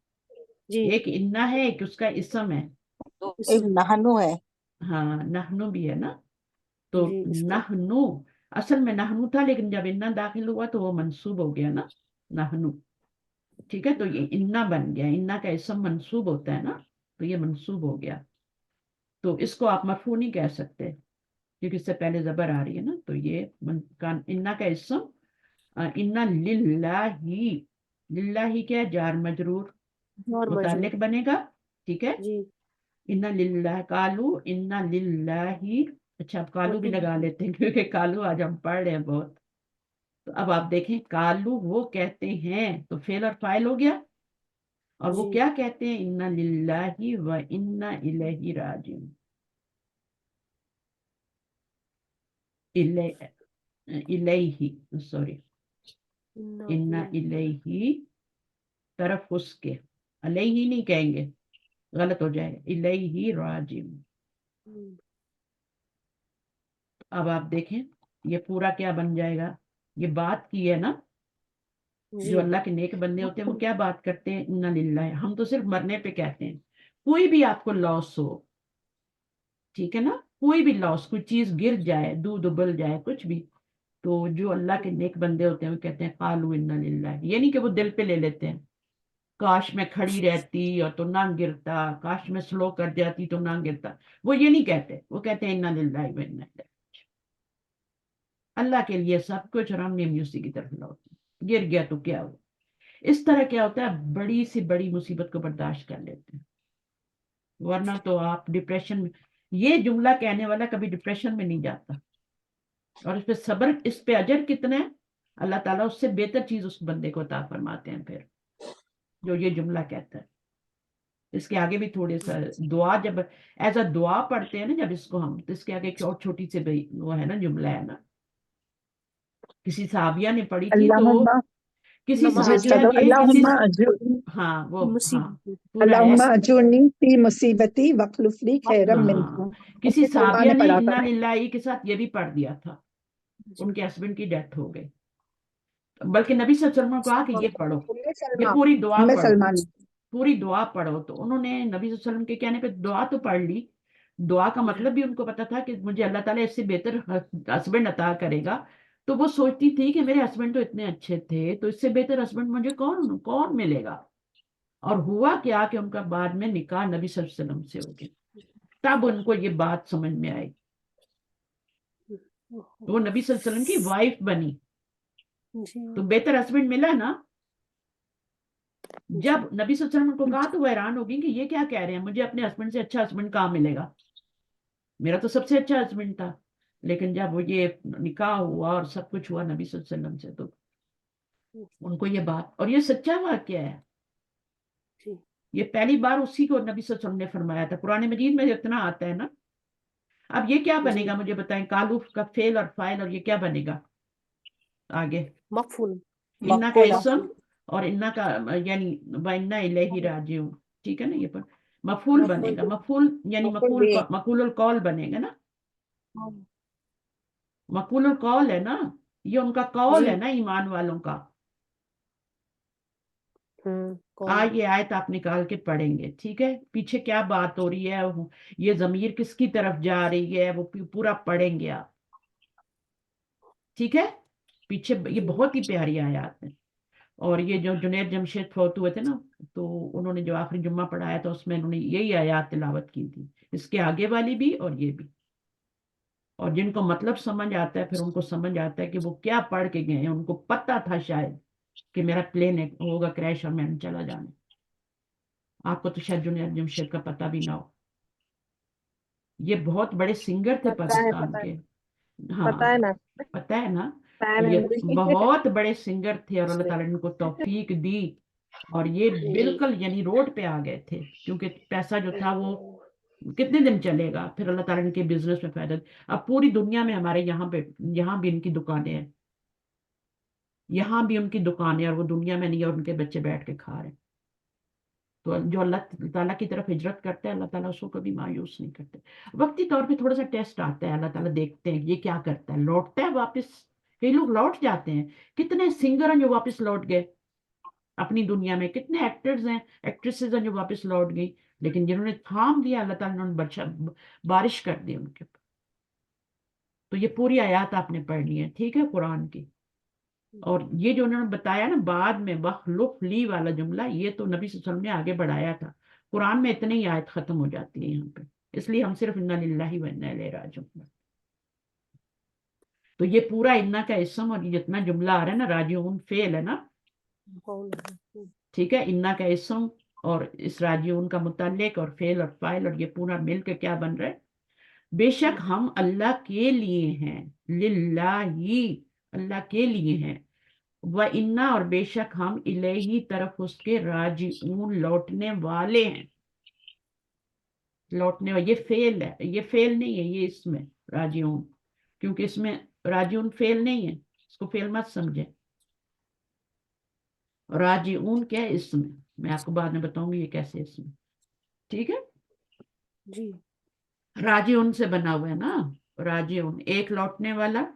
जी। एक इन्ना है, एक उसका इसम है। तो एक इसम नहनु है। हाँ, नहनु भी है ना। तो जी इसका नहनु, असल में नहनु था, लेकिन जब इन्ना दाखिल हुआ तो वो मंसूब हो गया ना, नहनु। ठीक है, तो ये इन्ना बन गया, इन्ना का इसम मंसूब होता है ना, तो ये मंसूब हो गया। तो इसको आप मरफू नहीं कह सकते, क्योंकि इससे पहले जबर आ रही है ना। तो ये इन्ना का इसम, इन्ना लिल्लाही, लिल्लाही क्या है, जार मजरूर, और मजरूर। मुताल्लिक बनेगा। ठीक है, जी इन्ना लिल्लाह, कालू इन्ना लिल्लाही। अच्छा, अब कालू भी वही लगा लेते हैं, क्योंकि कालू आज हम पढ़ रहे हैं बहुत। तो अब आप देखें, कालू वो कहते हैं, तो फेल और फाइल हो गया। और वो जी क्या कहते हैं, इन्ना लिल्लाही व इन्ना इलैहि राजिऊन। इलैहि, सॉरी, इन्ना इन्ना इलैहि, तरफ उसके, अलैहि नहीं कहेंगे, गलत हो जाएगा, इलैहि राजिऊन। हम्म, अब आप देखें, ये पूरा क्या बन जाएगा, ये बात की है ना, जी जो अल्लाह के नेक बंदे होते हैं वो क्या बात करते हैं, इन्ना लिल्लाह। हम तो सिर्फ मरने पे कहते हैं। कोई भी आपको लॉस हो, ठीक है ना, कोई भी लॉस, कोई चीज गिर जाए, दूध उबल जाए, कुछ भी, तो जो अल्लाह के नेक बंदे होते हैं वो कहते हैं कालू इन्ना लिल्लाह। ये नहीं कि वो दिल पे ले लेते हैं, काश मैं खड़ी रहती और तो ना गिरता, काश मैं स्लो कर जाती तो ना गिरता, वो ये नहीं कहते। वो कहते हैं इन्ना लिल्लाह व इन्ना इलैहि। अल्लाह के लिए सब कुछ, और हमने भी उसी की तरफ लौटना, गिर गया तो क्या हुआ। इस तरह क्या होता है, बड़ी से बड़ी मुसीबत को बर्दाश्त कर लेते हैं, वरना तो आप डिप्रेशन में, ये जुमला कहने वाला कभी डिप्रेशन में नहीं जाता। और इस पे सब्र, इस पे अजर कितना है, अल्लाह ताला उससे बेहतर चीज उस बंदे को अता फरमाते हैं फिर, जो ये जुमला कहता है। इसके आगे भी थोड़े सा दुआ, जब एज अ दुआ पढ़ते हैं ना जब इसको हम, तो इसके आगे एक और छोटी सी वो है ना, जुमला है ना, किसी साहबिया ने पढ़ी थी, तो अल्लाहुम्मा, किसी नमाज जी साहबिया चलो, के किसी, अल्लाहुम्मा अजुरनी, हाँ वो, हाँ मुसीबत पूरा है। अल्लाहुम्मा अजुरनी फी मुसीबती वखलुफ ली खैरम मिनहा। हाँ, किसी मुझे सलमान साहबिया ने ने पढ़ा था। इन्ना लिल्लाही के साथ ये भी पढ़ दिया था, उनके हस्बैंड की डेथ हो गई, बल्कि नबी सल्लल्लाहु अलैहि वसल्लम को कहा कि ये पढ़ो, ये सलमान, पूरी दुआ उम्मे पढ़ो। सलमान। पूरी दुआ पढ़ो। तो उन्होंने नबी सल्लल्लाहु अलैहि वसल्लम के कहने पे दुआ तो पढ़ ली। दुआ का मतलब भी उनको पता था कि मुझे अल्लाह ताला इससे बेहतर हस्बैंड अता करेगा। तो वो सोचती थी कि मेरे हस्बैंड तो इतने अच्छे थे, तो इससे बेहतर हस्बैंड मुझे कौन कौन मिलेगा। और हुआ क्या कि उनका बाद में निकाह नबी सल्लल्लाहु अलैहि वसल्लम से हो गया। तब उनको ये बात समझ में आई, तो वो नबी सल्लल्लाहु अलैहि वसल्लम की वाइफ बनी। तो जी बेहतर हस्बैंड मिला ना। जी जब नबी सल्लल्लाहु अलैहि वसल्लम को कहा तो वो हैरान हो गई कि ये क्या कह रहे हैं, मुझे अपने हस्बैंड से अच्छा हस्बैंड कहाँ मिलेगा, मेरा तो सबसे अच्छा हस्बैंड था। लेकिन जब वो ये निकाह हुआ और सब कुछ हुआ नबी सल्लल्लाहु अलैहि वसल्लम से, तो उनको ये बात, और ये सच्चा वाकया है, जी ये पहली बार उसी को नबी सल्लल्लाहु अलैहि वसल्लम ने फरमाया था। कुरान मजीद में इतना आता है ना। अब ये क्या जी बनेगा मुझे बताएं, कालूफ का फेल और फाइल, और ये क्या बनेगा आगे, मफूल इन्ना का मफूला। इसम और इन्ना का, यानी वन्ना इलैहि राजिऊन, ठीक है ना। ये पर मफूल बनेगा, मफूल यानी मफूल मकूलुल कौल बनेगा ना। मकूलुल कौल है ना, ये उनका कौल जी है ना ईमान वालों का। कौन ये आयत आप निकाल के पढ़ेंगे, ठीक है। पीछे क्या बात हो रही है, ये जमीर किसकी तरफ जा रही है, वो पूरा पढ़ेंगे आप, ठीक है। पीछे ये बहुत ही प्यारी आयत है। और ये जो जुनैद जमशेद फौत हुए थे ना, तो उन्होंने जो आखिरी जुम्मा पढ़ाया था उसमें उन्होंने यही आयत तिलावत की थी, इसके आगे वाली भी और ये भी। और जिनको मतलब समझ आता है फिर उनको समझ आता है कि वो क्या पढ़ के गए हैं। उनको पता था शायद कि मेरा प्लेन होगा क्रैश और मैंने चला जाना। आपको तो शायद जुनैद जमशेद का पता भी ना हो। ये बहुत बड़े सिंगर थे पाकिस्तान पता है के। पता है हाँ, ना, पता है ना। तो फैन है ये मेरी। बहुत बड़े सिंगर थे और अल्लाह ताला ने उनको तौफीक दी। और ये जी बिल्कुल यानी रोड पे आ गए थे, क्योंकि पैसा जो था वो कितने दिन चलेगा। फिर अल्लाह ताला ने इनके बिजनेस में फायदा अब पूरी दुनिया में हमारे यहाँ भी इनकी दुकानें हैं, यहाँ भी उनकी दुकानें, और वो दुनिया में नहीं है और उनके बच्चे बैठ के खा रहे हैं। तो जो अल्लाह ताला की तरफ हिजरत करते हैं अल्लाह ताला उसको कभी मायूस नहीं करते। वक्ती तौर पे थोड़ा सा टेस्ट आता है, अल्लाह ताला देखते हैं ये क्या करता है, लौटता है वापस। कई लोग लौट जाते हैं, कितने सिंगर हैं जो वापस लौट गए अपनी दुनिया में, कितने एक्टर्स हैं एक्ट्रेसेस हैं जो वापस लौट गई। लेकिन जिन्होंने थाम दिया अल्लाह ताला ने बारिश कर दी उनके ऊपर। तो ये पूरी आयत आपने पढ़नी है, ठीक है, कुरान की। और ये जो उन्होंने बताया ना बाद में वखलुफ ली वाला जुमला, ये तो नबी सल्लल्लाहु अलैहि वसल्लम ने आगे बढ़ाया था। कुरान में इतनी ही आयत खत्म हो जाती है यहाँ पे, इसलिए हम सिर्फ इन्ना लिल्लाहि व इन्ना इलैहि राजिऊन। तो ये पूरा इन्ना का इसम और ये जितना जुमला आ रहा है ना, राजिऊन फेल है ना, ठीक है। इन्ना का इसम और इस राजिऊन का मुतल्लिक और फेल और फाइल, और ये पूरा मिलकर क्या बन रहा है, बेशक हम अल्लाह के लिए हैं, लिल्लाही, अल्लाह के लिए हैं, व इन्ना, और बेशक हम इलैही, तरफ उसके, राजिऊन, लौटने वाले हैं। लौटने वाले, ये फेल है, ये फेल नहीं है, ये इसमें राजिऊन, क्योंकि इसमें राजिऊन फेल नहीं है, इसको फेल मत समझे। राजिऊन क्या है इसमें, मैं आपको बाद में बताऊंगी ये कैसे इसमें, ठीक है। जी राजिऊन से बना हुआ है ना, राजिऊन एक लौटने वाला,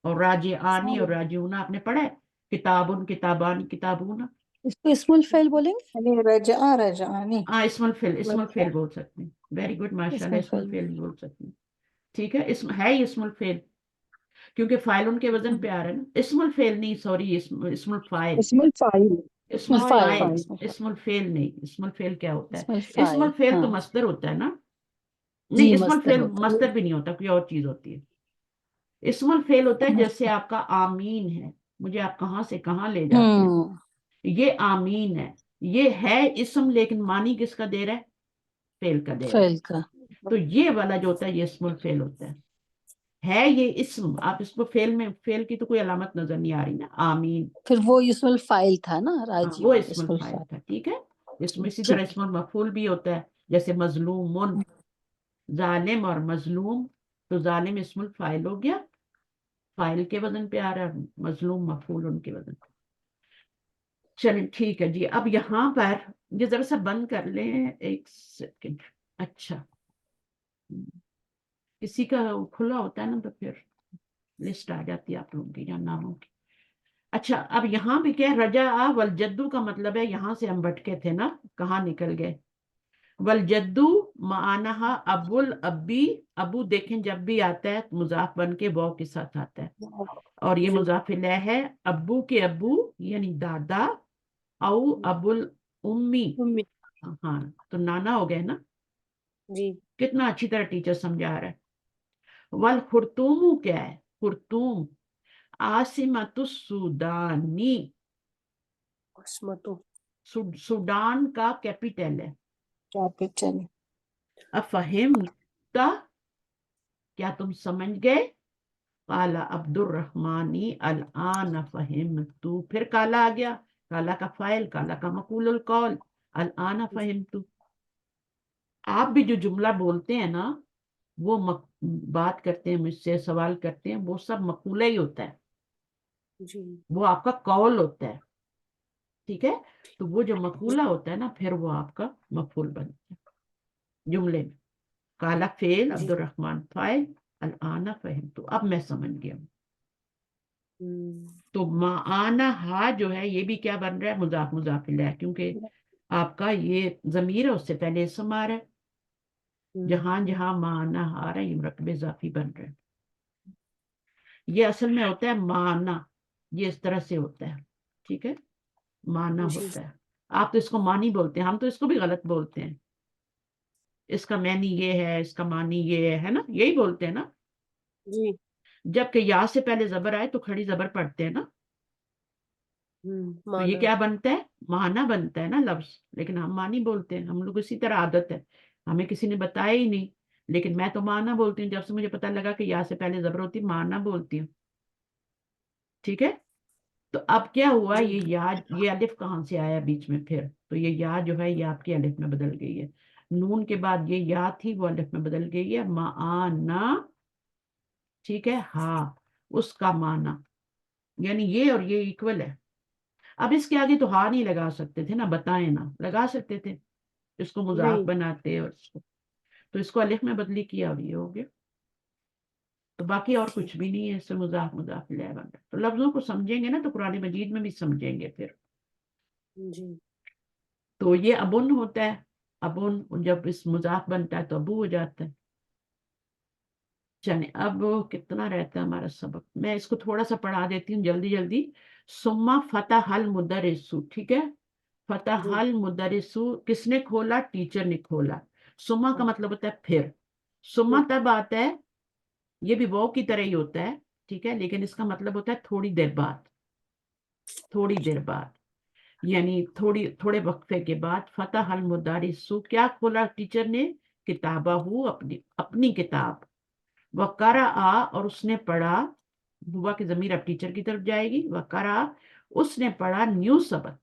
और राजी आनी और राजिऊना आपने पढ़ा है, किताबुन किताबानी किताबूना। इसको इस्मुल फेल बोलेंगे। यानी रजानी। हाँ, इस्मुल अच्छा, फेल बोल सकते हैं, वेरी गुड माशाल्लाह, इस्मुल इस्मुल फेल। फेल बोल सकते हैं, ठीक है। इसम है ही इस्मुल फेल, क्योंकि फाइल उनके वजन पे आ रहा है ना। इस्मुल फेल नहीं, सॉरी, इस्मुल फाइल, इसमें फाइल इस्मुल इस्मुल फाइल, फाइल, इस्मुल फाइल, इस्मुल फेल नहीं। इस्मुल फेल क्या होता है, इस्मुल इस्मुल फाइल, फेल तो हाँ। मस्दर होता है ना। नहीं, जी इस्मुल मस्तर फेल होता है। मस्दर भी नहीं होता, कोई और चीज होती है। इस्मुल फेल होता है जैसे आपका आमीन है, मुझे आप कहाँ से कहाँ ले जाते हैं, हम्म। ये आमीन है। ये है इस्म, लेकिन मानी किसका दे रहा है, फेल का दे रहा है। फेल का। तो ये वाला जो होता है ये इस्मुल फेल होता है ये इस्म। आप इसको फेल में, फेल की तो कोई अलामत नजर नहीं आ रही ना, आमीन। फिर वो इस्मुल फाइल था ना, हाँ, वो राजीउन इस्मुल इस्मुल फाइल फाइल। था, ठीक है। इसमें इसी तरह ठीक है। इस्मुल मफूल भी होता है, जैसे मजलूमुन, जालिम और मजलूम। तो जालिम इस्मुल फाइल हो गया, फाइल के वजन पे आ रहा है, मजलूम मफूल उनके वजन पे। चलिए ठीक है जी। अब यहाँ पर ये जरा सा बंद कर लें, एक सेकंड। अच्छा, किसी का खुला होता है ना तो फिर लिस्ट आ जाती है आप लोगों की या नामों की। اچھا اب یہاں بھی کیا رجا والجدو کا مطلب ہے یہاں سے ہم بھٹکے تھے نا, کہاں نکل گئے. والجدو معانہا ابو الابی, ابو دیکھیں جب بھی آتا ہے مضاف بن کے واو کے ساتھ آتا ہے, اور یہ مضاف الیہ ہے. ابو کے ابو یعنی دادا, او ابو الامی, امی. ہاں تو نانا ہو گئے نا. جی کتنا اچھی طرح ٹیچر سمجھا رہا ہے. والخرطوم کیا ہے؟ خرطوم عاصمت السودانی, عصمتو سوڈان کا کیپیٹل ہے. کیپٹل. افہمتا, کیا تم سمجھ گئے؟ قال عبد الرحمانی الآن فہمت, پھر کالا آ گیا, کالا کا فاعل, کالا کا مقول القول, الآن فہمت. آپ بھی جو جملہ بولتے ہیں نا, وہ بات کرتے ہیں مجھ سے, سوال کرتے ہیں, وہ سب مقولہ ہی ہوتا ہے, جی وہ آپ کا قول ہوتا ہے. ٹھیک ہے, تو وہ جو مقولہ ہوتا ہے نا, پھر وہ آپ کا مفعول بنتا ہے جملے میں. کالا فعل, عبد الرحمن فاعل, الآن فہمت, اب میں سمجھ گیا. تو معانا ہا جو ہے یہ بھی کیا بن رہا ہے؟ مضاف مضاف الیہ, کیونکہ آپ کا یہ ضمیر ہے, اس سے پہلے اسم آ رہا ہے. جہاں جہاں معانا آ رہا ہے یہ مرکب اضافی بن رہا ہے. یہ اصل میں ہوتا ہے معنی, یہ اس طرح سے ہوتا ہے. ٹھیک ہے, معنی ہوتا ہے. آپ تو اس کو معنی بولتے ہیں, ہم تو اس کو بھی غلط بولتے ہیں. اس کا معنی یہ ہے, اس کا معنی یہ ہے نا, یہی بولتے ہیں نا. جی جبکہ یا سے پہلے زبر آئے تو کھڑی زبر پڑھتے ہیں نا, تو یہ کیا بنتا ہے؟ معنی بنتا ہے نا لفظ. لیکن ہم معنی بولتے ہیں, ہم لوگ اسی طرح عادت ہے, ہمیں کسی نے بتایا ہی نہیں, لیکن میں تو معنی بولتی ہوں. جب سے مجھے پتہ لگا کہ یا سے پہلے زبر ہوتی, معنی بولتی ہوں. ٹھیک ہے, تو اب کیا ہوا, یہ یا, یہ الف کہاں سے آیا بیچ میں پھر؟ تو یہ یا جو ہے یہ آپ کی الف میں بدل گئی ہے. نون کے بعد یہ یا تھی, وہ الف میں بدل گئی ہے. معانا, ٹھیک ہے, ہاں اس کا معنی, یعنی یہ اور یہ ایکول ہے. اب اس کے آگے تو ہاں نہیں لگا سکتے تھے نا, بتائیں نا, لگا سکتے تھے, اس کو مضاف نہیں. بناتے, اور اس کو, تو اس کو الف میں بدلی کیا, اور یہ ہو گیا. تو باقی اور کچھ بھی نہیں ہے, اس سے مضاف مضاف الیہ بن رہا. تو لفظوں کو سمجھیں گے نا تو قرآن مجید میں بھی سمجھیں گے پھر. جی تو یہ ابن ہوتا ہے, ابن جب اس مضاف بنتا ہے تو ابو ہو جاتا ہے. چلیں اب کتنا رہتا ہے ہمارا سبق, میں اس کو تھوڑا سا پڑھا دیتی ہوں جلدی جلدی. ثم فتح المدرس, ٹھیک ہے, فتح جی المدرس, کس نے کھولا؟ ٹیچر نے کھولا. ثم کا مطلب ہوتا ہے پھر. ثم پھر. تب آتا ہے, یہ بھی واو کی طرح ہی ہوتا ہے, ٹھیک ہے, لیکن اس کا مطلب ہوتا ہے تھوڑی دیر بعد, تھوڑی دیر بعد, یعنی تھوڑے وقفے کے بعد. فتح المدرس, کیا کھولا ٹیچر نے؟ کتابہ, اپنی کتاب. وقرأ, اور اس نے پڑھا, ہوا کی ضمیر اب ٹیچر کی طرف جائے گی. وقرأ, اس نے پڑھا نیو سبق.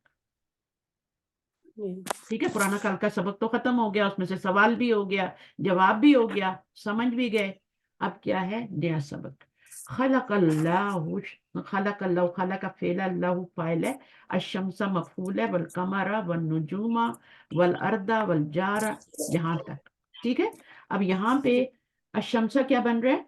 ٹھیک ہے, پرانا کال کا سبق تو ختم ہو گیا, اس میں سے سوال بھی ہو گیا, جواب بھی ہو گیا, سمجھ بھی گئے. اب کیا ہے؟ نیا سبق. خلق اللہ, خلق اللہ, خلق فعل, اللہ فاعل ہے, الشمس مفعول ہے, والقمر والنجوم والارض والجار, یہاں تک. ٹھیک ہے, اب یہاں پہ الشمس کیا بن رہا ہے؟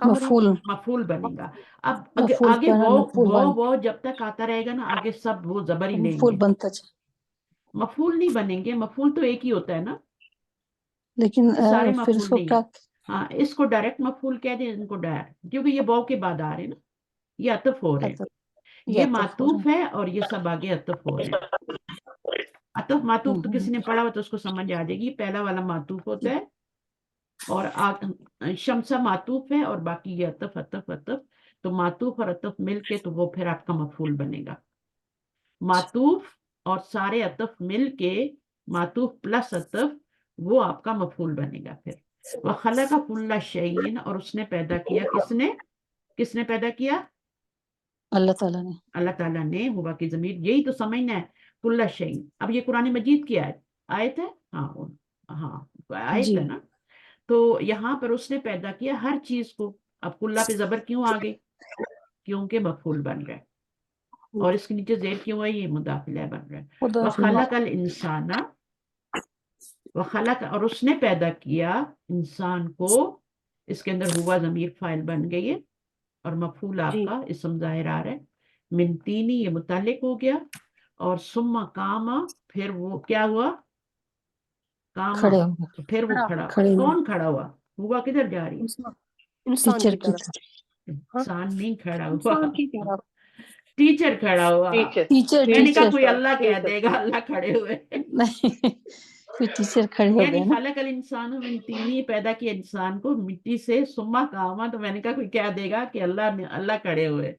مفعول, مفعول بنے گا. اب مفعول آگے پر وہ مفعول بن, وہ جب تک آتا رہے گا نا, آگے سب وہ زبر ہی لیں مفعول گے, بنتا چلا. مفعول نہیں بنیں گے. مفعول تو ایک ہی ہوتا ہے نا, لیکن یہ سارے پھر اس مفعول کو نہیں کیا, ہے. ہاں, اس کو ڈائریکٹ مفعول کہہ دیں, ان کو ڈائریکٹ, کیونکہ یہ واو کے بعد آ رہے ہیں نا, یہ عطف ہو رہے ہیں. یہ عطف ہو رہا معطوف ہے, اور یہ سب آگے عطف ہو رہے ہیں. عطف معطوف تو کسی نے پڑھا ہوا تو اس کو سمجھ آ جائے گی. پہلا والا معطوف ہوتا ہے, اور شمسہ معطوف ہے, اور باقی یہ عطف عطف عطف. تو معطوف اور عطف مل کے تو وہ پھر آپ کا مفعول بنے گا. معطوف اور سارے عطف مل کے, معطوف پلس عطف, وہ آپ کا مفعول بنے گا پھر. وَخَلَقَ كُلَّ شَيْءٍ, اور اس نے پیدا کیا, کس نے پیدا کیا؟ اللہ تعالیٰ نے. اللہ تعالیٰ نے, ہوا کی ضمیر, یہی تو سمجھنا ہے. کُلَّ شَيْءٍ, اب یہ قرآن مجید کی آیت ہے, ہاں آیت جی ہے نا. تو یہاں پر اس نے پیدا کیا ہر چیز کو. اب کلّا پہ زبر کیوں آ گئی؟ کیونکہ مفعول بن رہا ہے, اور اس کے نیچے زیر کیوں ہے؟ یہ مضاف الیہ بن رہا ہے. مضاف وَخَلَقَ الْإِنسَانَ, وخلق, اور اس نے پیدا کیا انسان کو. اس کے اندر ہوا ضمیر فاعل بن گئی ہے, اور مفعول جی آپ کا اسم ظاہر آ رہا ہے. من تینی یہ متعلق ہو گیا, اور ثم قام پھر وہ کیا ہوا, قام کھڑے ہوں گے تو پھر وہ کھڑا. کھڑے ہوئے کون کھڑا ہوا, ہوا کدھر جا رہی ہے, انسان ٹیچر کی کی طرف. ہاں انسان نہیں کھڑا ہوا, انسان کی طرف. ٹیچر کھڑا ہوا. ٹیچر میں نے کہا ٹیچر کوئی اللہ کہہ دے گا, اللہ کھڑے ہوئے. نہیں پھر ٹیچر کھڑے ہو یعنی گئے نا. خلق الانسان من تینی, پیدا کیا انسان کو مٹی سے, ثم قام, تو میں نے کہا کوئی کیا دے گا کہ اللہ کھڑے ہوئے.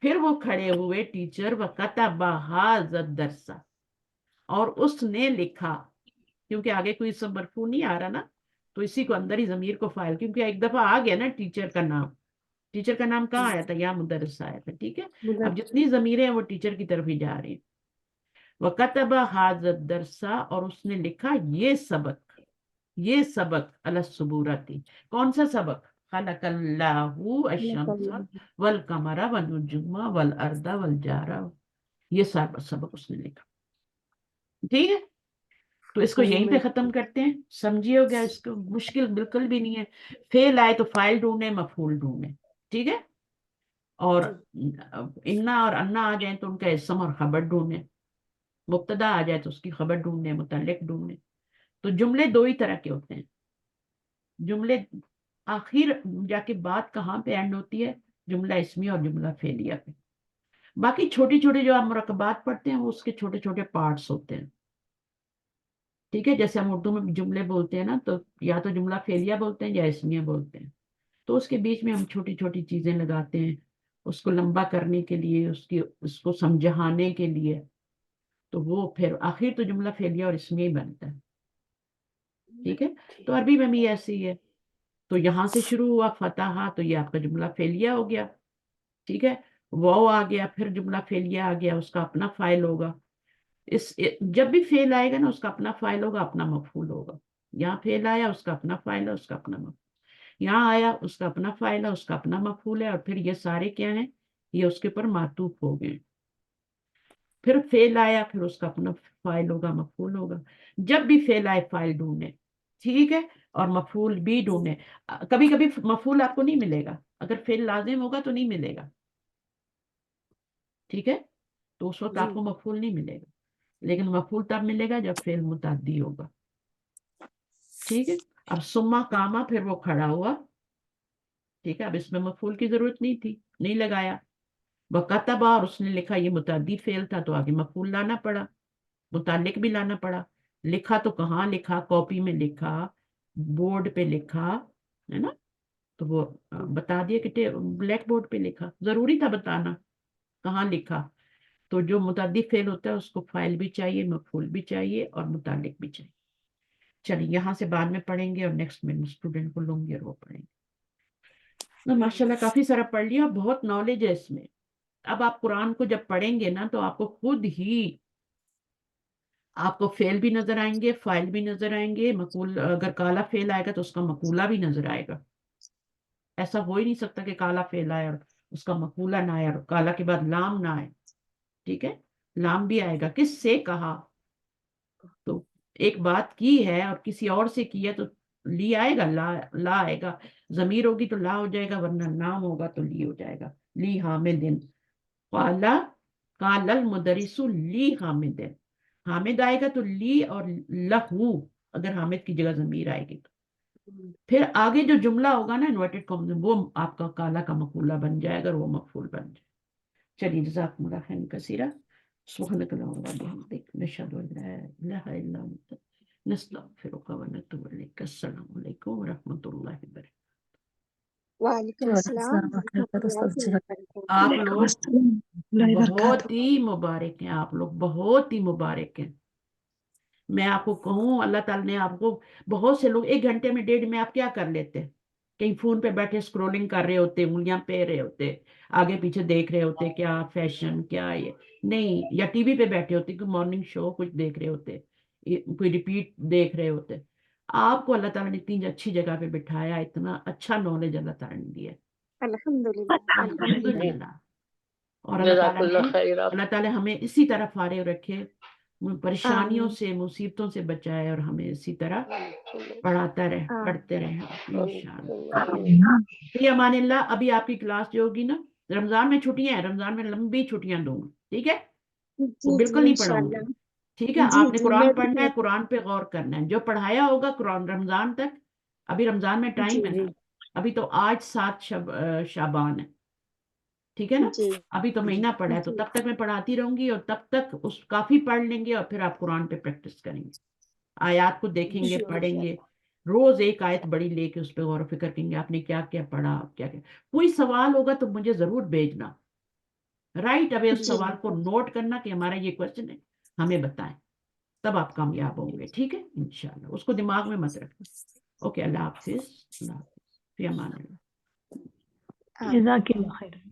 پھر وہ کھڑے ہوئے ٹیچر, وَكَتَبَ هَذَا الدَّرْسَ, اور اس نے لکھا, کیونکہ آگے کوئی اسم مرفوع نہیں آ رہا نا, تو اسی کو اندر ہی ضمیر کو فائل, کیونکہ ایک دفعہ آ گیا نا ٹیچر کا نام. ٹیچر کا نام کہاں آیا تھا, یا مدرس آیا تھا. ٹھیک ہے, اب جتنی ضمیریں ہیں وہ ٹیچر کی طرف ہی جا رہی ہیں. وَكَتَبَ هَذَا الدَّرْسَ, اور اس نے لکھا یہ سبق, یہ سبق علی السبورۃ, کون سا سبق, خلق اللہ الشمس والقمر والنجوم والارض والجار, یہ سارا سبق اس نے لکھا. ٹھیک ہے, تو اس کو یہیں پہ ختم کرتے ہیں. سمجھیے ہو گیا, اس کو مشکل بالکل بھی نہیں ہے. فعل آئے تو فاعل ڈھونڈیں, مفعول ڈھونڈیں. ٹھیک ہے, اور انا اور انا آ جائیں تو ان کا اسم اور خبر ڈھونڈیں. مبتدا آ جائے تو اس کی خبر ڈھونڈیں, متعلق ڈھونڈیں. تو جملے دو ہی طرح کے ہوتے ہیں. جملے آخر جا کے بات کہاں پہ اینڈ ہوتی ہے, جملہ اسمی اور جملہ فعلیہ پہ. باقی چھوٹی چھوٹی جو آپ مرکبات پڑھتے ہیں وہ اس کے چھوٹے چھوٹے پارٹس ہوتے ہیں. ٹھیک ہے, جیسے ہم اردو میں جملے بولتے ہیں نا, تو یا تو جملہ فعلیہ بولتے ہیں یا اسمیہ بولتے ہیں. تو اس کے بیچ میں ہم چھوٹی چھوٹی چیزیں لگاتے ہیں اس کو لمبا کرنے کے لیے, اس کو سمجھانے کے لیے. تو وہ پھر آخر تو جملہ فعلیہ اور اسمیہ ہی بنتا ہے. ٹھیک ہے, تو عربی میں بھی ایسے ہی ہے. تو یہاں سے شروع ہوا فتح, تو یہ آپ کا جملہ فعلیہ ہو گیا. ٹھیک ہے, واو آ گیا, پھر جملہ فعلیہ آ گیا, اس کا اپنا فاعل ہوگا. جب بھی فعل آئے گا نا, اس کا اپنا فاعل ہوگا, اپنا مفعول ہوگا. یہاں فعل آیا, اس کا اپنا فاعل ہے, اس کا اپنا مفعول. یہاں آیا, اس کا اپنا فاعل ہے, اس کا اپنا مفعول ہے, اور پھر یہ سارے کیا ہیں, یہ اس کے اوپر معطوف ہو گئے. پھر فعل آیا, پھر اس کا اپنا فاعل ہوگا, مفعول ہوگا. جب بھی فعل آئے فاعل ڈھونڈیں. ٹھیک ہے, اور مفعول بھی ڈھونڈیں. کبھی کبھی مفعول آپ کو نہیں ملے گا, اگر فعل لازم ہوگا تو نہیں ملے گا. ٹھیک ہے, تو اس وقت آپ کو مفعول نہیں ملے گا, لیکن مفعول تب ملے گا جب فعل متعدی ہوگا. ٹھیک ہے, اب ثم قام, پھر وہ کھڑا ہوا. ٹھیک ہے, اب اس میں مفعول کی ضرورت نہیں تھی, نہیں لگایا. وَكَتَبَ, اور اس نے لکھا, یہ متعدی فعل تھا تو آگے مفعول لانا پڑا, متعلق بھی لانا پڑا. لکھا تو کہاں لکھا, کاپی میں لکھا, بورڈ پہ لکھا, ہے نا. تو وہ بتا دیا کہ بلیک بورڈ پہ لکھا, ضروری تھا بتانا کہاں لکھا. تو جو متعدی فعل ہوتا ہے اس کو فاعل بھی چاہیے, مفعول بھی چاہیے, اور متعلق بھی چاہیے. چلیے یہاں سے بعد میں پڑھیں گے, اور نیکسٹ میں اسٹوڈنٹ کو لوں گی اور وہ پڑھیں گے. ماشاء اللہ کافی سارا پڑھ لیا, بہت نالج ہے اس میں. اب آپ قرآن کو جب پڑھیں گے نا, تو آپ کو خود ہی آپ کو فعل بھی نظر آئیں گے, فاعل بھی نظر آئیں گے, مقول اگر کالا فعل آئے گا تو اس کا مقولہ بھی نظر آئے گا. ایسا ہو ہی نہیں سکتا کہ کالا فعل آئے اور اس کا مقولہ نہ آئے, اور کالا کے بعد لام نہ آئے. ٹھیک ہے, لام بھی آئے گا. کس سے کہا, تو ایک بات کی ہے اور کسی اور سے کی ہے تو لی آئے گا, لا آئے گا. ضمیر ہوگی تو لا ہو جائے گا, ورنہ نام ہوگا تو لی ہو جائے گا. لی حامدن, قال المدرس لی حامدن. حامد آئے گا تو لی, اور لہو اگر حامد کی جگہ ضمیر آئے گی تو. پھر آگے جو جملہ ہوگا نا انورٹڈ کامز میں, وہ آپ کا کالا کا مقولہ بن جائے گا, وہ مفعول بن جائے. چلیے جزاکم اللہ خیرا کثیرا. سبحانک اللہم وبحمدک, نشہد ان لا الہ الا انت, نستغفرک ونتوب الیک. السلام علیکم ورحمۃ اللہ وبرکاتہ. وعلیکم السلام ورحمۃ اللہ وبرکاتہ. آپ لوگ بہت ہی مبارک ہیں, آپ لوگ بہت ہی مبارک ہیں. میں آپ کو کہوں, اللہ تعالیٰ نے آپ کو, بہت سے لوگ 1 گھنٹے میں 1.5 میں آپ کیا کر لیتے, کہیں فون پہ بیٹھے اسکرولنگ کر رہے ہوتے, انگلیاں پہ رہے ہوتے, آگے پیچھے دیکھ رہے ہوتے, کیا فیشن کیا یہ نہیں, یا ٹی وی پہ بیٹھے ہوتے کہ مارننگ شو کچھ دیکھ رہے ہوتے, کوئی ریپیٹ دیکھ رہے ہوتے. آپ کو اللہ تعالیٰ نے اتنی اچھی جگہ پہ بٹھایا, اتنا اچھا نالج اللہ تعالیٰ نے دیا. الحمدللہ الحمدللہ. اور اللہ تعالیٰ ہمیں اسی طرح فارغ رکھے, پریشانیوں سے مصیبتوں سے بچائے اور ہمیں اسی طرح پڑھاتا رہے پڑھتے رہے انشاءاللہ. فی امان اللہ. ابھی آپ کی کلاس جو ہوگی نا رمضان میں چھٹیاں ہیں, رمضان میں لمبی چھٹیاں دوں گا, ٹھیک ہے, وہ بالکل نہیں پڑھاؤں گی, ٹھیک ہے. آپ نے قرآن پڑھنا ہے, قرآن پہ غور کرنا ہے, جو پڑھایا ہوگا قرآن رمضان تک. ابھی رمضان میں ٹائم ہے نا, ابھی تو آج 7 شعبان ہے, ٹھیک ہے نا, ابھی تو مہینہ پڑا ہے, تو تب تک میں پڑھاتی رہوں گی اور تب تک اس کافی پڑھ لیں گے اور پھر آپ قرآن پہ پریکٹس کریں گے, آیات کو دیکھیں گے, پڑھیں گے, روز ایک آیت بڑی لے کے اس پہ غور و فکر کریں گے آپ نے کیا کیا پڑھا, کیا کیا. کوئی سوال ہوگا تو مجھے ضرور بھیجنا, رائٹ اوے اس سوال کو نوٹ کرنا کہ ہمارا یہ کوشچن ہے, ہمیں بتائیں, تب آپ کامیاب ہوں گے, ٹھیک ہے انشاءاللہ. اس کو دماغ میں مت رکھنا. اوکے, اللہ حافظ. اللہ حافظ. فی امان اللہ. جزاک اللہ خیر.